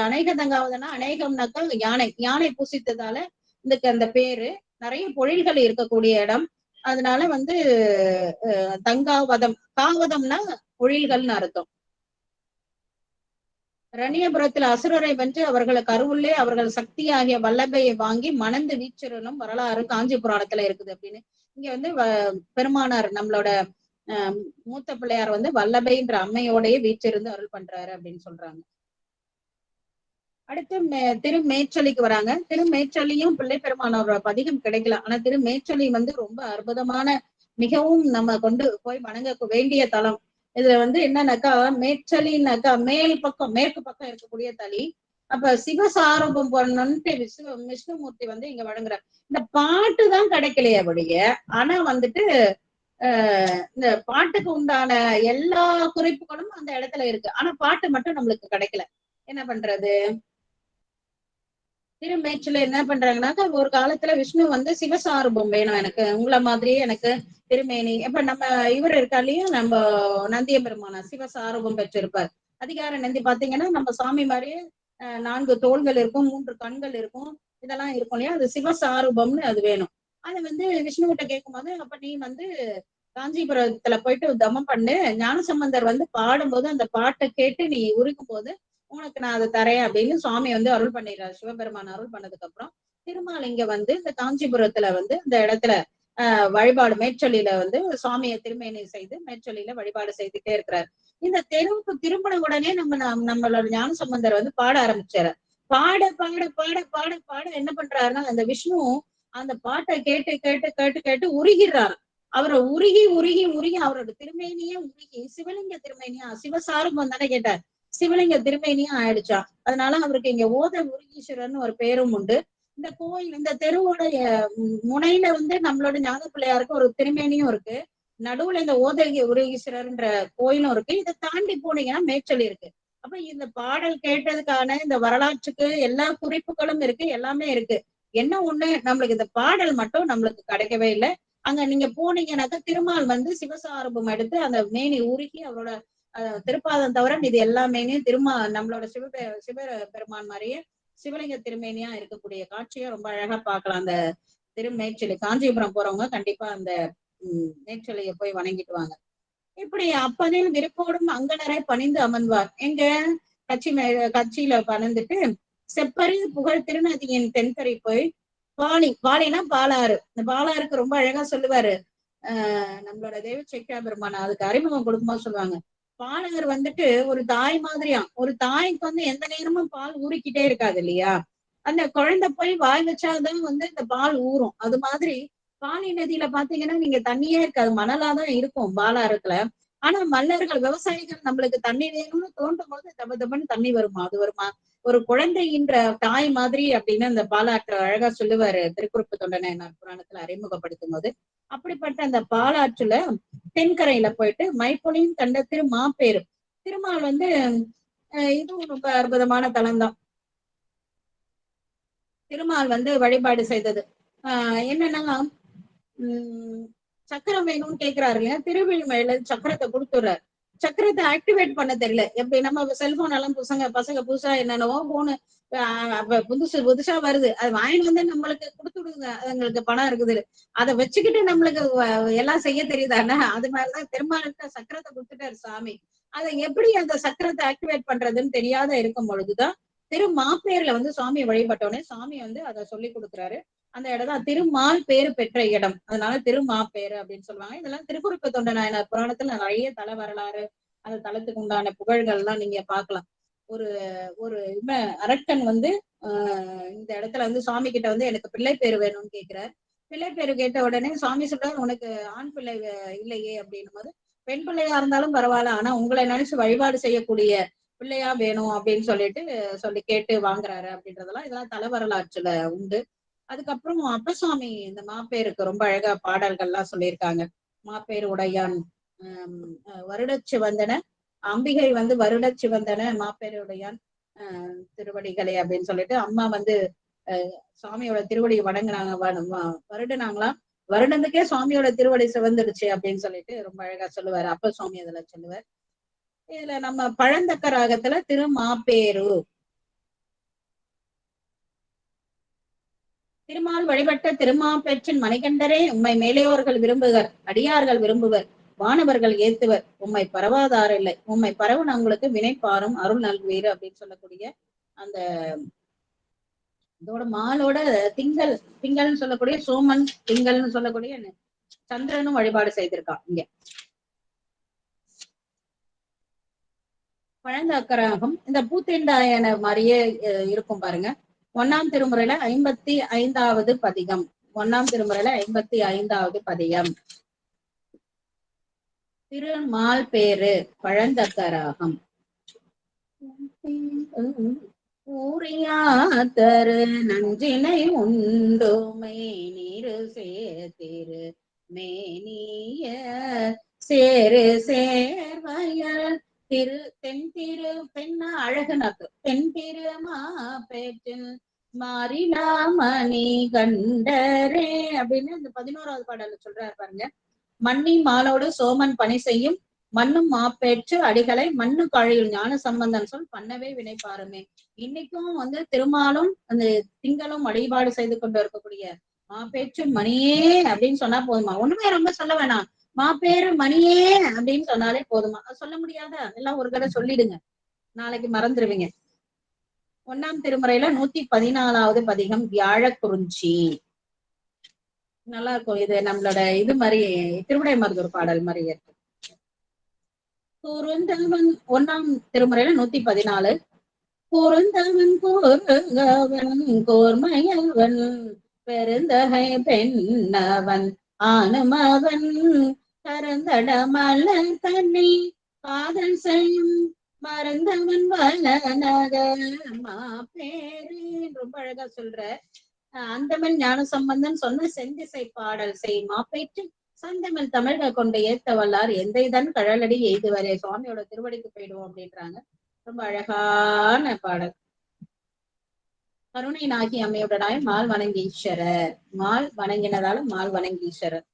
அநேக தங்காவதம்னா, அநேகம்னாக்கா யானை, யானை பூசித்ததால இதுக்கு அந்த பேரு. நிறைய பொழில்கள் இருக்கக்கூடிய இடம். அதனால வந்து தங்காவதம், காவதம்னா பொழில்கள்னு அர்த்தம். ரணியபுரத்தில் அசுரரை வென்று அவர்களுக்கு அருவுள்ளே அவர்கள் சக்தி ஆகிய வல்லபையை வாங்கி மணந்து வீச்சிரலும் வரலாறு காஞ்சி புராணத்துல இருக்குது அப்படின்னு. இங்க வந்து பெருமானார் நம்மளோட மூத்த பிள்ளையார் வந்து வல்லபைன்ற அம்மையோடய வீச்சிருந்து அருள் பண்றாரு அப்படின்னு சொல்றாங்க. அடுத்து திருமேச்சலிக்கு வராங்க. திருமேச்சலியும் பிள்ளை பெருமானோட பதிகம் கிடைக்கல. ஆனா திருமேச்சலி வந்து ரொம்ப அற்புதமான, மிகவும் நம்ம கொண்டு போய் வணங்க வேண்டிய தலம். இதுல வந்து என்னன்னாக்கா, மேச்சலின்னாக்கா மேல் பக்கம், மேற்கு பக்கம் இருக்கக்கூடிய தளி. அப்ப சிவசாரூபம் போறணும்ட்டு விஷ்ணுமூர்த்தி வந்து இங்க வழங்குறார். இந்த பாட்டு தான் கிடைக்கலையே அப்படிய. ஆனா வந்துட்டு இந்த பாட்டுக்கு உண்டான எல்லா குறிப்புகளும் அந்த இடத்துல இருக்கு. ஆனா பாட்டு மட்டும் நம்மளுக்கு கிடைக்கல. என்ன பண்றது? திருமேச்சுல என்ன பண்றாங்கன்னாக்கா, ஒரு காலத்துல விஷ்ணு வந்து சிவசாரூபம் வேணும் எனக்கு, உங்களை மாதிரியே எனக்கு திருமேனி. இப்ப நம்ம இவர் இருக்காலையும், நம்ம நந்திய பெருமானா சிவசாரூபம் பெற்றிருப்பார். அதிகார நந்தி பாத்தீங்கன்னா நம்ம சாமி மாதிரியே 4 தோள்கள் இருக்கும், 3 கண்கள் இருக்கும், இதெல்லாம் இருக்கும் இல்லையா? அது சிவசாரூபம்னு அது வேணும். அது வந்து விஷ்ணு கிட்ட கேட்கும்போது, அப்ப நீ வந்து காஞ்சிபுரத்துல போயிட்டு தமம் பண்ணு, ஞானசம்பந்தர் வந்து பாடும்போது அந்த பாட்டை கேட்டு நீ உருக்கும் போது உனக்கு நான் அதை தரேன் அப்படின்னு சுவாமி வந்து அருள் பண்ணிடுறாரு. சிவபெருமான் அருள் பண்ணதுக்கு அப்புறம் திருமால் இங்க வந்து இந்த காஞ்சிபுரத்துல வந்து இந்த இடத்துல வழிபாடு, மேற்சொல்லியில வந்து சுவாமியை திருமேனி செய்து மேற்சொல்லியில வழிபாடு செய்துட்டே இருக்கிறார். இந்த தெருவுக்கு திரும்பின உடனே நம்மளோட ஞானசம்பந்தர் வந்து பாட ஆரம்பிச்சாரு. பாட பாட பாட பாட பாட என்ன பண்றாருன்னா, அந்த விஷ்ணு அந்த பாட்டை கேட்டு கேட்டு கேட்டு கேட்டு உருகிறார். அவரை உருகி உருகி உருகி அவரோட திருமேனியே உருகி சிவலிங்க திருமேனியா, சிவசாரூபம் தானே கேட்டார், சிவலிங்க திருமேனியும் ஆயிடுச்சா. அதனால அவருக்கு இங்க ஓத உருகீஸ்வரர்னு ஒரு பேரும் உண்டு. இந்த கோயில், இந்த தெருவோட முனையில வந்து நம்மளோட ஞான பிள்ளையாருக்கு ஒரு திருமேனியும் இருக்கு. நடுவுல இந்த ஓதகி உருகீஸ்வரர்ன்ற கோயிலும் இருக்கு. இதை தாண்டி போனீங்கன்னா மேச்சலி இருக்கு. அப்ப இந்த பாடல் கேட்டதுக்கான இந்த வரலாற்றுக்கு எல்லா குறிப்புகளும் இருக்கு, எல்லாமே இருக்கு. என்ன ஒண்ணு, நம்மளுக்கு இந்த பாடல் மட்டும் நம்மளுக்கு கிடைக்கவே இல்லை. அங்க நீங்க போனீங்கன்னாக்கா திருமால் வந்து சிவசாரூபம் எடுத்து அந்த மேனி உருகி அவரோட திருப்பாதம் தவிர இது எல்லாமேனே நம்மளோட சிவ பெருமான் மாதிரியே சிவலிங்க திருமேனியா இருக்கக்கூடிய காட்சியை ரொம்ப அழகா பார்க்கலாம். அந்த திருமேச்சலி காஞ்சிபுரம் போறவங்க கண்டிப்பா அந்த மேச்சலியை போய் வணங்கிட்டு வாங்க. இப்படி அப்பதில் விருப்போடும் அங்கனரை பணிந்து அமர்வார். எங்க கட்சியில பணிந்துட்டு செப்பரி புகழ் திருநதியின் தென்கரை போய் பாலினா பாலாறு. இந்த பாலாறுக்கு ரொம்ப அழகா சொல்லுவாரு நம்மளோட தேவ சேக்கிழா பெருமான். அதுக்கு அறிமுகம் கொடுக்கும்போது சொல்லுவாங்க, பாலகர் வந்துட்டு ஒரு தாய் மாதிரியா. ஒரு தாய்க்கு வந்து எந்த நேரமும் பால் ஊறிக்கிட்டே இருக்காது இல்லையா? அந்த குழந்தை போய் வாய் வச்சாதான் வந்து இந்த பால் ஊறும். அது மாதிரி பாலி நதியில பாத்தீங்கன்னா நீங்க தண்ணியே இருக்காது, மணலாதான் இருக்கும் பாலாறுல. ஆனா மல்லர்கள், விவசாயிகள் நம்மளுக்கு தண்ணி வேணும்னு தோன்றும் போது தப தபன்னு தண்ணி வருமா, அது வருமா. ஒரு குழந்தைன்ற தாய் மாதிரி அப்படின்னு அந்த பாலாற்று அழகா சொல்லுவாரு திருக்குறுப்பு தொண்டனார் புராணத்துல அறிமுகப்படுத்தும் போது. அப்படிப்பட்ட அந்த பாலாற்றுல தென்கரையில போயிட்டு மைப்பொழியும் கண்ட மாப்பேரு திருமால் வந்து இதுவும் ரொம்ப அற்புதமான தலம் தான். திருமால் வந்து வழிபாடு செய்தது என்னன்னா, சக்கரம் வேணும்னு கேட்கிறாரு இல்லையா? திருவிழிமலையில சக்கரத்தை கொடுத்துடுறாரு. சக்கரத்தை ஆக்டிவேட் பண்ண தெரியல. எப்படி நம்ம செல்போன் எல்லாம் பசங்க புதுசா என்னென்னவோ போனு புதுசா வருது, அது வாங்கிட்டு வந்து நம்மளுக்கு கொடுத்துடுங்க, எங்களுக்கு பணம் இருக்குது, அதை வச்சுக்கிட்டு நம்மளுக்கு எல்லாம் செய்ய தெரியுதானே? அது மாதிரிதான் திருமாலுக்கு சக்கரத்தை கொடுத்துட்டாரு சாமி. அதை எப்படி அந்த சக்கரத்தை ஆக்டிவேட் பண்றதுன்னு தெரியாத இருக்கும் பொழுதுதான் மாப்பேர்ல வந்து சுவாமி வழிபட்டோடனே சாமி வந்து அதை சொல்லி கொடுக்குறாரு. அந்த இடம் தான் திருமால் பேரு பெற்ற இடம். அதனால மாப்பேரு அப்படின்னு சொல்லுவாங்க. இதெல்லாம் திருக்குறுப்பு தொண்ட நாயனார் புராணத்துல நிறைய தல வரலாறு, அந்த தலத்துக்கு உண்டான புகழ்கள் எல்லாம் நீங்க பார்க்கலாம். ஒரு ஒரு அரக்கன் வந்து இந்த இடத்துல வந்து சுவாமி கிட்ட வந்து எனக்கு பிள்ளை பேரு வேணும்னு கேட்கிறார். பிள்ளை பேரு கேட்ட உடனே சுவாமி சொல்றாரு, உனக்கு ஆண் பிள்ளை இல்லையே அப்படின்னும் போது, பெண் பிள்ளையா இருந்தாலும் பரவாயில்ல, ஆனா உங்களை நினைச்சு வழிபாடு செய்யக்கூடிய பிள்ளையா வேணும் அப்படின்னு சொல்லி கேட்டு வாங்குறாரு அப்படின்றதெல்லாம் இதெல்லாம் தல வரலாற்றுல உண்டு. அதுக்கப்புறம் அப்பசாமி இந்த மாப்பேருக்கு ரொம்ப அழகா பாடல்கள்லாம் சொல்லியிருக்காங்க. மாப்பேரு உடையான் வருடச்சு வந்தன, அம்பிகை வந்து வருடச்சு வந்தன மாப்பேரு உடையான், திருவடிகளே அப்படின்னு சொல்லிட்டு அம்மா வந்து சுவாமியோட திருவடியை வணங்குனாங்க, வருடுனாங்களாம். வருடத்துக்கே சுவாமியோட திருவடி சிவந்துடுச்சு அப்படின்னு சொல்லிட்டு ரொம்ப அழகா சொல்லுவாரு. அப்ப சுவாமி அதுல சொல்லுவார். இதுல நம்ம பழந்தக்க ராகத்துல திருமாப்பேரு, திருமால் வழிபட்ட திருமாப்பேற்றின் மணிகண்டரே, உம்மை மேலையோர்கள் விரும்புவர், அடியார்கள் விரும்புவர், வானவர்கள் ஏத்துவர், உம்மை பரவாதார் இல்லை, உம்மை பரவன் உங்களுக்கு வினைப்பாரும் அருள் நல்குவீர் அப்படின்னு சொல்லக்கூடிய அந்த இதோட மாலோட திங்கள், திங்கள்னு சொல்லக்கூடிய சோமன், திங்கள்னு சொல்லக்கூடிய சந்திரனும் வழிபாடு செய்திருக்கான் இங்க. பழந்தக்கராகம் இந்த பூத்தேண்டாயன மாதிரியே இருக்கும் பாருங்க. 1ஆம் திருமுறையில 55வது பதிகம். 1ஆம் திருமுறையில 55வது பதிகம். திருமால் பேரு பழந்தக்கராகம். ஊரியாத்தரு நஞ்சினை உண்டுமை நீரு சேர்த்திரு மேனிய சேரு சேர்வயல் திரு தென் திரு பெண்ண அழகனாக்கு பெண் திருமா பேற்றில் மாறினாமணி கண்டரே அப்படின்னு இந்த 11வது பாடல சொல்றாரு பாருங்க. மண்ணி மாலோடு சோமன் பணி செய்யும் மண்ணும் மாப்பேற்று அடிகளை மண்ணு கழியில் ஞான சம்பந்தன் சொல் பண்ணவே வினைப்பாருமே. இன்னைக்கும் வந்து திருமாலும் அந்த திங்களும் வழிபாடு செய்து கொண்டு இருக்கக்கூடிய மாப்பேற்று மணியே அப்படின்னு சொன்னா போதுமா? ஒண்ணுமே ரொம்ப சொல்ல வேணாம், மாப்பேரு மணியே அப்படின்னு சொன்னாலே போதுமா? சொல்ல முடியாதா? எல்லாம் ஒரு தடவை சொல்லிடுங்க, நாளைக்கு மறந்துடுவீங்க. 1ஆம் திருமுறையில 114வது பதிகம் வியாழக்குறிஞ்சி. நல்லா இருக்கும். இது நம்மளோட இது மாதிரி திருவிடை மருதூர் பாடல் மாதிரி இருக்கு. குறுந்தவன் 1ஆம் திருமுறையில 114. குறுந்தவன் கூறுங்கவன் கோர்மையவன் பெருந்தகை பெண்ணவன் ஆனுமவன் கருந்தட மலர் தன்னை காதல் செய்யும் மறந்தவன் வளநகர் மாப்பேரு. ரொம்ப அழகா சொல்ற. அந்தமன் ஞான சம்பந்தன் சொன்ன செந்திசை பாடல் செய் மாப்பேற்று சந்தமிழ் தமிழக கொண்டு ஏத்த வல்லார் எந்த இதன் கழலடி எய்துவரே. சுவாமியோட திருவடிக்கு போயிடுவோம் அப்படின்றாங்க. ரொம்ப அழகான பாடல். கருணை நாகி அம்மையுடனாய் மால் வணங்கீஸ்வரர். மால் வணங்கினதால மால் வணங்கீஸ்வரர்.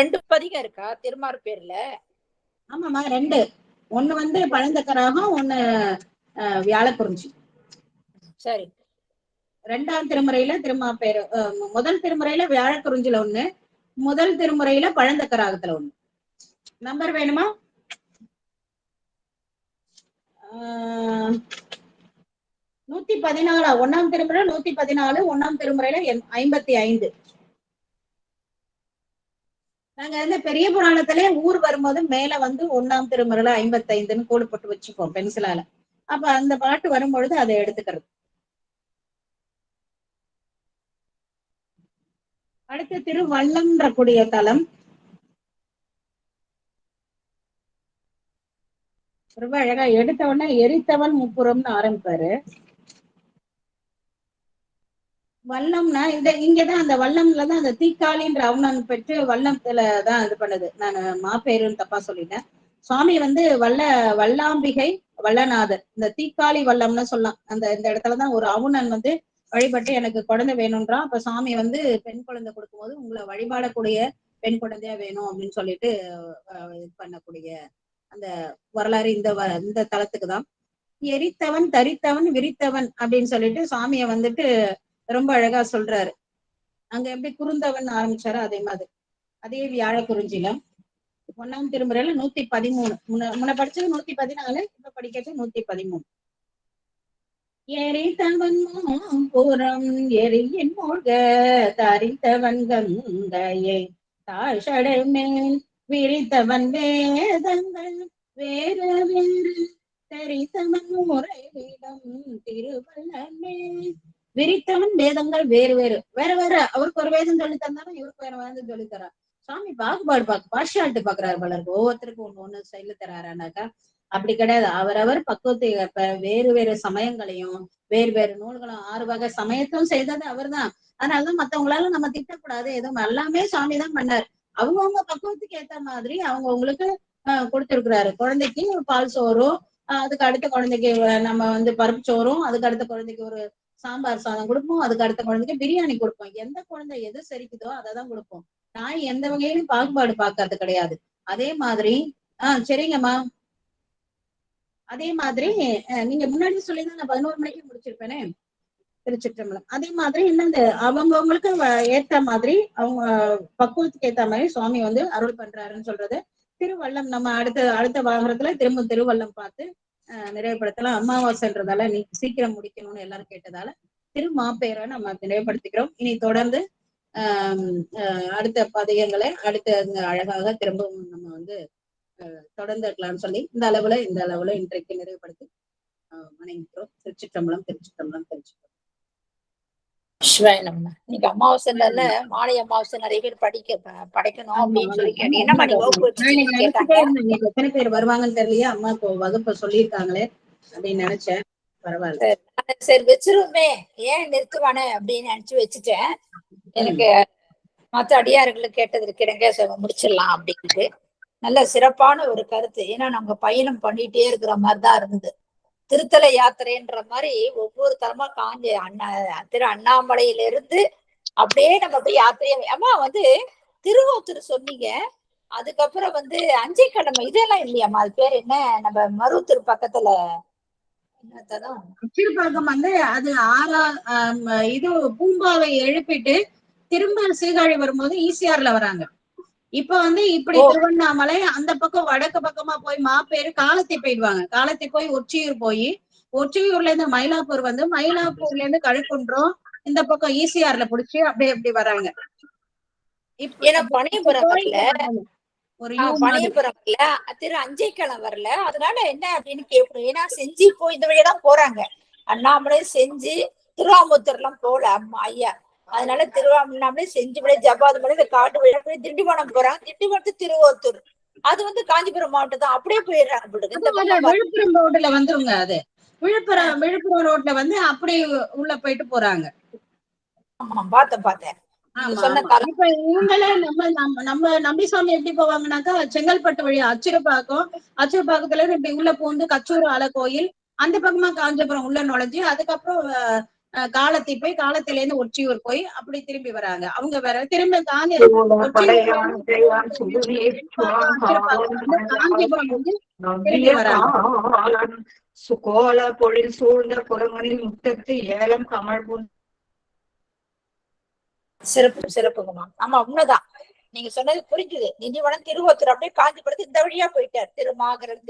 ரெண்டு பதிகம் இருக்கா திருமார் பேர்ல? ஆமாமா, 2. ஒண்ணு வந்து பழந்தக்கராகம், ஒண்ணு வியாழக்குறிஞ்சி. சரி. 2ஆம் திருமுறையில திருமாப்பேரு, முதல் திருமுறையில வியாழக்குறிஞ்சில ஒண்ணு, முதல் திருமுறையில பழந்தக்கராகத்துல ஒண்ணு. நம்பர் வேணுமா? 114. 1ஆம் திருமுறை 114, 1ஆம் திருமுறையில 55. நாங்க வந்து பெரிய புராணத்திலே ஊர் வரும்போது மேல வந்து 1ஆம் திருமுறையில 55ன்னு கோடு போட்டு வச்சுப்போம் பென்சிலால. அப்ப அந்த பாட்டு வரும்பொழுது அதை எடுத்துக்கிறது. அடுத்து திருவள்ளம்ன்ற கூடிய தலம். ரொம்ப அழகா எடுத்த உடனே எரித்தவன் முப்புறம்னு ஆரம்பிப்பாரு. வல்லம்னா இங்கதான் அந்த வல்லம்லதான் அந்த தீக்காளின்ற அவனன் பெற்று வல்லத்துலதான் இது பண்ணுது. நான் மாப்பேருன்னு தப்பா சொல்லிட்டேன். சுவாமி வந்து வல்லாம்பிகை வல்லநாதர், இந்த தீக்காளி வல்லம்னு சொல்லலாம். இந்த இடத்துலதான் ஒரு அவுணன் வந்து வழிபட்டு எனக்கு குழந்தை வேணும்ன்றான். அப்ப சுவாமி வந்து பெண் குழந்தை கொடுக்கும்போது உங்களை வழிபாடக்கூடிய பெண் குழந்தையா வேணும் அப்படின்னு சொல்லிட்டு இது பண்ணக்கூடிய அந்த வரலாறு இந்த தலத்துக்குதான். எரித்தவன் தரித்தவன் விரித்தவன் அப்படின்னு சொல்லிட்டு சுவாமிய வந்துட்டு ரொம்ப அழகா சொல்றாரு. அங்க எப்படி குறுந்தவன் ஆரம்பிச்சாரோ அதே மாதிரி. அதே வியாழக்குறிஞ்சில 1ஆம் திருமுறையில 113. முன்ன படிச்சது 114, இப்ப படிக்கிறது 113. எரித்தவன் புறம் எரியின் மூழ்க தரித்தவன் கங்கையை தாழ்சடை மேல் விரித்தவன் வேதங்கள் வேறு வேறு தரித்தவன் முறையிடம் திருவள்ளமே. விரித்தவன் வேதங்கள் வேறு வேறு வேற வேற. அவருக்கு ஒரு வேதம் சொல்லி தந்தாலும் இவருக்கு வேற வேதம் சொல்லி தரார். சுவாமி பாகுபாடு பார்ஷியாலிட்டி பாக்குறாரு பலருக்கு. ஒவ்வொருத்தருக்கும் ஒண்ணு ஸ்டைல தராருனாக்கா அப்படி கிடையாது. அவரவர் பக்குவத்தை வேறு வேறு சமயங்களையும் வேறு வேறு நூல்களும் 6 வகை சமயத்தும் செய்தது அவர் தான். அதனாலதான் மத்தவங்களால நம்ம திட்டக்கூடாது. எதுவும் எல்லாமே சுவாமி தான் பண்ணார். அவங்கவுங்க பக்குவத்துக்கு ஏத்த மாதிரி அவங்கவுங்களுக்கு கொடுத்திருக்கிறாரு. குழந்தைக்கு பால் சோறும், அதுக்கு அடுத்த குழந்தைக்கு நம்ம வந்து பருப்பு சோறும், அதுக்கு அடுத்த குழந்தைக்கு ஒரு சாம்பார் சாதம் கொடுப்போம், அதுக்கு அடுத்த குழந்தைக்கு பிரியாணி கொடுப்போம். எந்த குழந்தை எது செரிக்குதோ அதை தான் கொடுப்போம். நான் எந்த வகையிலும் பாகுபாடு பார்க்கறது கிடையாது. அதே மாதிரி சரிங்கம்மா. அதே மாதிரி நீங்க முன்னாடி சொல்லிதான் நான் 11 மணிக்கு முடிச்சிருப்பேனே திருச்சிற்றம்பலம். அதே மாதிரி என்னது அவங்கவுங்களுக்கு ஏத்த மாதிரி அவங்க பக்குவத்துக்கு ஏத்த மாதிரி சுவாமி வந்து அருள் பண்றாருன்னு சொல்றது. திருவள்ளம் நம்ம அடுத்த வாகனத்துல திரும்ப திருவள்ளம் பார்த்து நிறைவுபடுத்தலாம். அமாவாசைன்றதால நீ சீக்கிரம் முடிக்கணும்னு எல்லாரும் கேட்டதால திருமாப்பேரை நம்ம நிறைவுபடுத்திக்கிறோம். இனி தொடர்ந்து அடுத்த பதிகங்களை அடுத்த அழகாக திரும்பவும் நம்ம வந்து தொடர்ந்து இருக்கலாம்னு சொல்லி இந்த அளவுல இன்றைக்கு நிறைவுபடுத்தி வணங்கிக்கிறோம். திருச்சிற்றம்பலம், திருச்சிற்றம்பலம், திருச்சிற்றம்பலம். சிவாயனம்மா, நீங்க அமாவாசைல மாலை அமாவாசை நிறைய பேர் படைக்கணும் அப்படின்னு சொல்லி கேட்டீங்கன்னா நீ வகுப்பு வச்சுட்டீங்கன்னு கேட்டாங்க. எத்தனை பேர் வருவாங்கன்னு தெரியலையே, அம்மா இப்போ வகுப்பு சொல்லியிருக்காங்களே அப்படின்னு நினைச்சேன். பரவாயில்ல, சரி வச்சிருமே, ஏன் நிறுத்துவானே அப்படின்னு நினைச்சு வச்சுட்டேன். எனக்கு மற்ற அடியார்களுக்கு கேட்டதற்கு இடங்க முடிச்சிடலாம் அப்படின்ட்டு நல்ல சிறப்பான ஒரு கருத்து. ஏன்னா நாங்க பயணம் பண்ணிட்டே இருக்கிற மாதிரிதான் இருந்தது. திருத்தல யாத்திரைன்ற மாதிரி ஒவ்வொரு தரமா காஞ்சி திரு அண்ணாமலையிலிருந்து அப்படியே நம்ம அப்படியே யாத்திரையை அம்மா வந்து திருவோத்தூர் சொன்னீங்க. அதுக்கப்புறம் வந்து அஞ்சைக்கிழமை இதெல்லாம் இல்லையாம்மா, அது பேர் என்ன, நம்ம மருவத்தூர் பக்கத்துல அச்சிறுபாக்கம் வந்து அது இது பூம்பாவை எழுப்பிட்டு திரும்ப சீர்காழி வரும்போது ஈசிஆர்ல வராங்க. இப்ப வந்து இப்படி திருவண்ணாமலை அந்த பக்கம் வடக்கு பக்கமா போய் மாப்பேரு காலத்தி போயிடுவாங்க. காலத்தி போய் ஒற்றியூர்ல இருந்து மயிலாப்பூர் வந்து மயிலாப்பூர்ல இருந்து கழுக்குன்றம் இந்த பக்கம் ஈசிஆர்ல புடிச்சு அப்படியே எப்படி வராங்க. பணியபுரம்ல திரு அஞ்சைக்கிழமை வரல. அதனால என்ன அப்படின்னு கேட்கணும். ஏன்னா செஞ்சு இப்போ இந்த வழியதான் போறாங்க. அண்ணாமலை செஞ்சு திருவாமூத்தூர் எல்லாம் போல அம்மா ஐயா. அதனால திருவாமூர்ல செஞ்சு ஜபாது மலை இந்த காட்டு வழியா போய் திண்டிவனம் போறாங்க. திண்டிவனத்து திருவோத்தூர் அது வந்து காஞ்சிபுரம் மாவட்டம் தான். அப்படியே போயிடுறாங்க. விழுப்புரம் ரோட்ல வந்துருங்க. அது விழுப்புரம் ரோட்ல வந்து அப்படி உள்ள போயிட்டு போறாங்க. ஆமா பார்த்தேன். இப்ப இவங்கள நம்ம நம்பிசாமி எப்படி போவாங்கன்னாக்கா செங்கல்பட்டு வழியா அச்சிறுபாக்கத்துல இப்படி உள்ள பூந்து கச்சூர் ஆல கோயில் அந்த பக்கமா காஞ்சிபுரம் உள்ள நுழைஞ்சு அதுக்கப்புறம் காலத்தி போய் காலத்தில இருந்து ஒற்றியூர் போய் அப்படி திரும்பி வராங்க. அவங்க வேற திரும்ப காஞ்சிபுரம் வந்து திரும்பி வராங்க. சுகோல பொழில் சூழ்ந்த புறமணில் முத்தத்து ஏலம் கமல் சிறப்புங்கம்மா. ஆமா உண்மைதான், நீங்க சொன்னது புரிஞ்சுது. திண்டிவனம் திருவோத்தூர் அப்படியே காஞ்சிபுரத்து இந்த வழியா போயிட்டார். திருமாகரம்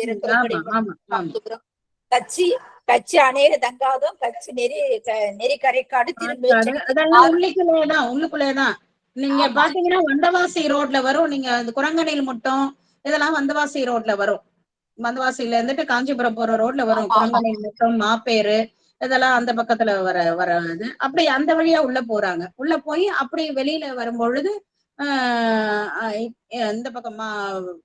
திருப்புறம் கட்சி அநேக தங்காதம் கட்சி நெறி கரைக்காடு திரும்பி உள்ளுக்குள்ளேதான். நீங்க பாத்தீங்கன்னா வந்தவாசி ரோட்ல வரும். நீங்க அந்த குரங்கணில் முட்டம் இதெல்லாம் வந்தவாசி ரோட்ல வரும். வந்தவாசியில இருந்துட்டு காஞ்சிபுரம் போற ரோட்ல வரும். குரங்கணில் முட்டம் மாப்பேரு இதெல்லாம் அந்த பக்கத்துல வராது. அப்படி அந்த வழியா உள்ள போறாங்க. உள்ள போய் அப்படி வெளியில வரும்பொழுது இந்த பக்கமா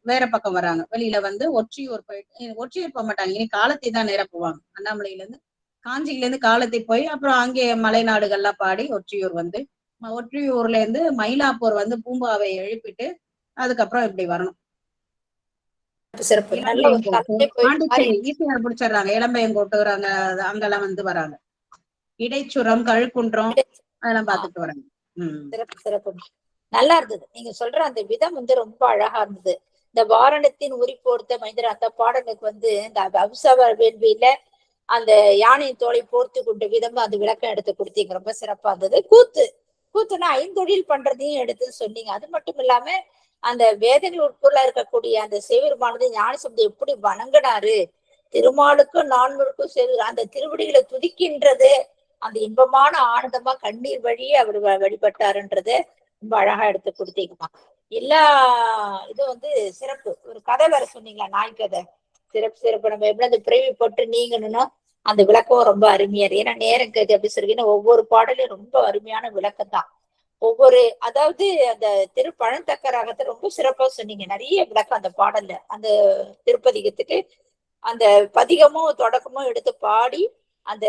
வேற பக்கம் வராங்க. வெளியில வந்து ஒற்றியூர் போக மாட்டாங்க. இனி காலத்தை தான் நேர போவாங்க. அண்ணாமலையில இருந்து காஞ்சியில இருந்து காலத்தை போய் அப்புறம் அங்கே மலைநாடுகள்லாம் பாடி ஒற்றியூர் வந்து ஒற்றியூர்ல இருந்து மயிலாப்பூர் வந்து பூம்பாவை எழுப்பிட்டு அதுக்கப்புறம் இப்படி வரணும். பாண்டிச்சேரி ஈசிஆர் பிடிச்சிடுறாங்க. இளம்பையங்கோட்டூர் அங்கெல்லாம் வந்து வராங்க. இடைச்சுரம் கழுக்குன்றம் அதெல்லாம் பாத்துட்டு வராங்க. சிறப்பு நல்லா இருந்தது. நீங்க சொல்ற அந்த விதம் வந்து ரொம்ப அழகா இருந்தது. இந்த வாரணத்தின் உரிப்போர்த்த மைந்தர் அந்த பாடலுக்கு வந்து இந்த அபிசவ வேள்வியில அந்த யானையின் தோலை போர்த்து கொண்ட விதம் அந்த விளக்கம் எடுத்து கொடுத்தீங்க. ரொம்ப சிறப்பா இருந்தது. கூத்துனா ஐந்தொழில் பண்றதையும் எடுத்து சொன்னீங்க. அது மட்டும் இல்லாம அந்த வேதங்கள் உட்பொருளா இருக்கக்கூடிய அந்த சிவபெருமானது ஞானசம்பந்தம் எப்படி வணங்கினாரு, திருமாலுக்கும் நான்முருக்கும் சரி அந்த திருவடிகளை துதிக்கின்றது அந்த இன்பமான ஆனந்தமா கண்ணீர் வழியே அவர் வழிபட்டாருன்றது ரொம்ப அழகா எடுத்து கொடுத்தீங்கம்மா. எல்லா இதுவும் வந்து சிறப்பு. ஒரு கதை வேற சொன்னீங்களா, நாய் கதை. சிறப்பு. நம்ம எப்படி அந்த பிறவி போட்டு நீங்கணும்னா அந்த விளக்கம் ரொம்ப அருமையா இருக்கு. ஏன்னா நேரம் கதை அப்படி சொல்றீங்கன்னா ஒவ்வொரு பாடலையும் ரொம்ப அருமையான விளக்கம் தான். அதாவது அந்த திரு பழந்தக்கராகத்தை ரொம்ப சிறப்பா சொன்னீங்க. நிறைய விளக்கம் அந்த பாடல்ல. அந்த திருப்பதிகத்துக்கு அந்த பதிகமும் தொடக்கமும் எடுத்து பாடி அந்த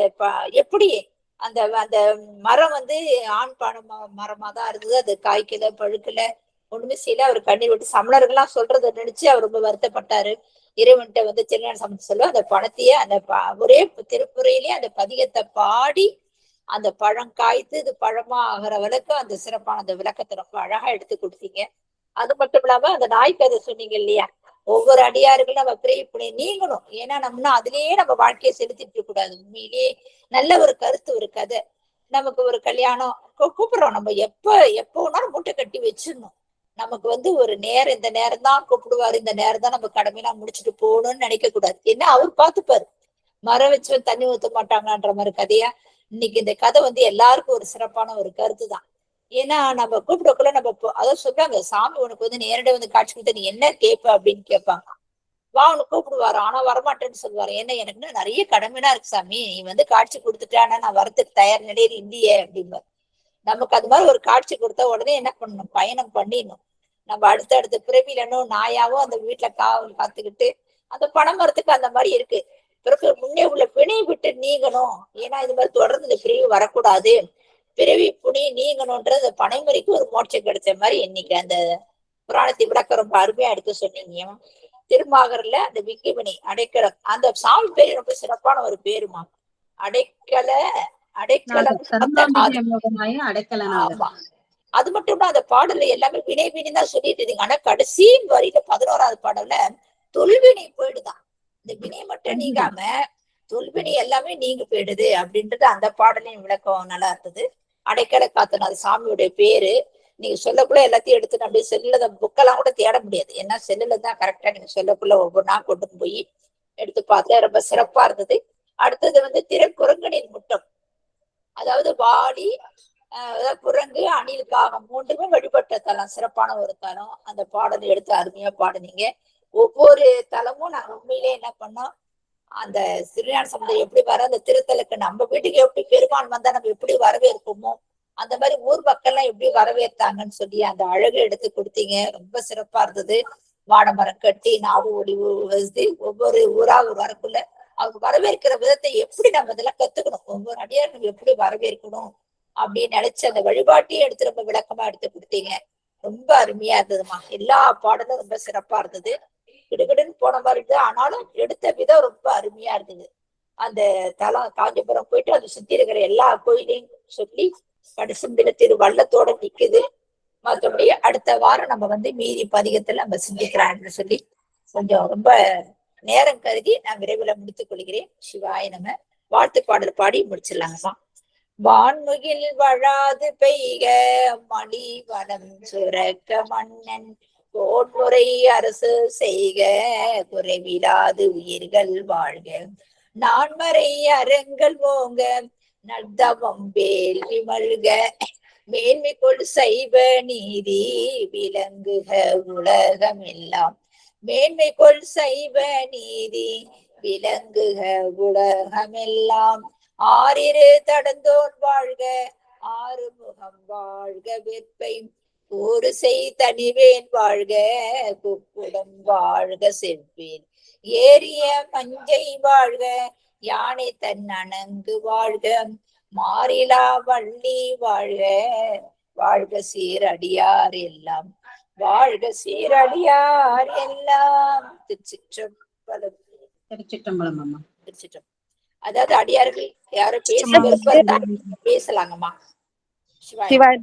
எப்படி அந்த அந்த மரம் வந்து ஆண் மரமா தான் இருந்தது. அது காய்க்கல பழுக்கல ஒண்ணுமே செய்யல. அவர் கண்ணீர் விட்டு சமணர்கள்லாம் சொல்றதை நினைச்சு அவர் ரொம்ப வருத்தப்பட்டாரு. இறைவன்கிட்ட வந்து திருஞான சம்பந்தர் சொல்ல அந்த பணத்தையே அந்த ஒரே திருப்புறையிலேயே அந்த பதிகத்தை பாடி அந்த பழம் காய்த்து இது பழமா ஆகிற வரைக்கும் அந்த சிறப்பான அந்த விளக்கத்தை ரொம்ப அழகா எடுத்து கொடுத்தீங்க. அது மட்டும் இல்லாம அந்த நாய் கதை சொன்னீங்க இல்லையா, ஒவ்வொரு அடியார்களும் நம்ம பிறவி புனை நீங்கணும். ஏன்னா நம்மனா அதுலயே நம்ம வாழ்க்கையை செலுத்திட்டு இருக்க கூடாது. உண்மையிலேயே நல்ல ஒரு கருத்து ஒரு கதை. நமக்கு ஒரு கல்யாணம் கூப்பிடுறோம், நம்ம எப்ப வேணாலும் மூட்டை கட்டி வச்சிடணும். நமக்கு வந்து ஒரு நேரம், இந்த நேரம் தான் கூப்பிடுவாரு, இந்த நேரம் தான் நம்ம கடமையெல்லாம் முடிச்சுட்டு போகணும்னு நினைக்க கூடாது. ஏன்னா அவர் பார்த்துப்பாரு. மரம் வச்சு தண்ணி ஊத்த மாட்டாங்கன்ற மாதிரி கதையா இன்னைக்கு இந்த கதை வந்து எல்லாருக்கும் ஒரு சிறப்பான ஒரு கருத்து தான். ஏன்னா நம்ம கூப்பிடக்குள்ள நம்ம அதான் சொல்றாங்க, சாமி உனக்கு வந்து நேரடியா வந்து காட்சி கொடுத்த நீ என்ன கேட்ப அப்படின்னு கேட்பாங்க. வா உனக்கு கூப்பிடுவாரு, ஆனா வரமாட்டேன்னு சொல்லுவாரு. ஏன்னா எனக்கு நிறைய கடமைனா இருக்கு சாமி, நீ வந்து காட்சி கொடுத்துட்டானா நான் வரத்துக்கு தயார் நிலையில் இல்லையே அப்படிம்பாரு. நமக்கு அது மாதிரி ஒரு காட்சி கொடுத்தா உடனே என்ன பண்ணணும், பயணம் பண்ணிடணும். நம்ம அடுத்த பிறவியில இன்னும் நாயாவும் அந்த வீட்டுல காவல் காத்துக்கிட்டு அந்த பனைமரத்துக்கு அந்த மாதிரி இருக்கு. பிறகு முன்னே உள்ள பிணை விட்டு நீங்கணும். ஏன்னா இது மாதிரி தொடர்ந்து இந்த பிரிவு வரக்கூடாது, பிறவி புனி நீங்கணும்ன்றது பனைமுறைக்கு ஒரு மோட்சம் கிடைச்ச மாதிரி இன்னைக்கு அந்த புராணத்தை விளக்க ரொம்ப அருமையா எடுத்து சொன்னீங்க. திருமாகர்ல அந்த விக்கிமணி அடைக்கலம், அந்த சாமி பேரு ரொம்ப சிறப்பான ஒரு பேருமா. அடைக்கலம். ஆமா, அது மட்டும் இல்ல அந்த பாடல்ல எல்லாமே வினை வினை தான் சொல்லிட்டு இருந்தீங்க. ஆனா கடைசி வரியில 11வது பாடல்ல தொல்வினை போயிடுதான். இந்த வினை மட்டும் நீங்காம தொல்வினை எல்லாமே நீங்க போயிடுது அப்படின்றது அந்த பாடலையும் விளக்கம் நல்லா இருந்தது. அடைக்கலை காத்தன அது சாமியுடைய பேரு. நீங்க சொல்லக்குள்ள எல்லாத்தையும் எடுத்து அப்படியே செல்லுல புக்கெல்லாம் கூட தேட முடியாது. ஏன்னா செல்லுல தான் கரெக்டா நீங்க சொல்லக்குள்ள ஒவ்வொன்றா கொண்டு போய் எடுத்து பார்த்தா ரொம்ப சிறப்பா இருந்தது. அடுத்தது வந்து திருக்குரங்கனின் முட்டம், அதாவது வாடி குரங்கு அணிலுக்காக மூன்றுமே வழிபட்ட தலம், சிறப்பான ஒரு தலம். அந்த பாடலை எடுத்து அருமையா பாடுனீங்க. ஒவ்வொரு தலமும் நாங்க உண்மையிலே என்ன பண்ணோம், அந்த திருஞான சம்பந்தர் எப்படி வர அந்த திருத்தலுக்கு நம்ம வீட்டுக்கு எப்படி பெருமான் வந்தா நம்ம எப்படி வரவேற்போமோ அந்த மாதிரி ஊர் மக்கள் எல்லாம் எப்படி வரவேற்றாங்கன்னு சொல்லி அந்த அழகு எடுத்து கொடுத்தீங்க. ரொம்ப சிறப்பா இருந்தது. வாழைமரம் கட்டி நாடு ஒளி ஒவ்வொரு ஊரா வரக்குள்ள அவங்க வரவேற்கிற விதத்தை எப்படி நம்ம இதெல்லாம் கத்துக்கணும், ஒவ்வொரு அடியாரும் எப்படி வரவேற்கணும் அப்படின்னு நினைச்சு அந்த வழிபாட்டையும் எடுத்து ரொம்ப விளக்கமா எடுத்து கொடுத்தீங்க. ரொம்ப அருமையா இருந்ததுமா. எல்லா பாடலும் ரொம்ப சிறப்பா இருந்தது. கிடுகிடுன்னு போன மாதிரி இருந்தது, ஆனாலும் எடுத்த விதம் ரொம்ப அருமையா இருந்தது. அந்த தலம் காஞ்சிபுரம் போயிட்டு அதை சுத்தி இருக்கிற எல்லா கோயிலையும் சொல்லி கடைசில திருவள்ளத்தோட நிக்குது. மற்றபடி அடுத்த வாரம் நம்ம வந்து மீதி பதிகத்துல நம்ம சிந்திக்கிறான்னு சொல்லி கொஞ்சம் ரொம்ப நேரம் கருதி நான் விரைவில் முடித்துக் கொள்கிறேன். சிவாய நம. வாழ்த்து பாடல் பாடி முடிச்சிடலாங்கம்மா. வான்முகில் வழாது பெய்க மணி வனம் சுரக்க மன்னன் கோன்முறை அரசு செய்க குறைவிலாது உயிர்கள் வாழ்க நான்மறை அறங்கள் ஓங்க நல்தவம் வேள்வி மல்க மேன்மை கொள் சைவ நீதி விளங்குக உலகம் எல்லாம் மேன்மை கொள் சைவ நீதி விளங்குக உலகமெல்லாம் ஆறிரு தடந்தோன் வாழ்க ஆறுமுகம் வாழ்க வெற்பை ஒரு செய் தனிவேன் வாழ்க குக்குடம் வாழ்க செவ்வேன் ஏறிய மஞ்சை வாழ்க யானை தன் அணங்கு வாழ்க மாறிலா வள்ளி வாழ்க வாழ்க சீரடியார் எல்லாம் வாழ்க சீரடியார் எல்லாம். திருச்சிற்றம்பலம். திருச்சிற்றம்பலம் அம்மா. திருச்சிற்றம்பலம். அதாவது அடியார்கள் யாரும் பேச விருப்பம் பேசலாங்கம்மா. சிவாய்.